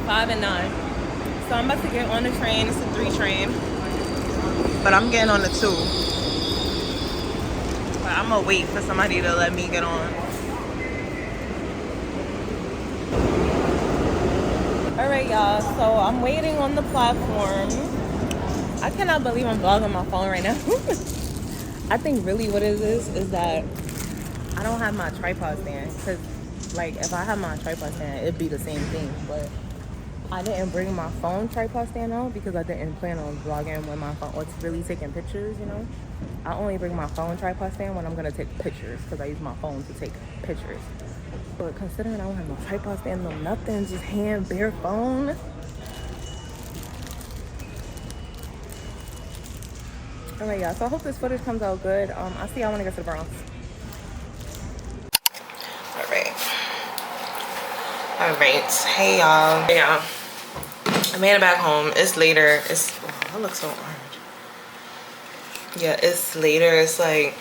5 and 9. So I'm about to get on the train. It's a 3 train. But I'm getting on the 2. But I'm gonna wait for somebody to let me get on. Alright, y'all. So I'm waiting on the platform. I cannot believe I'm vlogging my phone right now. I think really what it is that I don't have my tripod stand. Because, like, if I have my tripod stand, it'd be the same thing. But I didn't bring my phone tripod stand out because I didn't plan on vlogging with my phone or really taking pictures, you know. I only bring my phone tripod stand when I'm gonna take pictures because I use my phone to take pictures. But considering I don't have no tripod stand, no nothing, just hand, bare phone. Alright, y'all, so I hope this footage comes out good. I'll see y'all when I get to the Bronx. Alright, hey y'all. Yeah, I made it back home. It's later. It's, oh, I look so orange. Yeah, it's later. It's like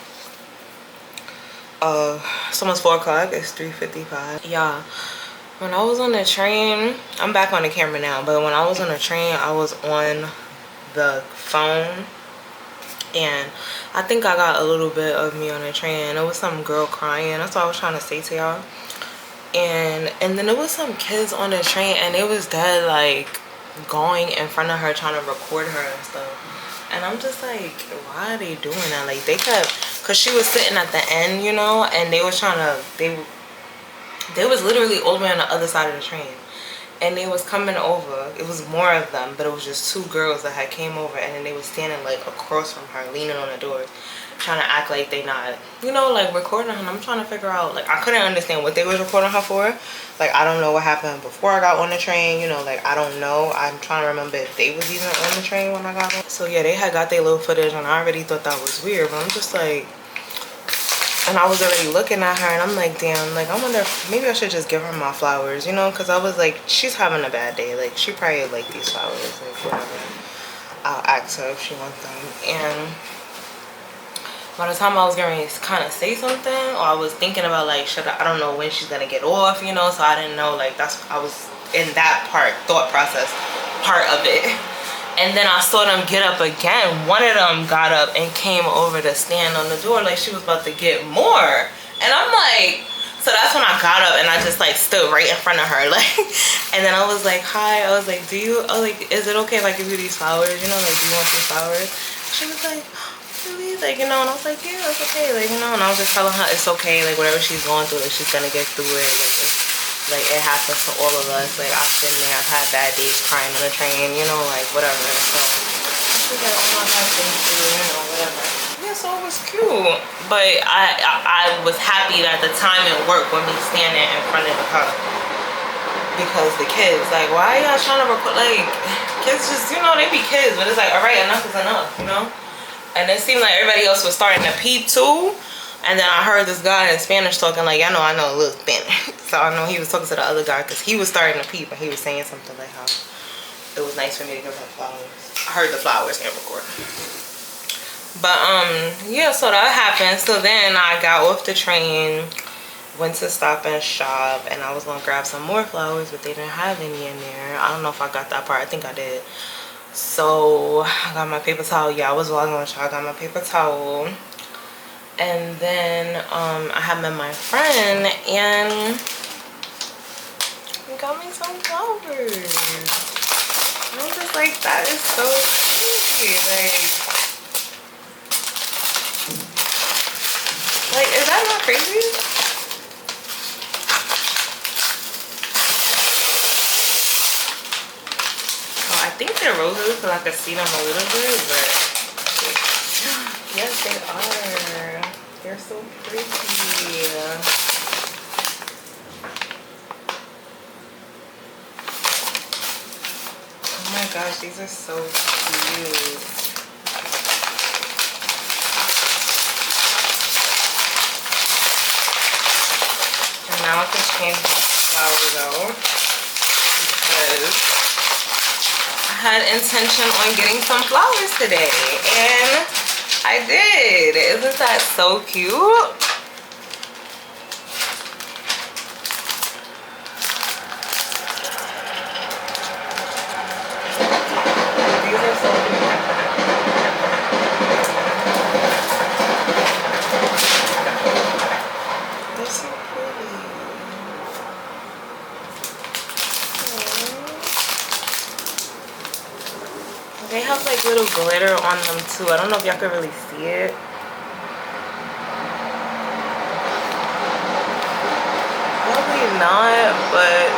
it's almost 4 o'clock. It's 3:55. Yeah, when I was on the train, I'm back on the camera now, but when I was on the train, I was on the phone, and I think I got a little bit of me on the train. It was some girl crying. That's what I was trying to say to y'all. And then there was some kids on the train, and they was dead like going in front of her trying to record her and stuff. And I'm just like, why are they doing that? Like, they kept, because she was sitting at the end, you know, and they was trying to, they was literally all the way on the other side of the train, and they was coming over. It was more of them, but it was just 2 girls that had came over, and then they was standing like across from her, leaning on the door, trying to act like they not, you know, like recording her. And I'm trying to figure out, like, I couldn't understand what they was recording her for. Like, I don't know what happened before I got on the train, you know, like, I don't know. I'm trying to remember if they was even on the train when I got on. So yeah, they had got their little footage, and I already thought that was weird, but I'm just like, and I was already looking at her, and I'm like, damn, like, I wonder if maybe I should just give her my flowers, you know, because I was like, she's having a bad day. Like, she probably like these flowers, like, whatever. I'll ask her if she wants them. And by the time I was going to kind of say something, or I was thinking about, like, I don't know when she's gonna get off, you know, so I didn't know, like, I was in that thought process part of it. And then I saw them get up again. One of them got up and came over to stand on the door like she was about to get more. And I'm like, so that's when I got up and I just like stood right in front of her, like, and then I was like, hi, I was like, is it okay if I give you these flowers, you know, like, do you want these flowers? She was like, really? Like, you know, and I was like, yeah, it's okay, like, you know, and I was just telling her it's okay, like, whatever she's going through, like, she's gonna get through it, like it happens to all of us. Like, I've been there, I've had bad days crying on the train, you know, like, whatever. So she's like, oh my god, thank you, you know, whatever. Yeah, so it was cute. But I was happy that the timing worked with me standing in front of the car. Because the kids, like, why are y'all trying to record? Like, kids just, you know, they be kids, but it's like, all right, enough is enough, you know? And it seemed like everybody else was starting to peep too. And then I heard this guy in Spanish talking, like, I know a little Spanish. So I know he was talking to the other guy because he was starting to peep, and he was saying something like how it was nice for me to give her flowers. I heard the flowers and record. But yeah, so that happened. So then I got off the train, went to Stop and Shop, and I was gonna grab some more flowers, but they didn't have any in there. I don't know if I got that part. I think I did. So I got my paper towel. Yeah, I was vlogging with y'all. I got my paper towel, and then I had met my friend, and he got me some flowers. I was just like, that is so sweet. Like, is that not crazy? Oh, I think they're roses because I could see them a little bit, but yes, they are. They're so pretty. Oh my gosh, these are so cute. And now I can change the flower though, because I had intention on getting some flowers today, and I did. Isn't that so cute? They have like little glitter on them too. I don't know if y'all can really see it. Probably not, but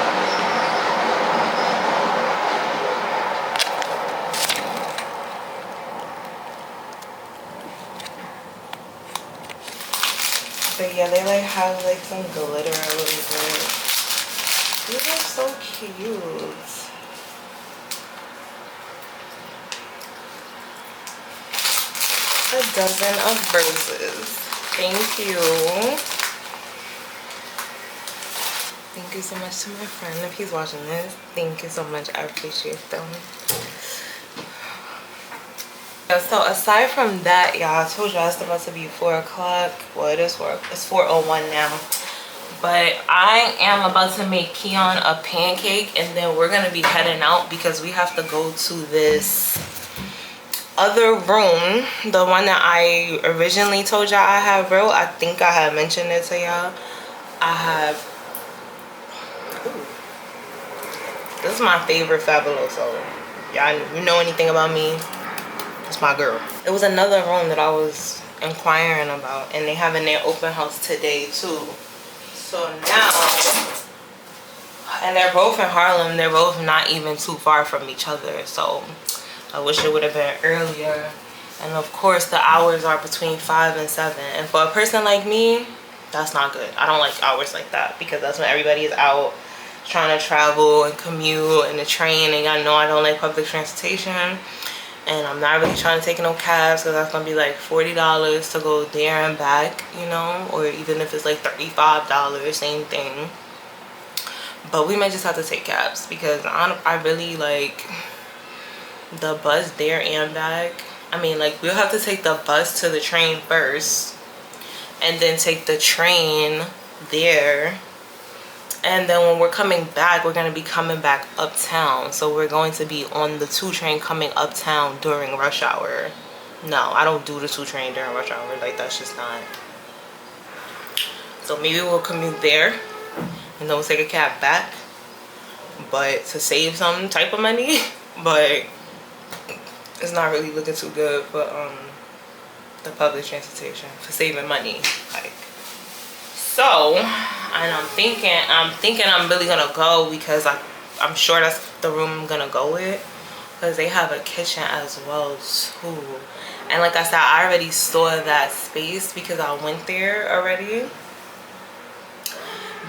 yeah, they like have like some glitter a little bit. These are so cute. A dozen of roses. Thank you. Thank you so much to my friend. If he's watching this, thank you so much. I appreciate them. Yeah, so aside from that, y'all, I told y'all it's about to be 4 o'clock. Well, it is 4. It's 4:01 now. But I am about to make Keon a pancake, and then we're gonna be heading out because we have to go to this other room, the one that I originally told y'all I have wrote. I think I had mentioned it to y'all. I have, this is my favorite Fabuloso. Y'all, you know anything about me, it's my girl. It was another room that I was inquiring about, and they having their open house today too. So now, and they're both in Harlem. They're both not even too far from each other, so I wish it would have been earlier. And of course the hours are between 5 and 7, and for a person like me, that's not good. I don't like hours like that because that's when everybody is out trying to travel and commute in the train, and y'all know I don't like public transportation, and I'm not really trying to take no cabs because that's gonna be like $40 to go there and back, you know, or even if it's like $35, same thing. But we might just have to take cabs because I really like the bus there and back. I mean, like, we'll have to take the bus to the train first and then take the train there, and then when we're coming back, we're going to be coming back uptown, so we're going to be on the 2 train coming uptown during rush hour. No, I don't do the 2 train during rush hour. Like, that's just not. So maybe we'll commute there and then we'll take a cab back, but to save some type of money. But it's not really looking too good for the public transportation, for saving money, like. So, and I'm thinking I'm really gonna go because I'm sure that's the room I'm gonna go with, because they have a kitchen as well too. And like I said, I already saw that space because I went there already.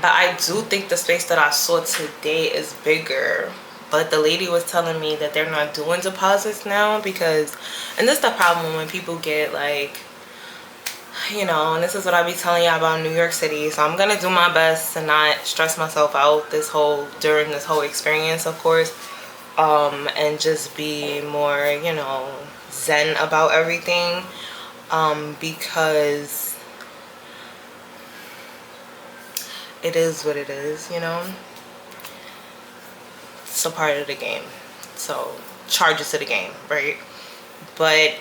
But I do think the space that I saw today is bigger. But the lady was telling me that they're not doing deposits now because, and this is the problem when people get like, you know, and this is what I be telling y'all about New York City. So I'm gonna do my best to not stress myself out during this whole experience, of course, and just be more, you know, zen about everything. because it is what it is, you know. It's a part of the game, so charges to the game, right? But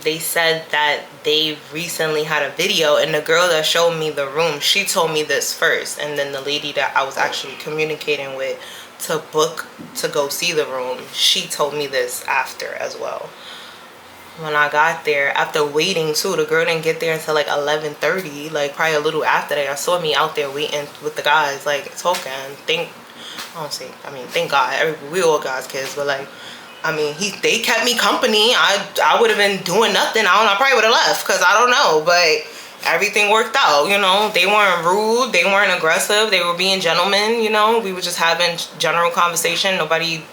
they said that they recently had a video, and the girl that showed me the room, she told me this first, and then the lady that I was actually communicating with to book to go see the room, she told me this after as well. When I got there, after waiting too, the girl didn't get there until like 11:30, like probably a little after that. I saw me out there waiting with the guys, like talking. Thank God, we all God's kids, but like, I mean, they kept me company. I would have been doing nothing. I probably would have left, because I don't know, but everything worked out, you know. They weren't rude, they weren't aggressive, they were being gentlemen, you know. We were just having general conversation. Nobody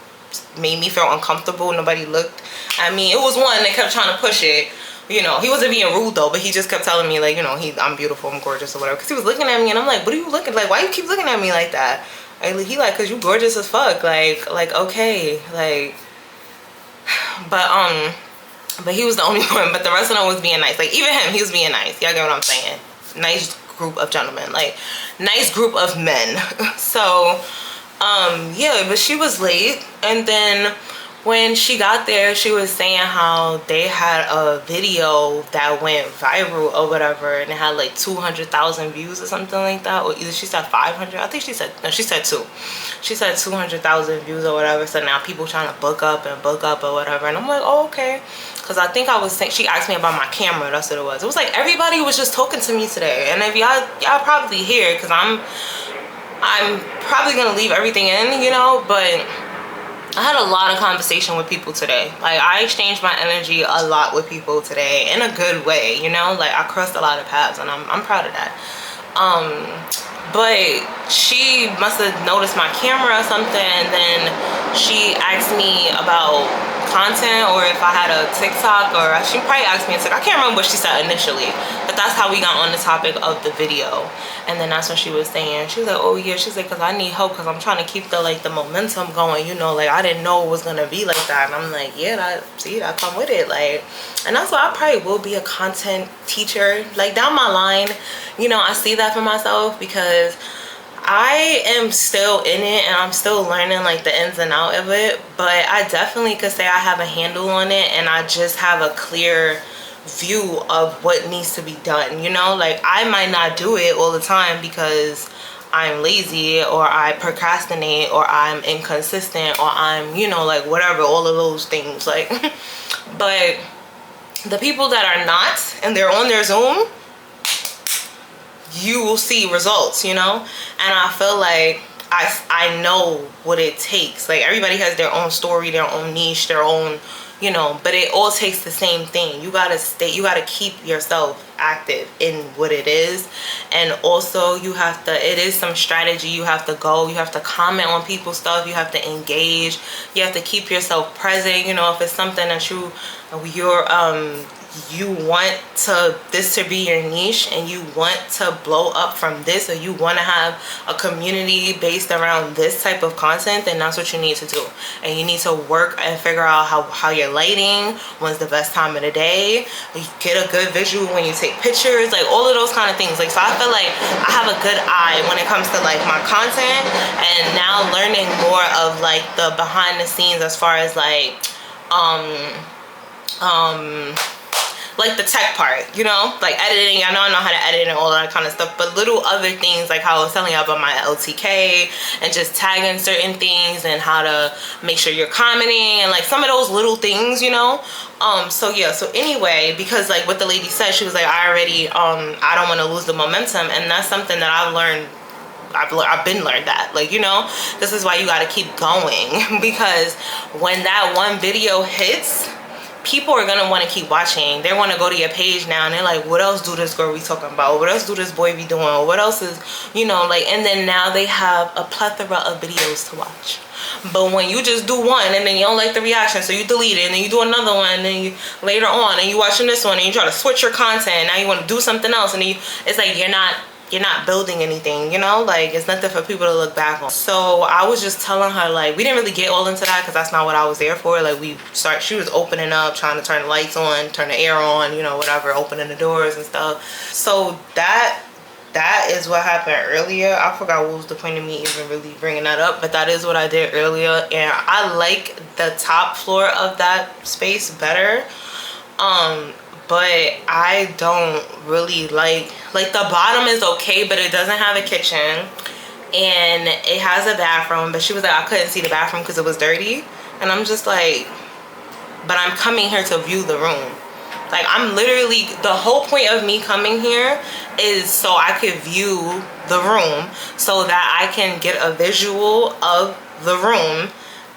made me feel uncomfortable. Nobody looked at me. It was one that kept trying to push it, you know. He wasn't being rude though, but he just kept telling me, like, you know, I'm beautiful, I'm gorgeous or whatever, because he was looking at me, and I'm like, what are you looking, like, why you keep looking at me like that? And he like, because you gorgeous as fuck, like okay, like, but he was the only one. But the rest of them was being nice. Like, even him, he was being nice. Y'all get what I'm saying? Nice group of gentlemen, like nice group of men. So yeah, but she was late, and then when she got there, she was saying how they had a video that went viral or whatever, and it had like 200,000 views or something like that, or either she said 500. I think she said, no, she said 2. She said 200,000 views or whatever. So now people trying to book up or whatever, and I'm like, oh, okay. Because I think I was saying, she asked me about my camera. That's what it was. It was like everybody was just talking to me today, and if y'all probably hear, because I'm probably gonna leave everything in, you know, but I had a lot of conversation with people today. Like, I exchanged my energy a lot with people today in a good way, you know. Like, I crossed a lot of paths, and I'm proud of that. But she must have noticed my camera or something, and then she asked me about content, or if I had a TikTok, or she probably asked me a TikTok. I can't remember what she said initially, but that's how we got on the topic of the video. And then that's what she was saying. She was like, oh yeah, she's like, because I need help, because I'm trying to keep the momentum going, you know. Like, I didn't know it was gonna be like that. And I'm like, yeah, I come with it. Like, and that's why I probably will be a content teacher, like, down my line, you know. I see that for myself, because I am still in it, and I'm still learning like the ins and out of it, but I definitely could say I have a handle on it, and I just have a clear view of what needs to be done, you know. Like, I might not do it all the time because I'm lazy, or I procrastinate, or I'm inconsistent, or I'm, you know, like whatever, all of those things, like but the people that are not, and they're on their Zoom, you will see results, you know. And I feel like I know what it takes. Like, everybody has their own story, their own niche, their own, you know, but it all takes the same thing. You gotta keep yourself active in what it is. And also, it is some strategy. You have to comment on people's stuff, you have to engage, you have to keep yourself present, you know. If it's something that you want this to be your niche, and you want to blow up from this, or you want to have a community based around this type of content, then that's what you need to do. And you need to work and figure out how you're lighting, when's the best time of the day, you get a good visual when you take pictures, like all of those kind of things. Like, so I feel like I have a good eye when it comes to like my content, and now learning more of like the behind the scenes, as far as like like the tech part, you know, like editing. I know how to edit and all that kind of stuff, but little other things, like how I was telling you about my LTK, and just tagging certain things, and how to make sure you're commenting, and like some of those little things, you know. So yeah, so anyway, because like what the lady said, she was like, I don't want to lose the momentum, and that's something that I've learned. I've been learned that, like, you know, this is why you got to keep going, because when that one video hits, people are gonna want to keep watching. They want to go to your page now, and they're like, what else do this girl be talking about, or what else do this boy be doing, or what else is, you know, like. And then now they have a plethora of videos to watch. But when you just do one, and then you don't like the reaction, so you delete it, and then you do another one, and then later on, and you watching this one, and you try to switch your content, and now you want to do something else, and it's like you're not you're not building anything, you know, like it's nothing for people to look back on. So I was just telling her, like, we didn't really get all into that because that's not what I was there for. Like she was opening up, trying to turn the lights on, turn the air on, you know, whatever, opening the doors and stuff. So that is what happened earlier. I forgot what was the point of me even really bringing that up, but that is what I did earlier. And I like the top floor of that space better. But I don't really like the bottom is okay, but it doesn't have a kitchen and it has a bathroom. But she was like, I couldn't see the bathroom because it was dirty. And I'm just like, but I'm coming here to view the room. Like, I'm literally, the whole point of me coming here is so I could view the room, so that I can get a visual of the room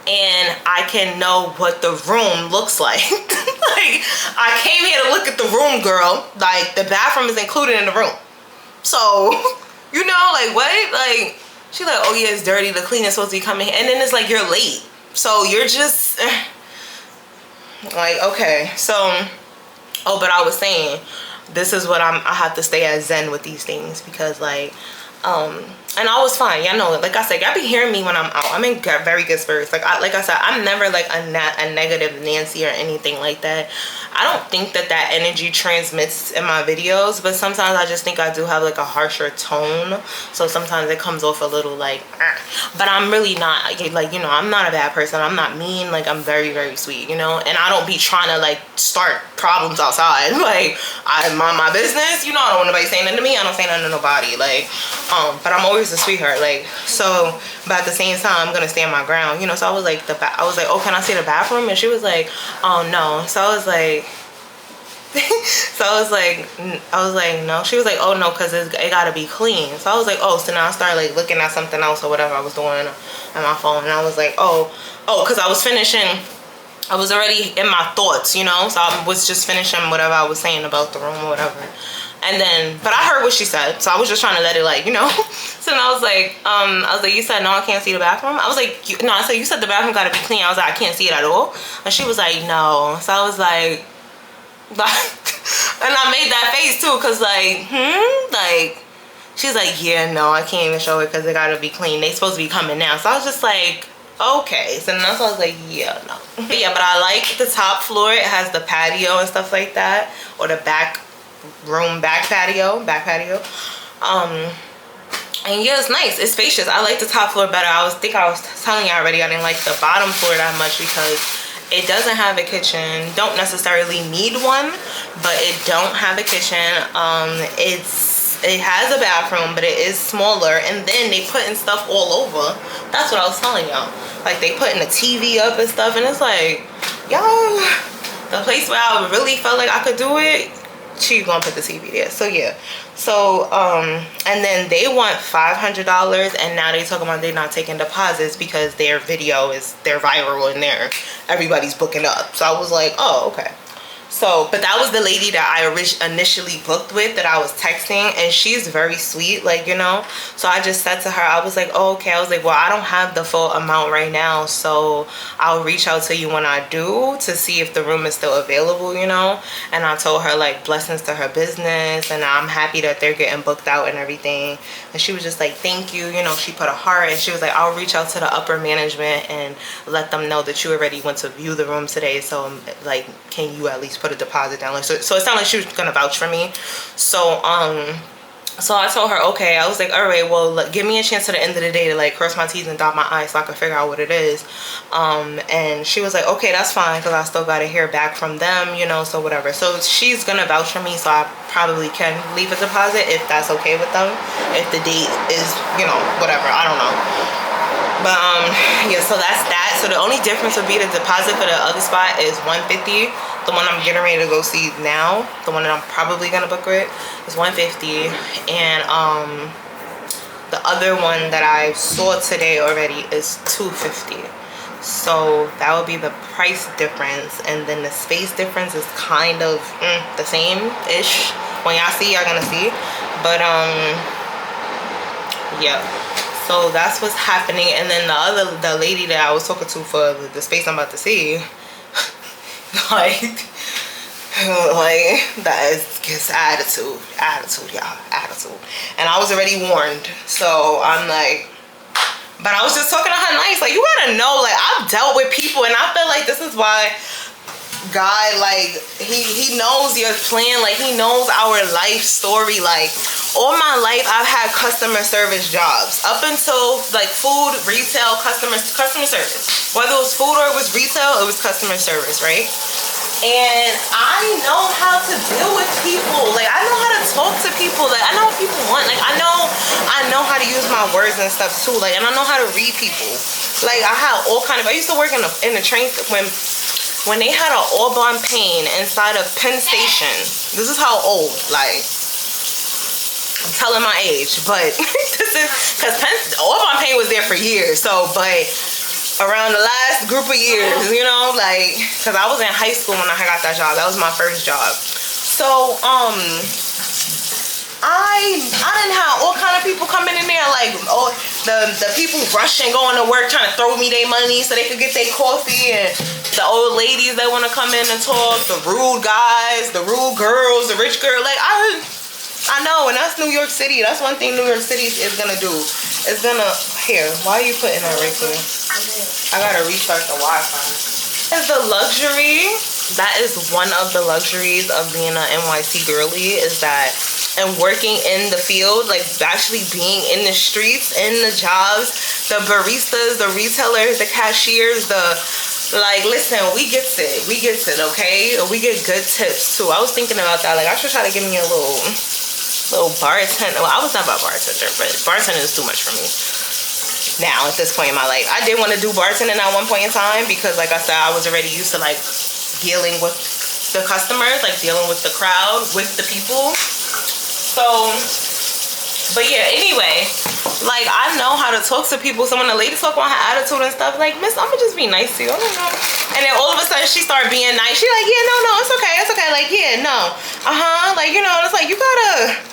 and I can know what the room looks like. Like, I came here to look at the room, girl. Like, the bathroom is included in the room. So, you know, like, what? Like, she's like, oh yeah, it's dirty. The cleaner's supposed to be coming here. And then it's like, you're late. So, you're just, like, okay. So, oh, but I was saying, this is what I have to stay as zen with these things, because like, and I was fine. Y'all know, like I said, y'all be hearing me when I'm out. I'm in very good spirits. Like I said, I'm never like a negative Nancy or anything like that. I don't think that energy transmits in my videos, but sometimes I just think I do have like a harsher tone. So sometimes it comes off a little like, but I'm really not like, you know, I'm not a bad person. I'm not mean. Like, I'm very, very sweet, you know, and I don't be trying to like start problems outside. Like, I mind my business, you know. I don't want nobody saying nothing to me. I don't say nothing to nobody. Like, but I'm always a sweetheart. Like, so, but at the same time, I'm gonna stand my ground, you know. So I was like, oh, can I see the bathroom? And she was like, oh no. So I was like, I was like, no. She was like, oh no, because it gotta be clean. So I was like, oh. So now I started like looking at something else or whatever I was doing on my phone, and I was like, oh, because I was finishing. I was already in my thoughts, you know. So I was just finishing whatever I was saying about the room or whatever. And then, but I heard what she said, so I was just trying to let it, like, you know. So then I was like, you said no, I can't see the bathroom. I was like, no, I said, you said the bathroom gotta be clean. I was like, I can't see it at all. And she was like, no. So I was like, and I made that face too, cause like, like, she's like, yeah, no, I can't even show it because it gotta be clean. They supposed to be coming now. So I was just like, okay. So then that's why I was like, yeah, no. But yeah, but I like the top floor. It has the patio and stuff like that, or the back patio. And yeah, it's nice. It's spacious. I like the top floor better. I was telling you already, I didn't like the bottom floor that much because it doesn't have a kitchen. Don't necessarily need one, but it don't have a kitchen. It has a bathroom, but it is smaller, and then they putting stuff all over. That's what I was telling y'all. Like, they putting the TV up and stuff, and it's like, y'all, the place where I really felt like I could do it, she gonna put the TV there. So yeah. So and then they want $500, and now they talking about they're not taking deposits because they're viral and everybody's booking up. So I was like, oh, okay. So, but that was the lady that I initially booked with, that I was texting, and she's very sweet, like, you know. So I just said to her, I was like, oh, okay. I was like, well, I don't have the full amount right now, so I'll reach out to you when I do to see if the room is still available, you know. And I told her, like, blessings to her business, and I'm happy that they're getting booked out and everything. And she was just like, thank you, you know. She put a heart, and she was like, I'll reach out to the upper management and let them know that you already went to view the room today, so like, can you at least put a deposit down? Like, so it sounded like she was gonna vouch for me. So so I told her, okay. I was like, all right, well, give me a chance to the end of the day to like cross my T's and dot my I's so I can figure out what it is. And she was like, okay, that's fine, because I still gotta hear back from them, you know, so whatever. So she's gonna vouch for me, so I probably can leave a deposit if that's okay with them, if the date is, you know, whatever, I don't know. But yeah, so that's that. So the only difference would be the deposit for the other spot is $150. The one I'm getting ready to go see now, the one that I'm probably gonna book with, is $150. And the other one that I saw today already is $250. So that would be the price difference, and then the space difference is kind of the same-ish. When y'all see, y'all gonna see. But yeah. So that's what's happening. And then the lady that I was talking to for the space I'm about to see, like, Like, that is just attitude, y'all, attitude. And I was already warned, so I'm like, but I was just talking to her nice. Like, you gotta know, like, I've dealt with people, and I feel like this is why God, like, he knows your plan. Like, he knows our life story. Like, all my life I've had customer service jobs, up until like food, retail, customer service. Whether it was food or it was retail, it was customer service, right? And I know how to deal with people. Like, I know how to talk to people. Like, I know what people want. Like, I know how to use my words and stuff too. Like, and I know how to read people. Like, I had all kind of, I used to work in the train when they had an Audubon Pain inside of Penn Station. This is how old, like, I'm telling my age, but this is, because Audubon Pain was there for years. So, but around the last group of years, you know, like, because I was in high school when I got that job. That was my first job. So I didn't have all kind of people coming in there, like, oh, the people rushing, going to work, trying to throw me their money so they could get their coffee, and the old ladies that want to come in and talk, the rude guys, the rude girls, the rich girl. Like, I know, and that's New York City. That's one thing New York City is gonna do. It's gonna, here, why are you putting that right there? I gotta restart the Wi-Fi. Is the luxury, that is one of the luxuries of being an NYC girly, is that, and working in the field, like actually being in the streets, in the jobs, the baristas, the retailers, the cashiers, like, listen, we get it, okay? We get good tips too. I was thinking about that. Like, I should try to give me a little bartender. Well, I was never a bartender, but bartending is too much for me now at this point in my life. I did want to do bartending at one point in time because, like I said, I was already used to like dealing with the customers, like dealing with the crowd, with the people. So, but yeah, anyway, like, I know how to talk to people. So when the lady talk about her attitude and stuff, like, miss, I'm gonna just be nice to you. I don't know. And then all of a sudden she started being nice. She like, yeah, no, it's okay. Like, yeah, no. Like, you know, it's like, you gotta,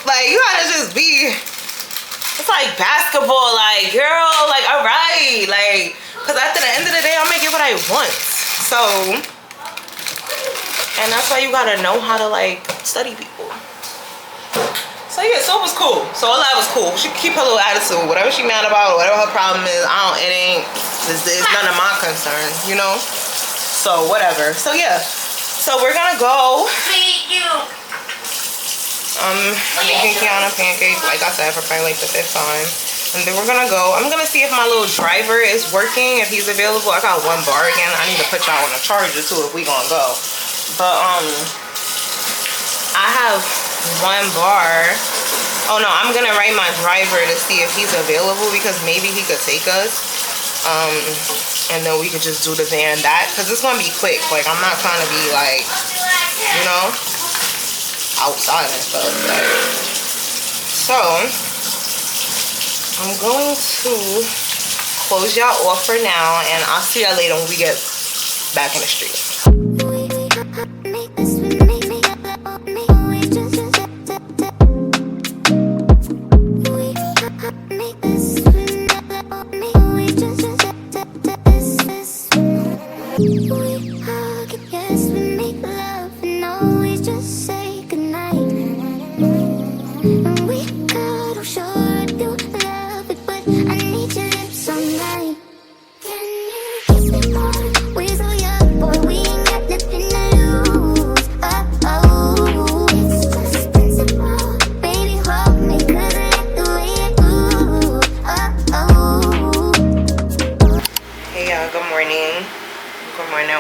like, you gotta just be, it's like basketball, like, girl, like, all right. Like, because at the end of the day, I'm gonna get what I want. So, and that's why you gotta know how to, like, study people. So yeah, so it was cool. So all that was cool. She keep her little attitude. Whatever she mad about, whatever her problem is, it's none of my concern, you know? So whatever. So yeah. So we're gonna go. Making Keon a pancake, like I said, for probably like the 5th time. And then we're gonna go. I'm gonna see if my little driver is working, if he's available. I got 1 bar again. I need to put y'all on a charger too if we gonna go. But I have 1 bar. Oh no, I'm gonna write my driver to see if he's available, because maybe he could take us. And then we could just do the van back, because it's gonna be quick. Like, I'm not trying to be like, you know, outside and stuff. Like, so I'm going to close y'all off for now, and I'll see y'all later when we get back in the street.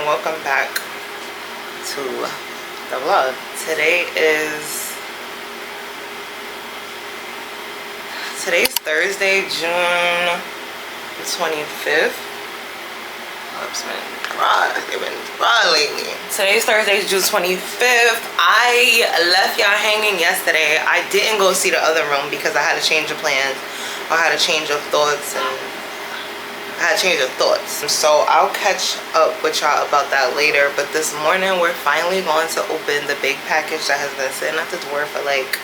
Welcome back to the vlog. Today's Thursday, June 25th. It's been dry lately. Today's Thursday, June 25th. I left y'all hanging yesterday. I didn't go see the other room because I had to change of plans. I had to change of thoughts, and so I'll catch up with y'all about that later. But this morning we're finally going to open the big package that has been sitting at the door for like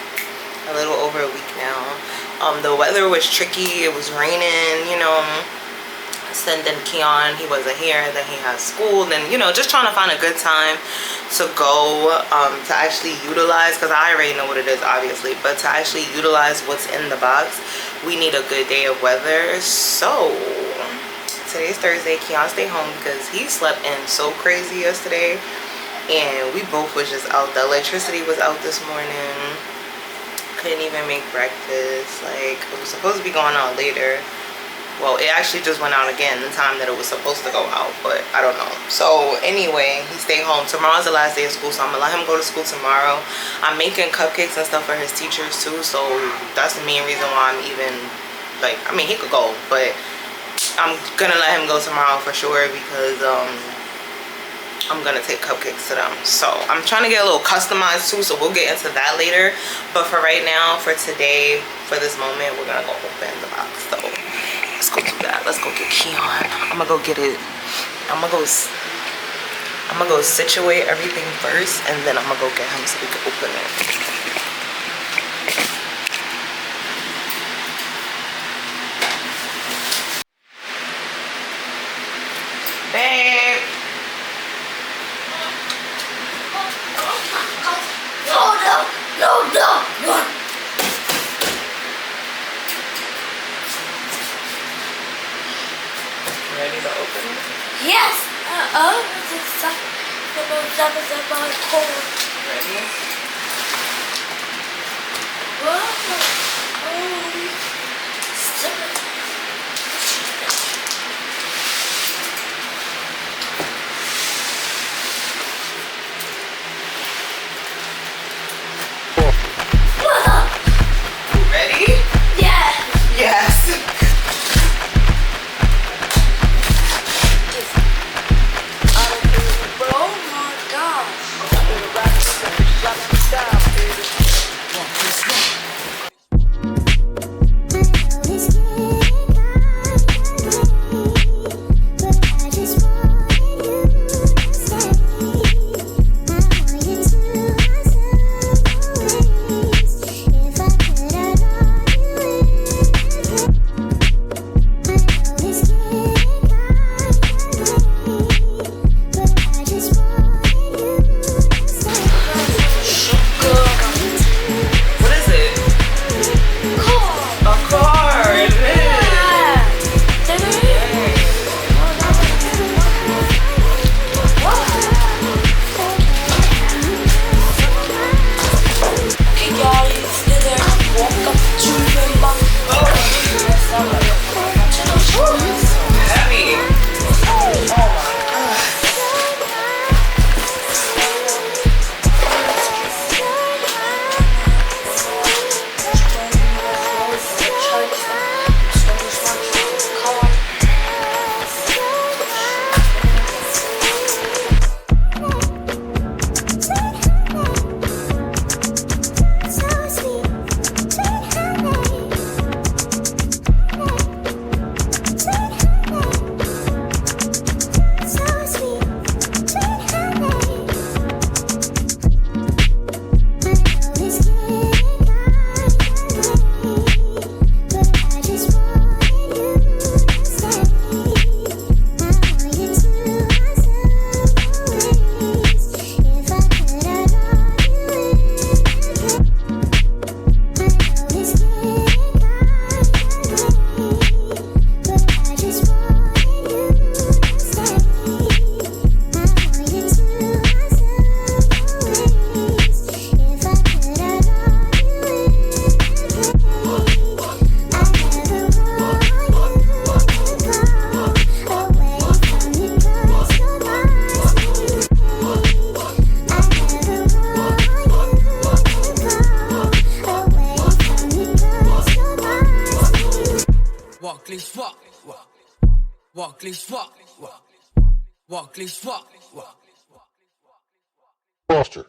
a little over a week now. The weather was tricky. It was raining, you know, Then Keon, he wasn't here, then he has school, then you know, just trying to find a good time to go to actually utilize, because I already know what it is obviously, but to actually utilize what's in the box, we need a good day of weather. So today's Thursday. Keon stayed home because he slept in so crazy yesterday, and we both was just out. The electricity was out this morning, couldn't even make breakfast. Like, it was supposed to be going out later. Well, it actually just went out again the time that it was supposed to go out, but I don't know. So anyway, he stayed home. Tomorrow's the last day of school, so I'm gonna let him go to school tomorrow. I'm making cupcakes and stuff for his teachers too, so that's the main reason why I'm even, like, I mean, he could go, but I'm gonna let him go tomorrow for sure, because I'm gonna take cupcakes to them. So I'm trying to get a little customized too, so we'll get into that later. But for right now, for today, for this moment, we're gonna go open the box. So let's go do that. Let's go get Keon. I'm gonna go get it. I'm gonna go situate everything first, and then I'm gonna go get him so we can open it. Babe. No. Ready to open it? Yes. It's about cold. Ready? Ready? Yeah. Yes. Oh my gosh. Foster.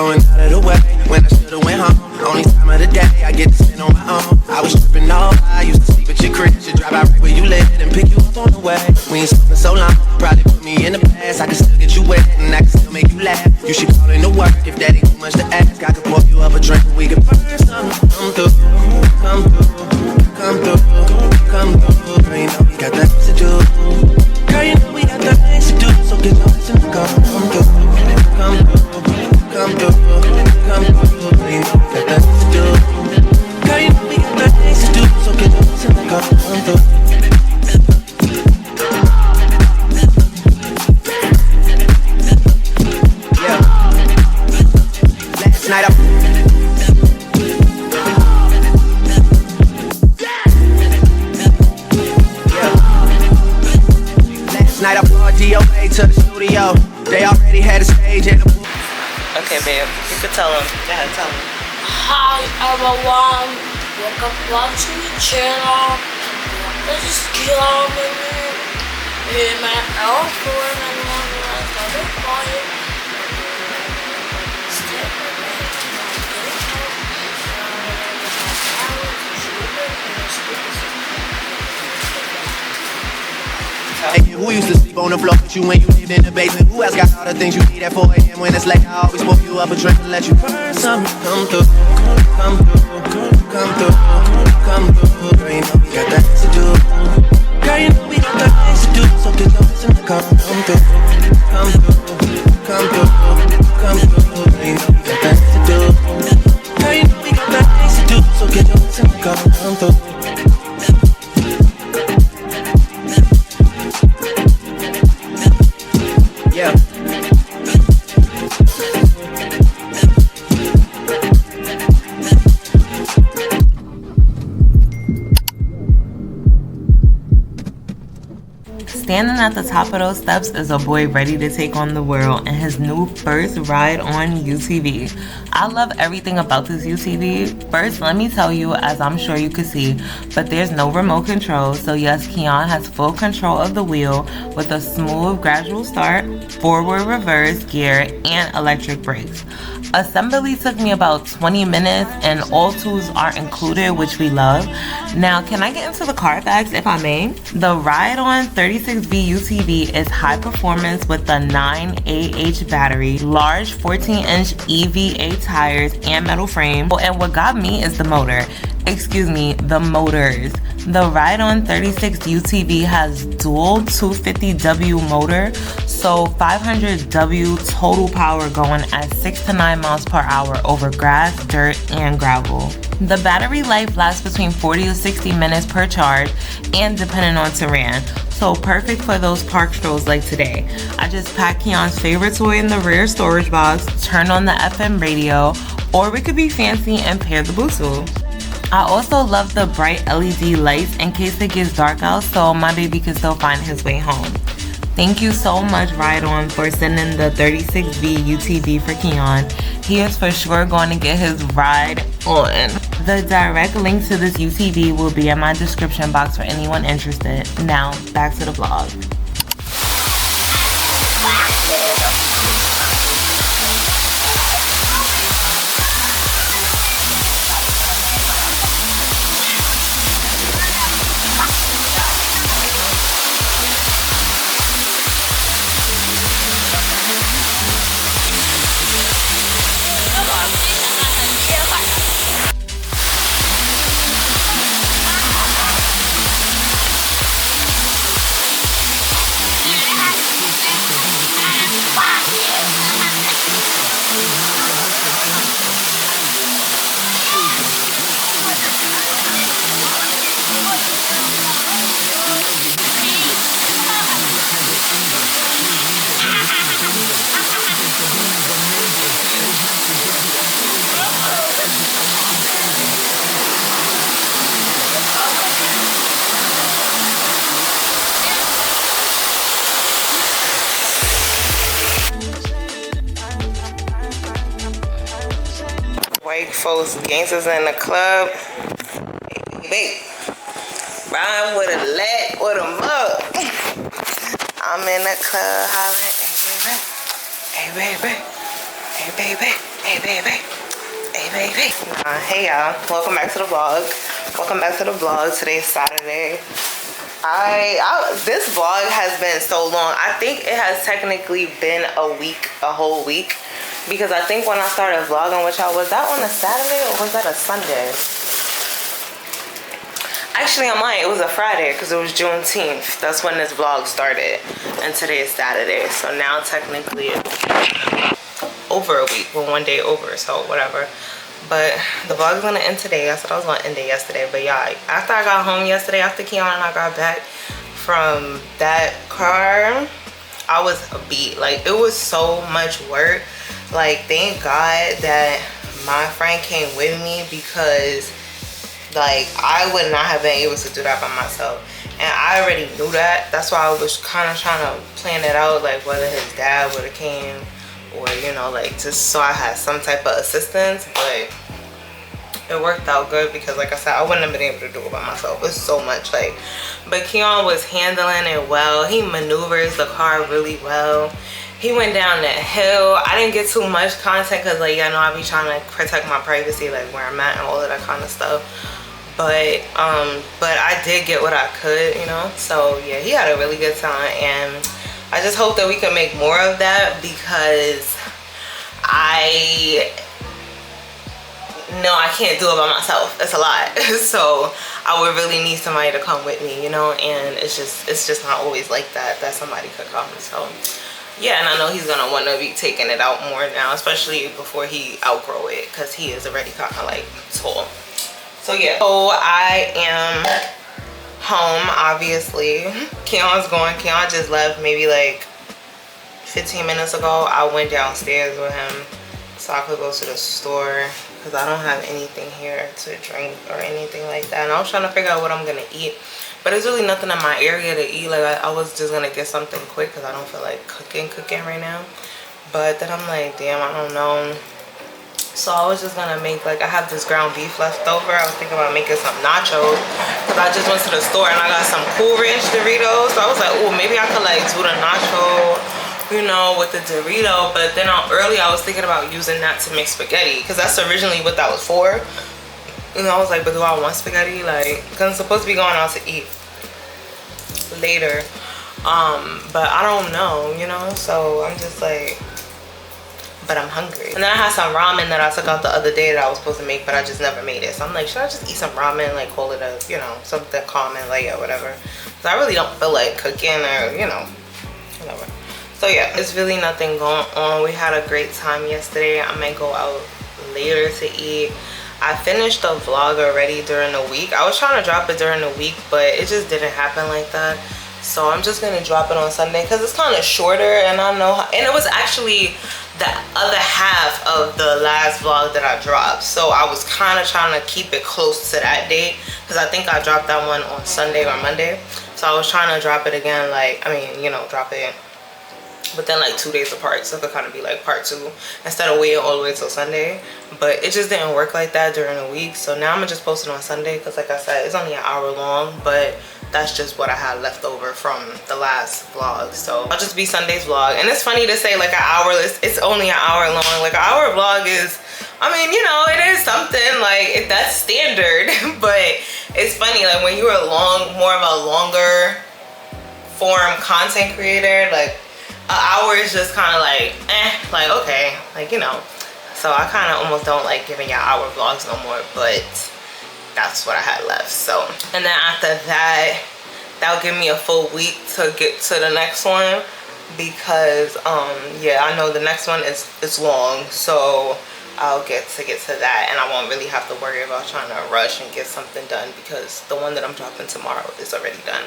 going out of the way when I should've went home. Only time of the day I get to spend on my own. I was tripping all I used to sleep at your crib. Should drive out right where you live and pick you up on the way. We ain't spoken so long, probably put me in the past. I can still get you wet and I can still make you laugh. You should call in to work if that ain't too much to ask. I could pour you up a drink and we could burn something. Come through, come through, come through, come through. Girl, you know we got things to do. Girl, you know we got things to do. So get lost and come through, come through, come through, come through. Girl, you know we got things to do. Girl, you know we got things to do. So get lost and come through. Night up. Last night I brought DOA to the studio. They already had a stage and a booth. Okay, babe. You could tell them. Go ahead, tell them. Hi everyone, welcome back to the channel. This is Keon in my outfit and I'm quiet. Hey, who used to sleep on the floor with you when you lived in the basement? Who else got all the things you need at 4 a.m. when it's late? I always spoke you up a drink and let you burn something. Come through, come through, come through, come through. Girl, you know we got things to do. Girl, you know we got things to do. So get lost and come through, come through, come through, come through. Girl, you know we got things to do. Girl, you know we got things to do. So get lost and come through. Yeah. Standing at the top of those steps is a boy ready to take on the world and his new first ride on UTV. I love everything about this UTV. First, let me tell you, as I'm sure you can see, but there's no remote control. So yes, Keon has full control of the wheel with a smooth gradual start, forward reverse gear, and electric brakes. Assembly took me about 20 minutes and all tools are included, which we love. Now, can I get into the car facts if I may? The Ride On 36V UTV is high performance with the 9AH battery, large 14-inch EVA tires and metal frame. And what got me is the motor. Excuse me, the motors. The Ride On 36 UTV has dual 250W motor, so 500W total power going at 6 to 9 miles per hour over grass, dirt, and gravel. The battery life lasts between 40 to 60 minutes per charge and depending on terrain, so perfect for those park strolls like today. I just packed Keon's favorite toy in the rear storage box, turned on the FM radio, or we could be fancy and pair the Bluetooth. I also love the bright LED lights in case it gets dark out so my baby can still find his way home. Thank you so much, Ride On, for sending the 36V UTV for Keon. He is for sure going to get his ride on. The direct link to this UTV will be in my description box for anyone interested. Now, back to the vlog. White folks, gangsters in the club. Baby, rhyme with a lat or a mug. I'm in the club hollering, hey baby, Hey baby, hey baby, hey baby. Hey y'all, welcome back to the vlog. Welcome back to the vlog. Today's Saturday. This vlog has been so long. I think it has technically been a whole week. Because I think when I started vlogging with y'all, was that on a Saturday or was that a Sunday? Actually, I'm lying. It was a Friday because it was Juneteenth. That's when this vlog started. And today is Saturday. So now technically it's over a week. Well, one day over. So whatever. But the vlog is going to end today. I said I was going to end it yesterday. But yeah, after I got home yesterday, after Keon and I got back from that car, I was beat. Like, it was so much work. Like, thank God that my friend came with me because like I would not have been able to do that by myself, and I already knew that. That's why I was kind of trying to plan it out, like whether his dad would have came or, you know, like just so I had some type of assistance. But it worked out good because, like I said, I wouldn't have been able to do it by myself. It's so much, like, but Keon was handling it well. He maneuvers the car really well. He went down that hill. I didn't get too much content because, like, y'all know I be trying to protect my privacy, like where I'm at and all of that kind of stuff. But I did get what I could, you know. So yeah, he had a really good time, and I just hope that we can make more of that because I know I can't do it by myself. It's a lot. So I would really need somebody to come with me, you know. And it's just not always like that somebody could come. So yeah, and I know he's gonna want to be taking it out more now, especially before he outgrow it, because he is already kind of like tall. So yeah, so I am home, obviously. Keon's going. Keon just left maybe like 15 minutes ago. I went downstairs with him so I could go to the store because I don't have anything here to drink or anything like that. And I was trying to figure out what I'm gonna eat, but there's really nothing in my area to eat. Like I was just gonna get something quick because I don't feel like cooking right now. But then I'm like, damn, I don't know. So I was just gonna make, like, I have this ground beef left over. I was thinking about making some nachos because I just went to the store and I got some Cool Ranch Doritos. So I was like, oh, maybe I could like do the nacho, you know, with the Dorito. But then early I was thinking about using that to make spaghetti because that's originally what that was for. And I was like, but do I want spaghetti? Like, because I'm supposed to be going out to eat later. But I don't know, you know. So I'm just like, but I'm hungry. And then I had some ramen that I took out the other day that I was supposed to make, but I just never made it. So I'm like, should I just eat some ramen, like call it a, you know, something common, like, yeah, whatever. So I really don't feel like cooking or, you know, whatever. So yeah, it's really nothing going on. We had a great time yesterday. I might go out later to eat. I finished the vlog already during the week. I was trying to drop it during the week, but it just didn't happen like that. So I'm just gonna drop it on Sunday because it's kind of shorter, and I know how, and it was actually the other half of the last vlog that I dropped. So I was kind of trying to keep it close to that date because I think I dropped that one on Sunday or Monday. So I was trying to drop it again, like, I mean, you know, drop it, but then like 2 days apart, so it could kind of be like part 2 instead of waiting all the way till Sunday. But it just didn't work like that during the week. So now I'm gonna just post it on Sunday because, like I said, it's only an hour long, but that's just what I had left over from the last vlog. So I'll just be Sunday's vlog. And it's funny to say like an hour, it's only an hour long. Like an hour vlog is, I mean, you know, it is something, like that's standard. But it's funny, like when you're more of a longer form content creator, like an hour is just kind of like, like, okay, like, you know. So I kind of almost don't like giving y'all hour vlogs no more, but that's what I had left. So, and then after that, that'll give me a full week to get to the next one because yeah, I know the next one is long, so I'll get to that, and I won't really have to worry about trying to rush and get something done because the one that I'm dropping tomorrow is already done.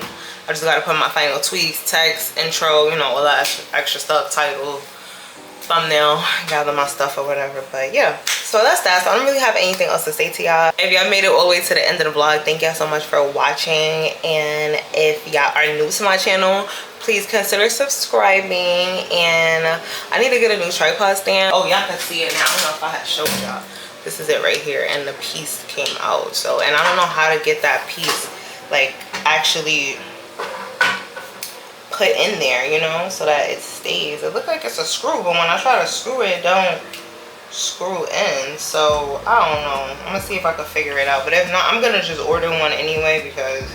I just gotta put my final tweaks, text, intro, you know, all that extra stuff, title, thumbnail, gather my stuff or whatever. But yeah, so that's that. So I don't really have anything else to say to y'all. If y'all made it all the way to the end of the vlog, thank y'all so much for watching. And if y'all are new to my channel, please consider subscribing. And I need to get a new tripod stand. Oh, y'all can see it now. I don't know if I had showed y'all. This is it right here, and the piece came out. So, and I don't know how to get that piece like actually put in there, you know, so that it stays. It looks like it's a screw, but when I try to screw it, it don't screw in. So I don't know. I'm gonna see if I can figure it out, but if not, I'm gonna just order one anyway because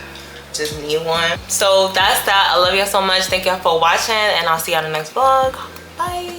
just need one. So that's that. I love y'all so much. Thank y'all for watching, and I'll see y'all in the next vlog. Bye.